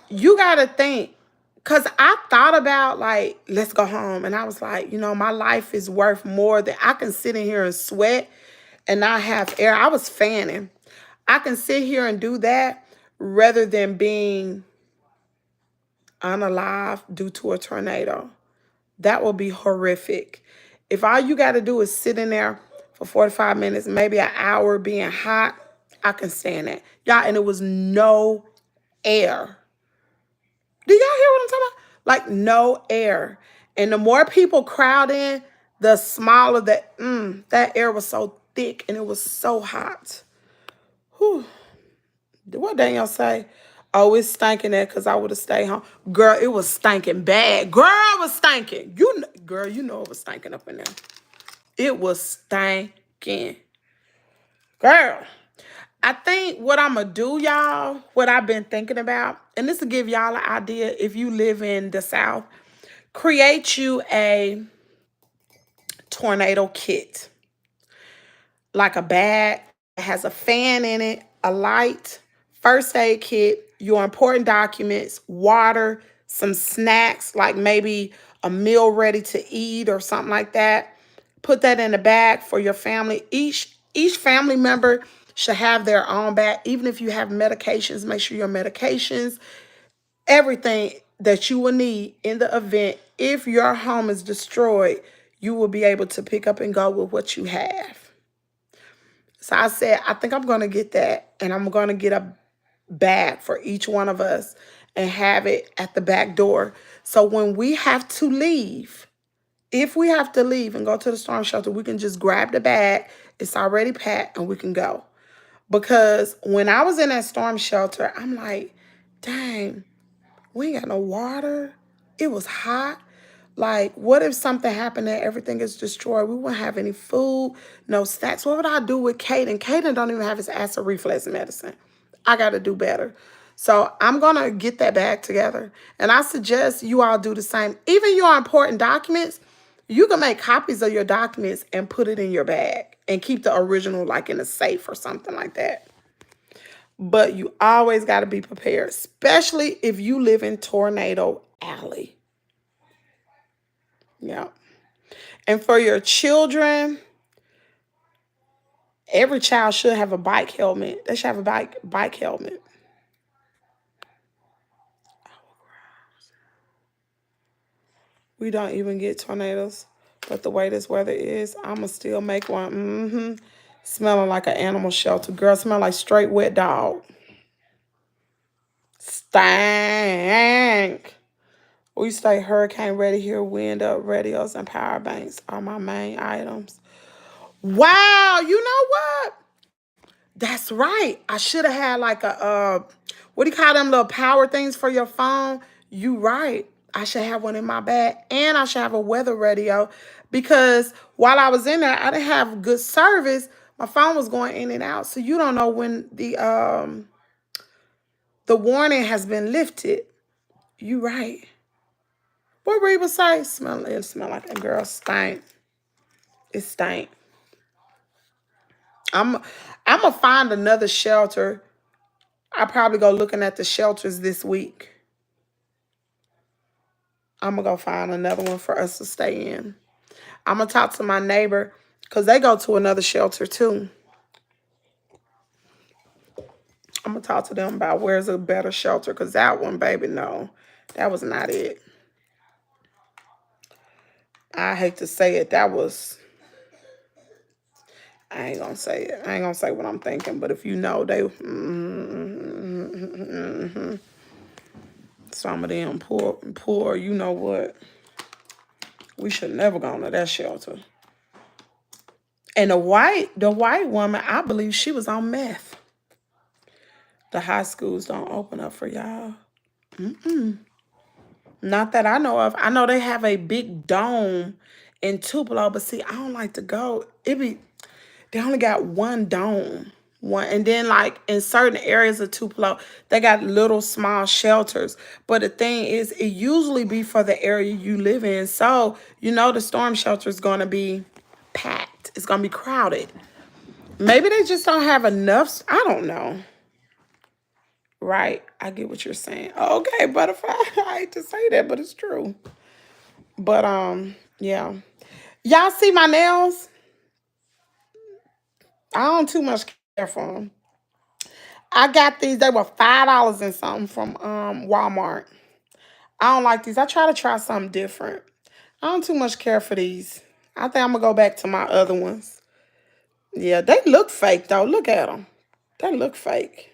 you gotta think. Cause I thought about like, let's go home. And I was like, my life is worth more than I can sit in here and sweat and not have air. I was fanning. I can sit here and do that rather than being unalive due to a tornado. That will be horrific. If all you got to do is sit in there for 45 minutes, maybe an hour being hot, I can stand that. Y'all, and it was no air. Do y'all hear what I'm talking about? Like no air. And the more people crowd in, the smaller that air was so thick and it was so hot. Whew. What Danielle say? Oh, it's stinking there because I would have stayed home. Girl, it was stinking bad. Girl, it was stinking. Girl, you know it was stinking up in there. It was stinking. Girl, I think what I'm going to do, y'all, what I've been thinking about, and this will give y'all an idea if you live in the South, create you a tornado kit. Like a bag that has a fan in it, a light, first aid kit, your important documents, water, some snacks, like maybe a meal ready to eat or something like that. Put that in a bag for your family. Each family member should have their own bag. Even if you have medications, make sure your medications, everything that you will need in the event if your home is destroyed, you will be able to pick up and go with what you have. So I said, I think I'm going to get that, and I'm going to get a bag for each one of us and have it at the back door. So when we have to leave, if we have to leave and go to the storm shelter, we can just grab the bag. It's already packed and we can go. Because when I was in that storm shelter, I'm like, dang, we ain't got no water. It was hot. Like, what if something happened that everything is destroyed? We wouldn't have any food, no snacks. What would I do with Caden? Caden don't even have his acid reflux medicine. I got to do better. So I'm going to get that bag together. And I suggest you all do the same. Even your important documents, you can make copies of your documents and put it in your bag and keep the original like in a safe or something like that. But you always got to be prepared, especially if you live in Tornado Alley. Yeah. And for your children, every child should have a bike helmet. They should have a bike helmet. We don't even get tornadoes. But the way this weather is, I'ma still make one. Smelling like an animal shelter. Girl, smell like straight wet dog. Stank. We stay hurricane ready here. Wind up radios and power banks are my main items. Wow, you know what? That's right. I should have had like a what do you call them little power things for your phone? You right. I should have one in my bag, and I should have a weather radio because while I was in there, I didn't have good service. My phone was going in and out, so you don't know when the warning has been lifted. You right. What Reba say? It smell like a girl stank. It stank. I'm gonna find another shelter. I'll probably go looking at the shelters this week. I'm gonna go find another one for us to stay in. I'm gonna talk to my neighbor because they go to another shelter too. I'm gonna talk to them about where's a better shelter because that one, baby, no, that was not it. I hate to say it, that was. I ain't gonna say it. I ain't gonna say what I'm thinking, but if you know, they. Some of them poor. You know what? We should never go to that shelter. And the white woman, I believe she was on meth. The high schools don't open up for y'all. Not that I know of. I know they have a big dome in Tupelo, but see, I don't like to go. They only got one dome. One, and then like in certain areas of Tupelo, they got little small shelters. But the thing is, it usually be for the area you live in. So the storm shelter is gonna be packed. It's gonna be crowded. Maybe they just don't have enough. I don't know. Right? I get what you're saying. Okay, butterfly. I hate to say that, but it's true. But yeah. Y'all see my nails? I don't too much care for them. I got these. They were $5 and something from Walmart. I don't like these. I try something different. I don't too much care for these. I think I'm gonna go back to my other ones. Yeah, they look fake though. Look at them. They look fake.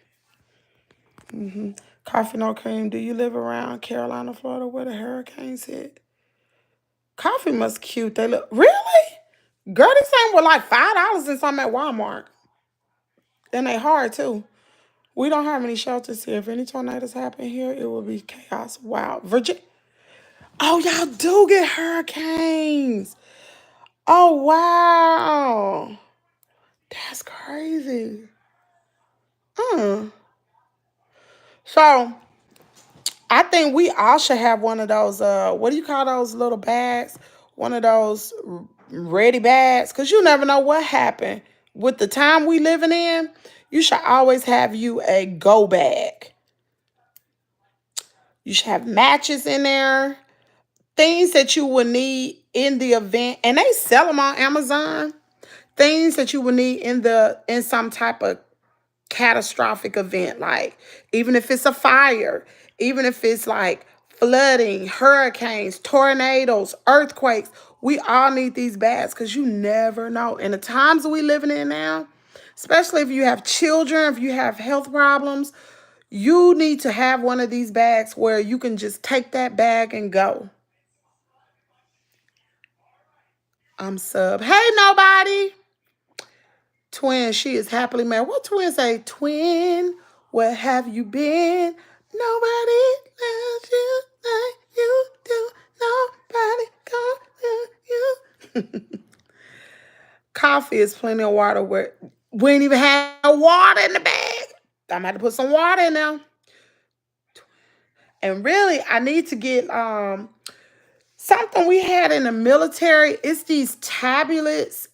Coffee no cream. Do you live around Carolina, Florida, where the hurricanes hit? Coffee must cute. They look really. Girl, these things were like $5 and something at Walmart. And they hard too. We don't have any shelters here. If any tornadoes happen here, it will be chaos. Wow. Virginia. Oh, y'all do get hurricanes. Oh, wow. That's crazy. Mm. So, I think we all should have one of those, what do you call those little bags? One of those ready bags. Because you never know what happened. With the time we living in, you should always have you a go bag. You should have matches in there. Things that you would need in the event. And they sell them on Amazon. Things that you would need in some type of catastrophic event, like even if it's a fire, even if it's like flooding, hurricanes, tornadoes, earthquakes, we all need these bags because you never know. In the times we living in now, especially if you have children, if you have health problems, you need to have one of these bags where you can just take that bag and go. I'm sub. Hey, nobody. Twin, she is happily married. What twin say? Twin, where have you been? Nobody loves you like you do. Nobody comes to you. Coffee is plenty of water. Where we ain't even had no water in the bag. I'm gonna have to put some water in there. And really, I need to get something we had in the military. It's these tablets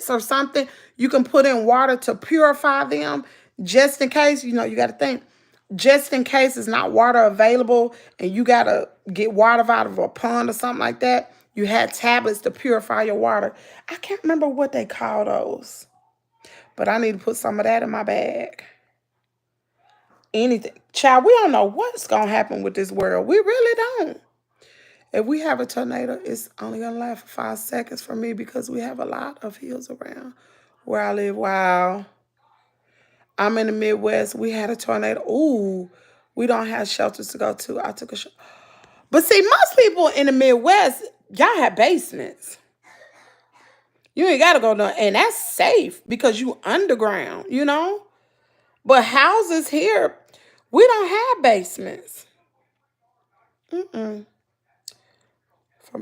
or something you can put in water to purify them, just in case. You got to think, just in case it's not water available and you got to get water out of a pond or something like that. You had tablets to purify your water. I can't remember what they call those, but I need to put some of that in my bag. Anything. Child, we don't know what's going to happen with this world. We really don't. If we have a tornado, it's only going to last for 5 seconds for me because we have a lot of hills around where I live. Wow. I'm in the Midwest. We had a tornado. Ooh, we don't have shelters to go to. I took a shelter. But see, most people in the Midwest, y'all have basements. You ain't got to go down. And that's safe because you underground, But houses here, we don't have basements. From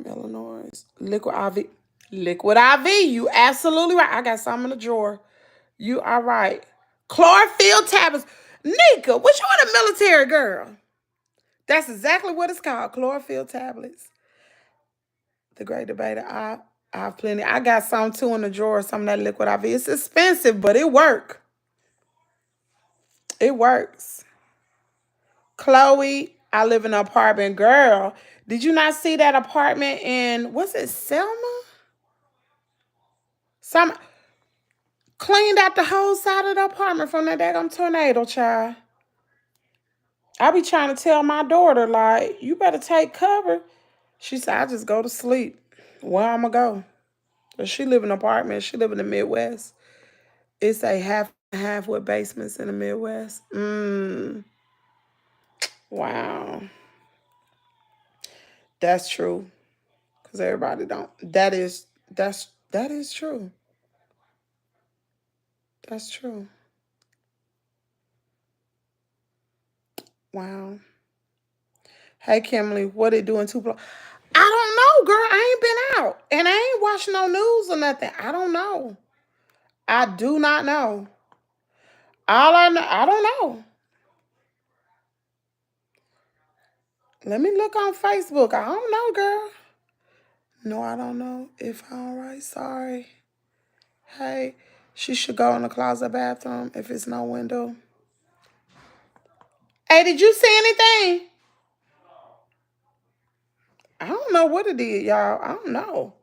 Illinois. Liquid IV. Liquid IV. You absolutely right. I got some in the drawer. You are right. Chlorophyll tablets. Nika, what you in the military, girl? That's exactly what it's called. Chlorophyll tablets. The great debater. I have plenty. I got some too in the drawer. Some of that liquid IV. It's expensive, but it works. It works. Chloe, I live in an apartment. Girl, did you not see that apartment in, was it Selma? Some cleaned out the whole side of the apartment from that daggone tornado, child. I be trying to tell my daughter, like, you better take cover. She said, I just go to sleep. Where I'm going to go? But she live in an apartment. She live in the Midwest. It's a half and half with basements in the Midwest. Wow. That's true. Because everybody don't. That is true. That's true. Wow. Hey, Kimberly, what they doing Tupelo? I don't know, girl. I ain't been out. And I ain't watching no news or nothing. I don't know. I do not know. All I don't know. Let me look on Facebook. I don't know, girl. No, I don't know. If all right, sorry. Hey, she should go in the closet bathroom if it's no window. Hey, did you see anything? I don't know what it did, y'all. I don't know.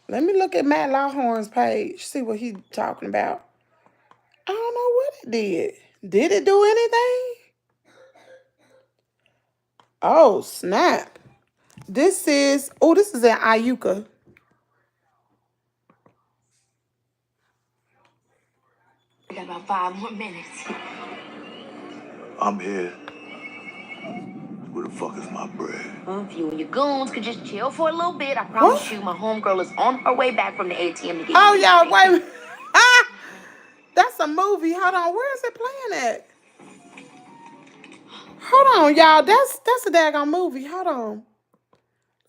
Let me look at Matt Lawhorn's page, see what he's talking about. I don't know what it did. Did it do anything? Oh, snap. This is in Iuka. We got about 5 more minutes. I'm here. Where the fuck is my bread? If you and your goons could just chill for a little bit, I promise What? you my homegirl is on her way back from the ATM to get Oh, you. y'all, wait a minute. Ah, that's a movie. Hold on. Where is it playing at? Hold on, y'all. That's a daggone movie. Hold on.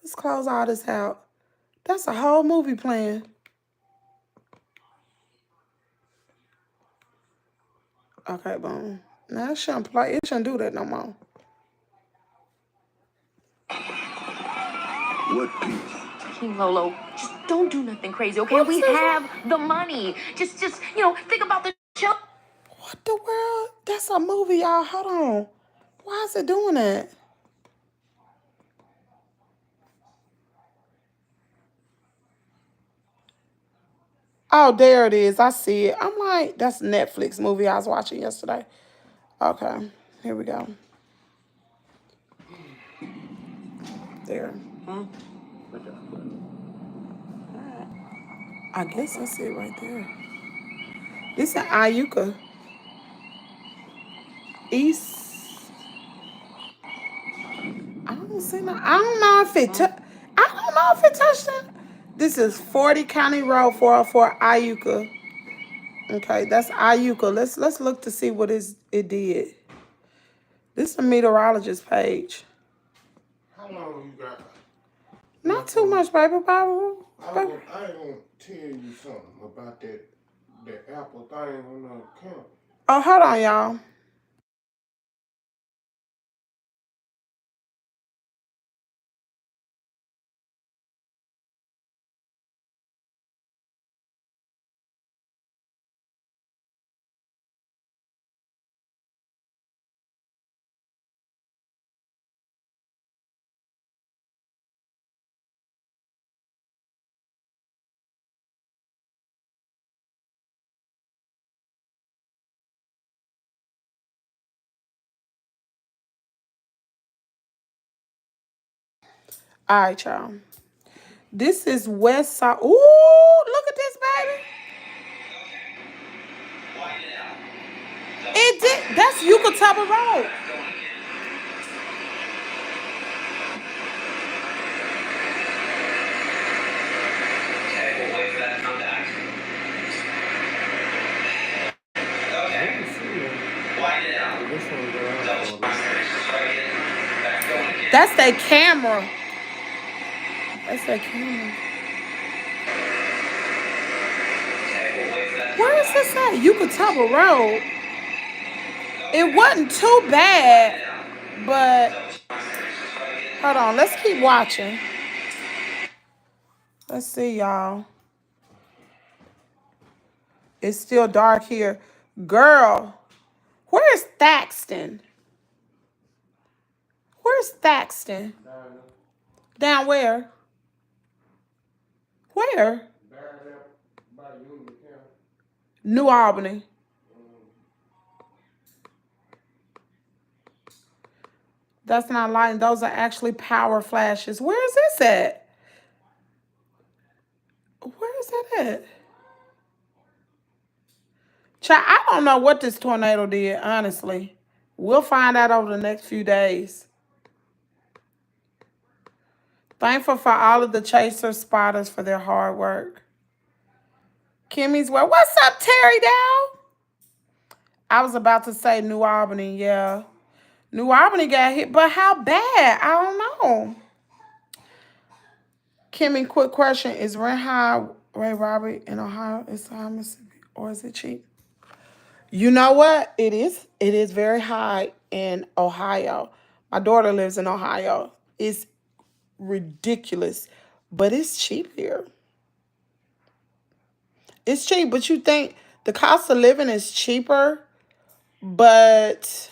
Let's close all this out. That's a whole movie playing. Okay, boom. Now it shouldn't play. It shouldn't do that no more. What people? King Lolo, just don't do nothing crazy, okay? What We is this? have the money. Just think about the show. What the world? That's a movie, y'all. Hold on. Why is it doing that? Oh, there it is. I see it. I'm like, that's a Netflix movie I was watching yesterday. Okay, here we go. There. I guess that's it right there. This is Iuka. East. I don't see no. I don't know if it. I don't know if it touched it. This is 40 County Road 404 Iuka. Okay, that's Iuka. Let's look to see what it did. This is a meteorologist page. How long you got? Not too much, baby. Bible. I ain't gonna tell you something about that apple thing on the camera. Oh, hold on, y'all. All right, y'all. This is West Side. Ooh, look at this, baby. It did. That's Yucataba Road. That's their camera. That's their camera. Where is this at? Yucataba Road. It wasn't too bad, but hold on. Let's keep watching. Let's see, y'all. It's still dark here. Girl, where's Thaxton? Where's Thaxton? Down where? Where? New Albany. That's not lighting. Those are actually power flashes. Where is this at? Where is that at? Child, I don't know what this tornado did, honestly. We'll find out over the next few days. Thankful for all of the chaser spotters for their hard work. Kimmy's well. What's up, Terry Dow? I was about to say New Albany, yeah. New Albany got hit, but how bad? I don't know. Kimmy, quick question. Is rent high, Ray Robert in Ohio? Is high Mississippi, or is it cheap? You know what? It is. It is very high in Ohio. My daughter lives in Ohio. It's ridiculous, but it's cheap here. It's cheap, but you think the cost of living is cheaper, but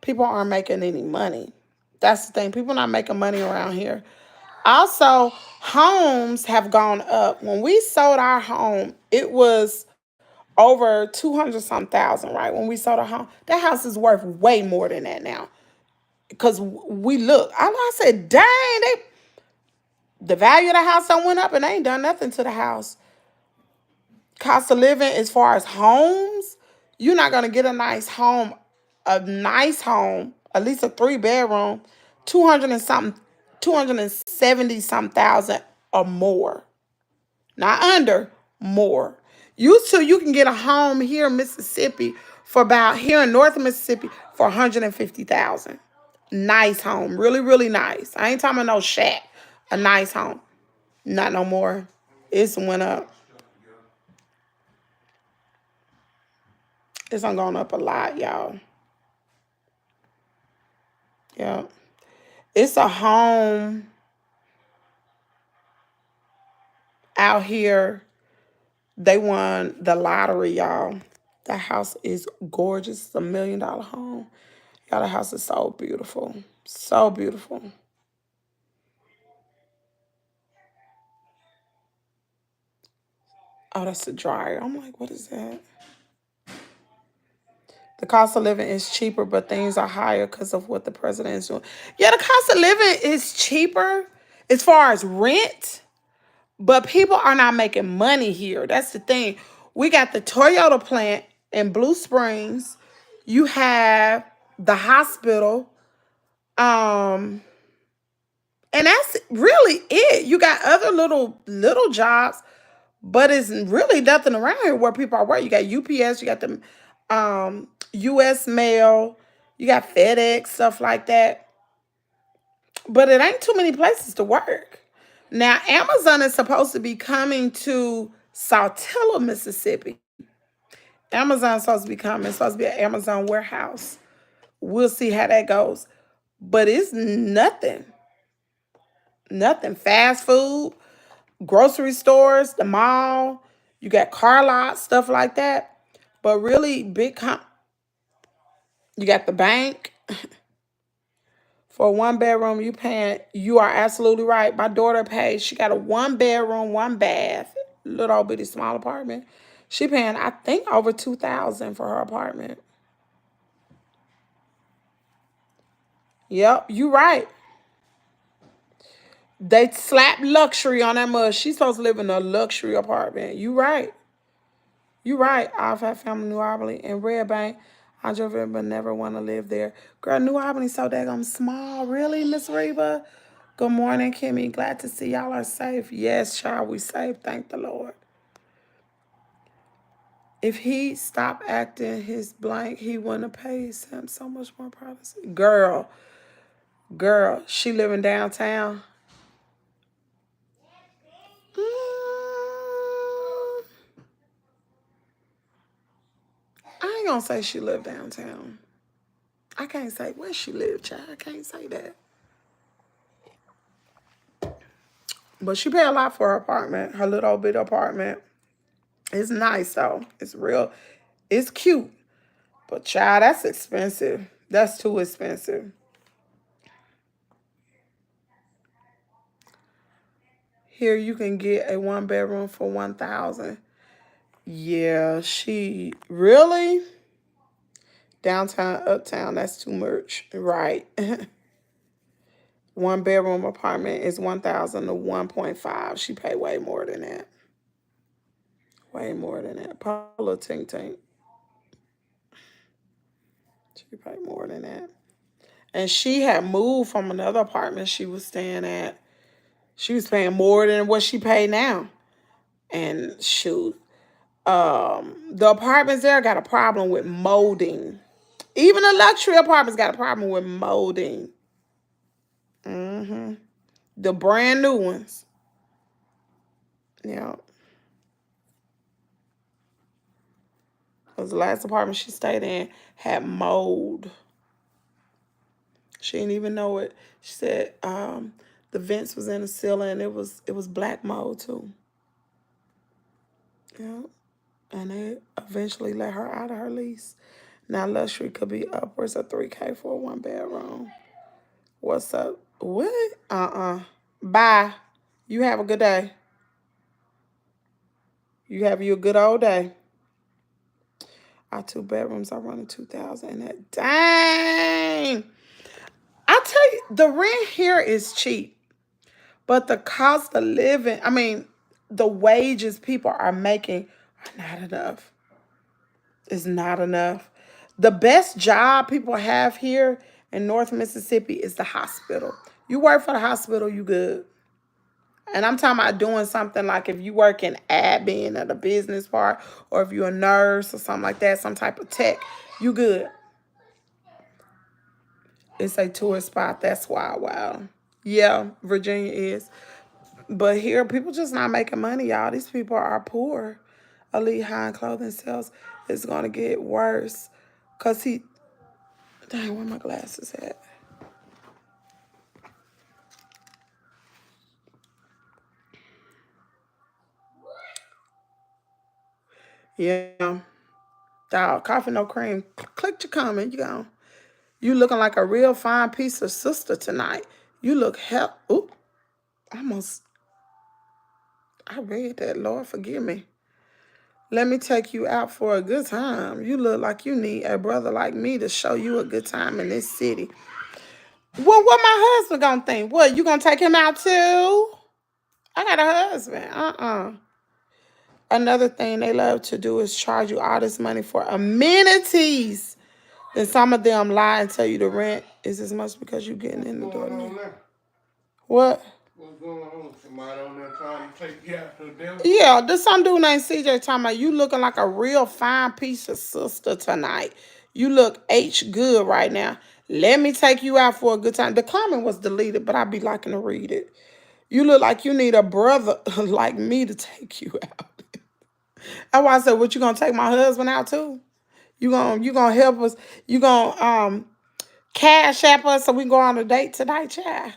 people aren't making any money. That's the thing. People not making money around here. Also, homes have gone up. When we sold our home, it was over 200 some thousand, right? When we sold our home, that house is worth way more than that now. Because we look, I said, dang, the value of the house done went up and they ain't done nothing to the house. Cost of living as far as homes, you're not gonna get a nice home, at least a 3 bedroom, 200 and something, 270 some thousand or more. Not under, more. Used to you can get a home here in Mississippi for about here in North Mississippi for 150,000. Nice home, really, really nice. I ain't talking about no shack. A nice home. Not no more. It's went up. It's gone up a lot, y'all. Yeah. It's a home out here. They won the lottery, y'all. The house is gorgeous. It's $1 million home. Y'all, the house is so beautiful. So beautiful. Oh, that's a dryer. I'm like, what is that? The cost of living is cheaper, but things are higher because of what the president is doing. Yeah, the cost of living is cheaper as far as rent, but people are not making money here. That's the thing. We got the Toyota plant in Blue Springs. You have the hospital. Um, and that's really it. You got other little jobs, but it's really nothing around here where people are working. You got UPS, you got the US mail, you got FedEx, stuff like that. But it ain't too many places to work. Now, Amazon is supposed to be coming to Saltillo, Mississippi. Amazon's supposed to be coming. It's supposed to be an Amazon warehouse. We'll see how that goes. But it's nothing. Nothing. Fast food, grocery stores, the mall. You got car lots, stuff like that. But really, you got the bank. For a 1 bedroom, you are absolutely right. My daughter pays, she got a 1 bedroom, 1 bath, little bitty small apartment. She paying, I think, over 2,000 for her apartment. Yep, you right. They slap luxury on that mud. She's supposed to live in a luxury apartment. You right. You right. I've had family in New Albany and Red Bank. I drove it, but never want to live there. Girl, New Albany's so daggone small. Really, Miss Reba? Good morning, Kimmy. Glad to see y'all are safe. Yes, child, we safe. Thank the Lord. If he stopped acting his blank, he wouldn't have paid him so much more privacy. Girl, she living downtown. I ain't gonna say she lived downtown. I can't say where she lived, child. I can't say that. But she paid a lot for her apartment, her little bit apartment. It's nice though. It's real. It's cute. But child, that's expensive. That's too expensive. Here you can get a 1 bedroom for 1,000. Yeah, she really downtown, uptown. That's too much, right? 1 bedroom apartment is 1,000 to 1.5. She paid way more than that. Way more than that. Paula Tink Tink. She paid more than that. And she had moved from another apartment she was staying at. She was paying more than what she paid now. And shoot, the apartments there got a problem with molding. Even the luxury apartments got a problem with molding. The brand new ones. Yeah. Because the last apartment she stayed in had mold. She didn't even know it. She said the vents was in the ceiling. It was black mold too. Yeah. And they eventually let her out of her lease. Now luxury could be upwards of $3K for a 1 bedroom. What's up? What? Bye. You have a good day. You have you a good old day. Our 2 bedrooms are running 2,000 and that. Dang. I tell you, the rent here is cheap, but the cost of living, I mean, the wages people are making are not enough. It's not enough. The best job people have here in North Mississippi is the hospital. You work for the hospital, you good. And I'm talking about doing something like if you work in admin or the business part, or if you're a nurse or something like that, some type of tech, you good. It's a tourist spot. That's why. Wow. Yeah, Virginia is. But here, people just not making money, y'all. These people are poor. Elite high clothing sales is going to get worse. Because dang, where my glasses at? Yeah. Dog, coffee, no cream. Click your comment. You looking like a real fine piece of sister tonight. You look hell. Oop. Almost. I read that. Lord, forgive me. Let me take you out for a good time. You look like you need a brother like me to show you a good time in this city. Well, what my husband gonna think? What, you gonna take him out too? I got a husband. Another thing they love to do is charge you all this money for amenities. Then some of them lie and tell you the rent is as much because you getting in the door. What? What's going on? Somebody on there trying to take you out to the devil? Yeah, there's some dude named CJ talking about you looking like a real fine piece of sister tonight. You look H good right now. Let me take you out for a good time. The comment was deleted, but I'd be liking to read it. You look like you need a brother like me to take you out. That's why I said, what, you gonna take my husband out too? You gonna help us? You gonna Cashapp us so we can go on a date tonight, child?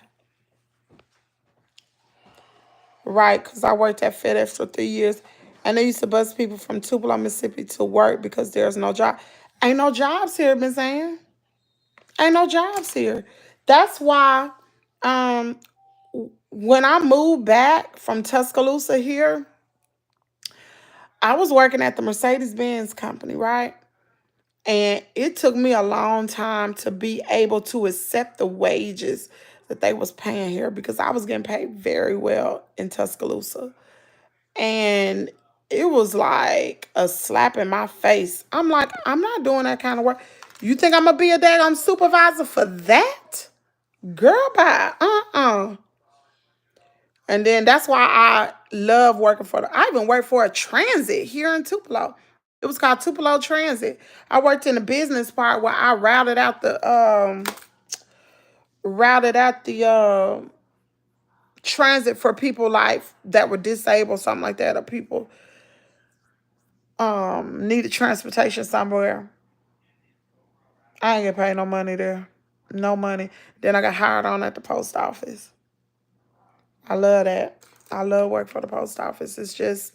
Right, because I worked at FedEx for 3 years, and they used to bus people from Tupelo, Mississippi to work because there's no job. Ain't no jobs here, Miss Ann. Ain't no jobs here. That's why when I moved back from Tuscaloosa here, I was working at the Mercedes-Benz company, right? And it took me a long time to be able to accept the wages that they was paying here because I was getting paid very well in Tuscaloosa. And it was like a slap in my face. I'm like, I'm not doing that kind of work. You think I'm going to be a daggone supervisor for that? Girl, bye. And then that's why I love working I even worked for a transit here in Tupelo. It was called Tupelo Transit. I worked in the business part where I routed out the transit for people like that were disabled, something like that, or people needed transportation somewhere. I ain't get paid no money there. No money. Then I got hired on at the post office. I love that. I love work for the post office. It's just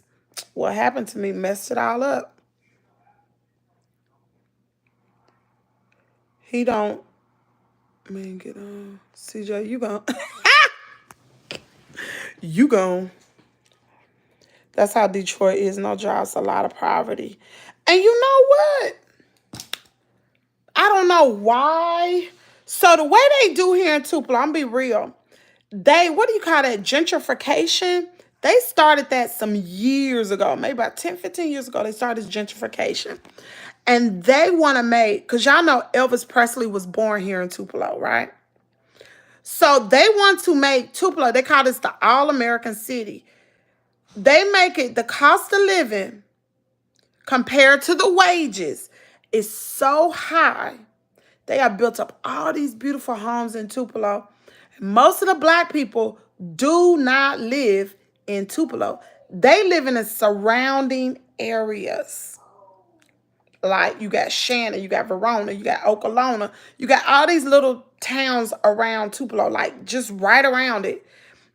what happened to me messed it all up. He don't. Man, get on. CJ, you gon' you gon'. That's how Detroit is. No jobs, a lot of poverty. And you know what? I don't know why. So the way they do here in Tupelo, I'm be real. What do you call that? Gentrification? They started that some years ago, maybe about 10, 15 years ago, they started gentrification. And they want to make, because y'all know Elvis Presley was born here in Tupelo, right? So they want to make Tupelo, they call this the all-American city. They make it, the cost of living compared to the wages is so high. They have built up all these beautiful homes in Tupelo. Most of the black people do not live in Tupelo. They live in the surrounding areas. Like, you got Shannon, you got Verona, you got Okolona, you got all these little towns around Tupelo, like just right around it.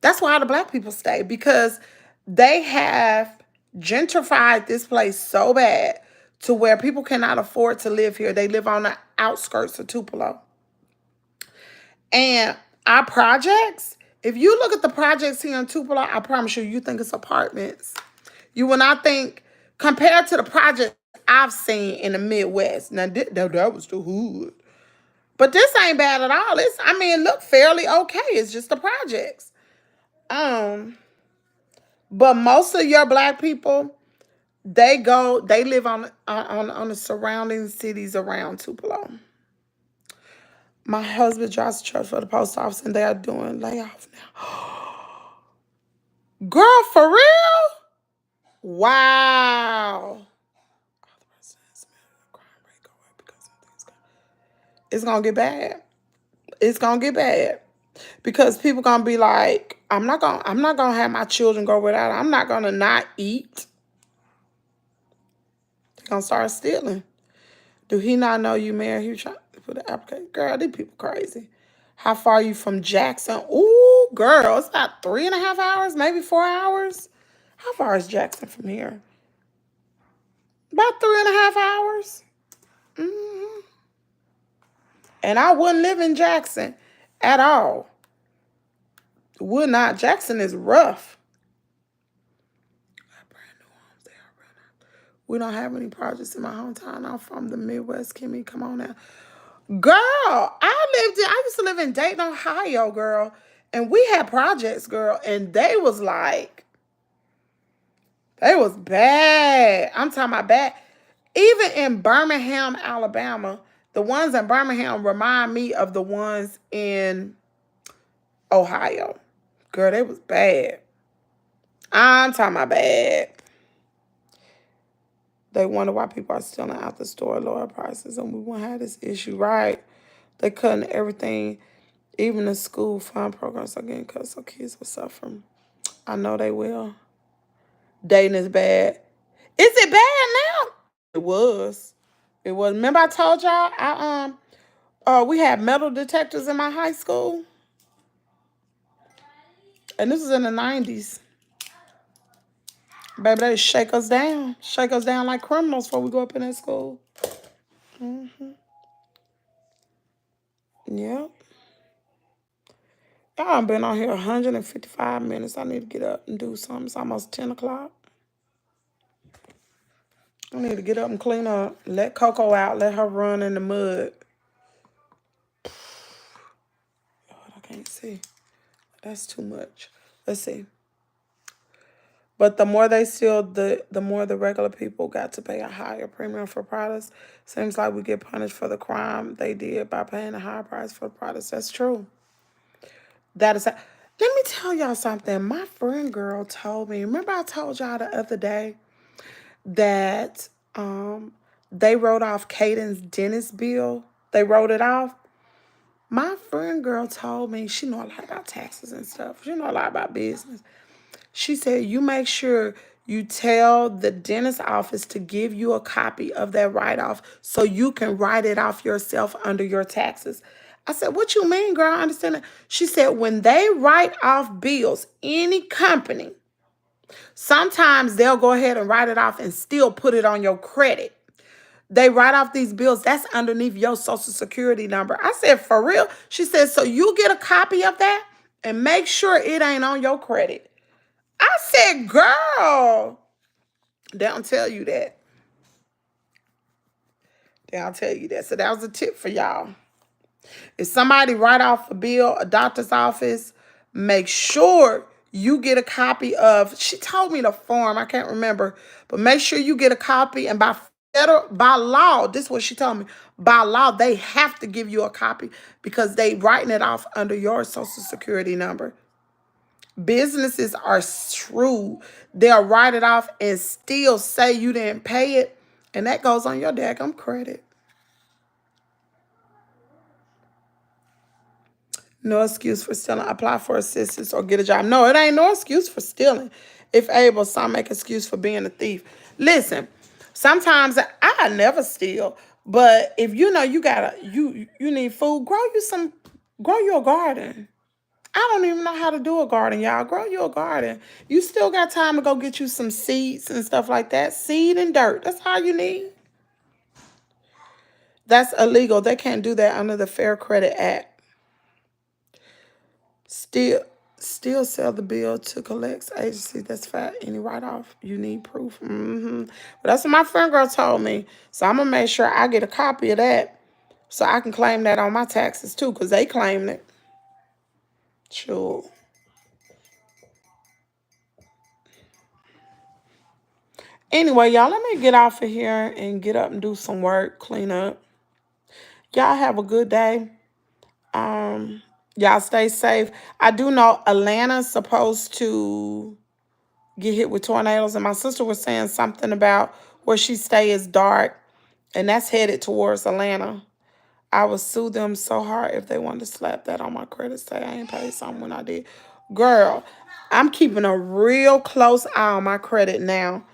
That's why all the black people stay, because they have gentrified this place so bad to where people cannot afford to live here. They live on the outskirts of Tupelo. And our projects, if you look at the projects here in Tupelo, I promise you, you think it's apartments. You will not think, compared to the projects I've seen in the Midwest. Now, that was the hood. But this ain't bad at all. It look fairly okay. It's just the projects. But most of your black people, they live on the surrounding cities around Tupelo. My husband drives a truck for the post office, and they are doing layoff now. Girl, for real? Wow. It's gonna get bad. It's gonna get bad. Because people gonna be like, I'm not gonna have my children go without. I'm not gonna not eat. They're gonna start stealing. Do he not know you married? He trying to put an application. Girl, these people crazy. How far are you from Jackson? Ooh, girl, it's about 3.5 hours, maybe 4 hours. How far is Jackson from here? About 3.5 hours. Mm-hmm. And I wouldn't live in Jackson at all. Would not. Jackson is rough. We don't have any projects in my hometown. I'm from the Midwest. Kimmy, come on now. Girl, I used to live in Dayton, Ohio, girl. And we had projects, girl. And they was bad. I'm talking about bad. Even in Birmingham, Alabama, the ones in Birmingham remind me of the ones in Ohio. Girl, they was bad. I'm talking about bad. They wonder why people are stealing out the store at lower prices, and we won't have this issue, right? They cutting everything, even the school fund programs are getting cut, so kids will suffer. I know they will. Dating is bad. Is it bad now? It was. It was. Remember I told y'all we had metal detectors in my high school? And this was in the 90s. Baby, they shake us down. Shake us down like criminals before we go up in that school. Mm-hmm. Yep. Y'all been on here 155 minutes. I need to get up and do something. It's almost 10 o'clock. I need to get up and clean up. Let Coco out. Let her run in the mud. God, I can't see. That's too much. Let's see. But the more they steal, the more the regular people got to pay a higher premium for products. Seems like we get punished for the crime they did by paying a higher price for the products. That's true. That is. Let me tell y'all something. My friend girl told me. Remember I told y'all the other day that they wrote off Caden's dentist bill. They wrote it off. My friend girl told me, she know a lot about taxes and stuff. She know a lot about business. She said, you make sure you tell the dentist office to give you a copy of that write-off so you can write it off yourself under your taxes. I said, what you mean, girl? I understand that. She said, when they write off bills, any company, sometimes they'll go ahead and write it off and still put it on your credit. They write off these bills. That's underneath your social security number. I said, for real? She said, so you get a copy of that and make sure it ain't on your credit. I said, girl, they don't tell you that. They don't tell you that. So that was a tip for y'all. If somebody write off a bill, a doctor's office, make sure you get a copy of, she told me the form, I can't remember, but make sure you get a copy, and by law, this is what she told me, by law, they have to give you a copy because they writing it off under your social security number. Businesses are true. They'll write it off and still say you didn't pay it, and that goes on your daggum credit. No excuse for stealing. Apply for assistance or get a job. No, it ain't no excuse for stealing. If able, some make excuse for being a thief. Listen, sometimes I I never steal. But if you know you need food, grow your garden. I don't even know how to do a garden, y'all. Grow you a garden. You still got time to go get you some seeds and stuff like that. Seed and dirt. That's all you need. That's illegal. They can't do that under the Fair Credit Act. Still, still sell the bill to collects agency. That's fat. Any write off? You need proof. But that's what my friend girl told me. So I'm gonna make sure I get a copy of that so I can claim that on my taxes too, because they claimed it. Sure. Anyway, y'all, let me get off of here and get up and do some work, clean up. Y'all have a good day. Y'all stay safe. I do know Atlanta's supposed to get hit with tornadoes, and my sister was saying something about where she stay is dark, and that's headed towards Atlanta. I would sue them so hard if they wanted to slap that on my credit. Say I ain't paid something when I did. Girl, I'm keeping a real close eye on my credit now.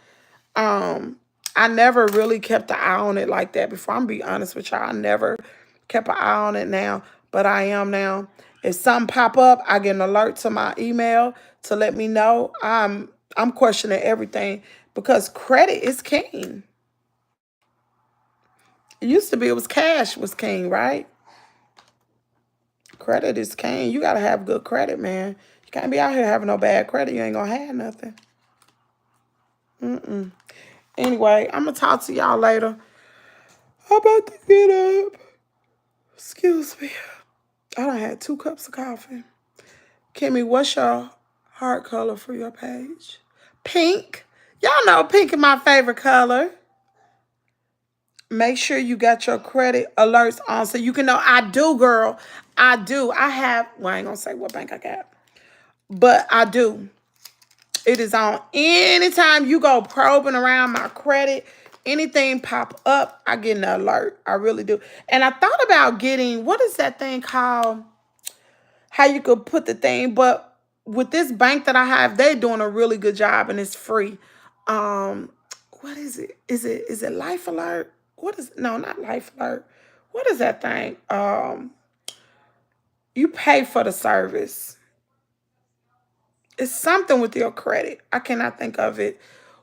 I never really kept an eye on it like that before. I'm be honest with y'all. I never kept an eye on it now, but I am now. If something pop up, I get an alert to my email to let me know. I'm questioning everything because credit is king. It used to be it was cash was king, right? Credit is king. You gotta have good credit, man. You can't be out here having no bad credit. You ain't gonna have nothing. Anyway, I'm gonna talk to y'all later. I'm about to get up. Excuse me. I done had 2 cups of coffee. Kimmy, what's your heart color for your page? Pink. Y'all know pink is my favorite color. Make sure you got your credit alerts on so you can know. I do, girl. I do. I have, well, I ain't gonna say what bank I got, but I do. It is on. Anytime you go probing around my credit, anything pop up, I get an alert. I really do. And I thought about getting, what is that thing called? How you could put the thing, but with this bank that I have, they're doing a really good job and it's free. What is it? Is it Life Alert? What is, no, not Life Alert. What is that thing? You pay for the service. It's something with your credit. I cannot think of it.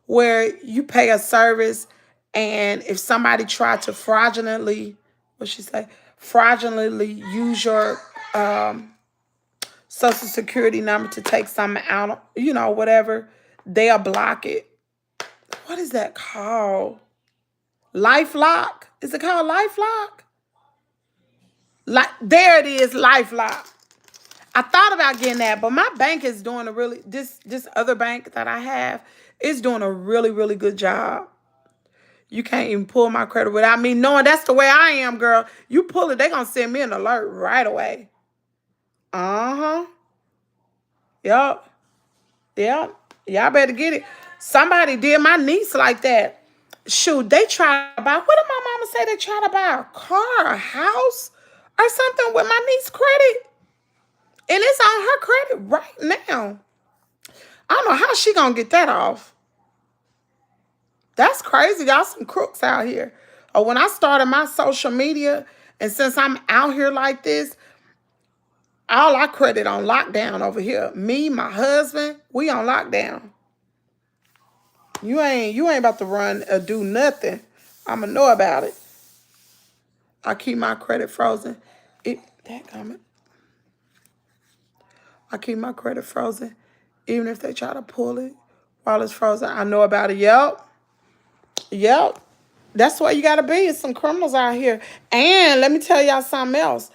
Where you pay a service, and if somebody tried to fraudulently, what she say, fraudulently use your social security number to take something out, you know, whatever, they'll block it. What is that called? LifeLock? Is it called LifeLock? Like there it is, LifeLock. I thought about getting that, but my bank is doing a really, this other bank that I have is doing a really, really good job. You can't even pull my credit without me knowing that's the way I am, girl. You pull it, they gonna send me an alert right away. Uh-huh. Yup. Yep. Y'all better get it. Somebody did my niece like that. Shoot, they tried to buy, what did my mama say? They tried to buy a car, a house, or something with my niece's credit. And it's on her credit right now. I don't know how she gonna get that off. That's crazy. Y'all some crooks out here. Or when I started my social media, and since I'm out here like this, all our credit on lockdown over here. Me, my husband, we on lockdown. You ain't about to run or do nothing. I'ma know about it. I keep my credit frozen. I keep my credit frozen. Even if they try to pull it while it's frozen, I know about it. Yep. That's what you gotta be. It's some criminals out here. And let me tell y'all something else.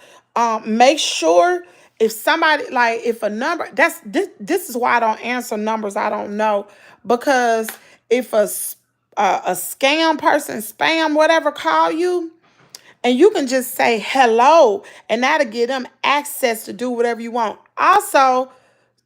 Make sure if somebody, like, if a number, this is why I don't answer numbers I don't know, because if a scam person, spam, whatever, call you, and you can just say hello, and that'll give them access to do whatever you want. Also,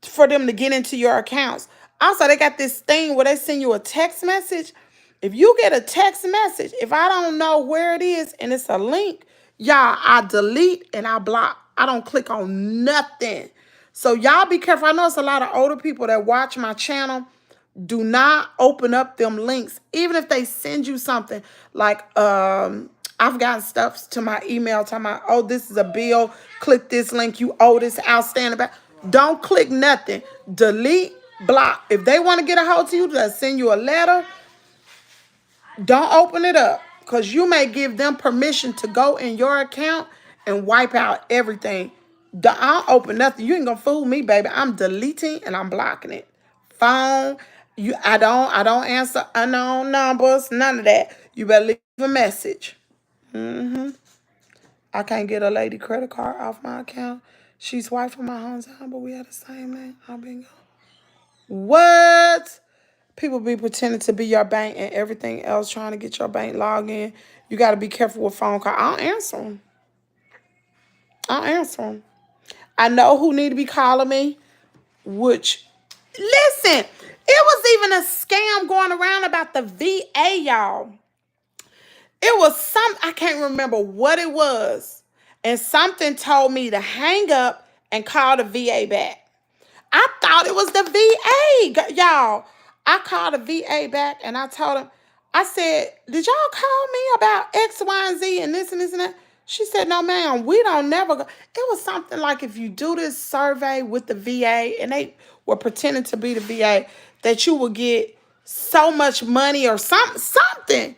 for them to get into your accounts. Also, they got this thing where they send you a text message. If you get a text message, if I don't know where it is and it's a link, y'all, I delete and I block. I don't click on nothing. So y'all be careful. I know it's a lot of older people that watch my channel. Do not open up them links, even if they send you something like I've gotten stuff to my email talking about, oh, this is a bill. Click this link. You owe this outstanding back. Don't click nothing. Delete, block. If they want to get a hold of you, they'll send you a letter. Don't open it up because you may give them permission to go in your account and wipe out everything. Don't open nothing. You ain't gonna fool me, baby. I'm deleting and I'm blocking it. Phone, I don't answer unknown numbers, none of that. You better leave a message. I can't get a lady credit card off my account. She's wife from my hometown, but we have the same name. I've been gone. What? People be pretending to be your bank and everything else, trying to get your bank login. You got to be careful with phone calls. I don't answer them. I don't answer them. I know who need to be calling me, which, listen, it was even a scam going around about the VA, y'all. It was I can't remember what it was. And something told me to hang up and call the VA back. I thought it was the VA, y'all. I called the VA back and I told them, I said, did y'all call me about X, Y, and Z and this and this and that? She said, no, ma'am, we don't never go. It was something like if you do this survey with the VA and they were pretending to be the VA, that you will get so much money or something.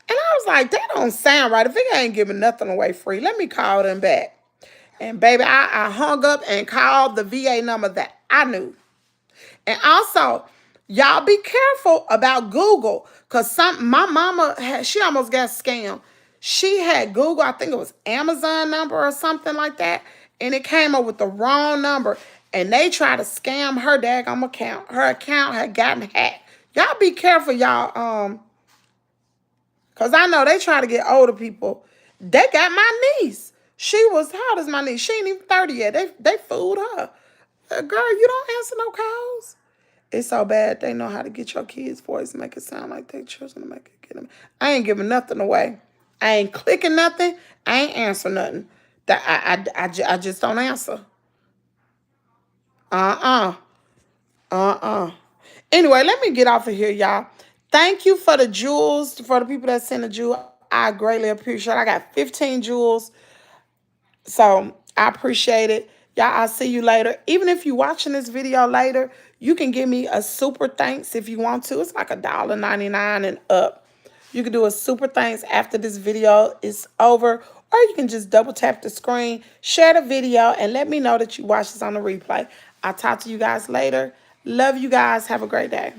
And I was like, that don't sound right. If it ain't giving nothing away free, let me call them back. And baby, I hung up and called the VA number that I knew. And also, y'all be careful about Google. Because my mama, she almost got scammed. She had Google, I think it was Amazon number or something like that. And it came up with the wrong number. And they tried to scam her daggone account. Her account had gotten hacked. Y'all be careful, y'all. Because I know they try to get older people. They got my niece. She was, how old is my niece? She ain't even 30 yet. They fooled her. Girl, you don't answer no calls. It's so bad they know how to get your kids' voice and make it sound like they children to make it get them. I ain't giving nothing away. I ain't clicking nothing. I ain't answering nothing. I just don't answer. Uh-uh. Anyway, let me get off of here, y'all. Thank you for the jewels, for the people that sent a jewel. I greatly appreciate it. I got 15 jewels. So I appreciate it. Y'all, I'll see you later. Even if you're watching this video later, you can give me a super thanks if you want to. It's like $1.99 and up. You can do a super thanks after this video is over. Or you can just double tap the screen, share the video, and let me know that you watched this on the replay. I'll talk to you guys later. Love you guys. Have a great day.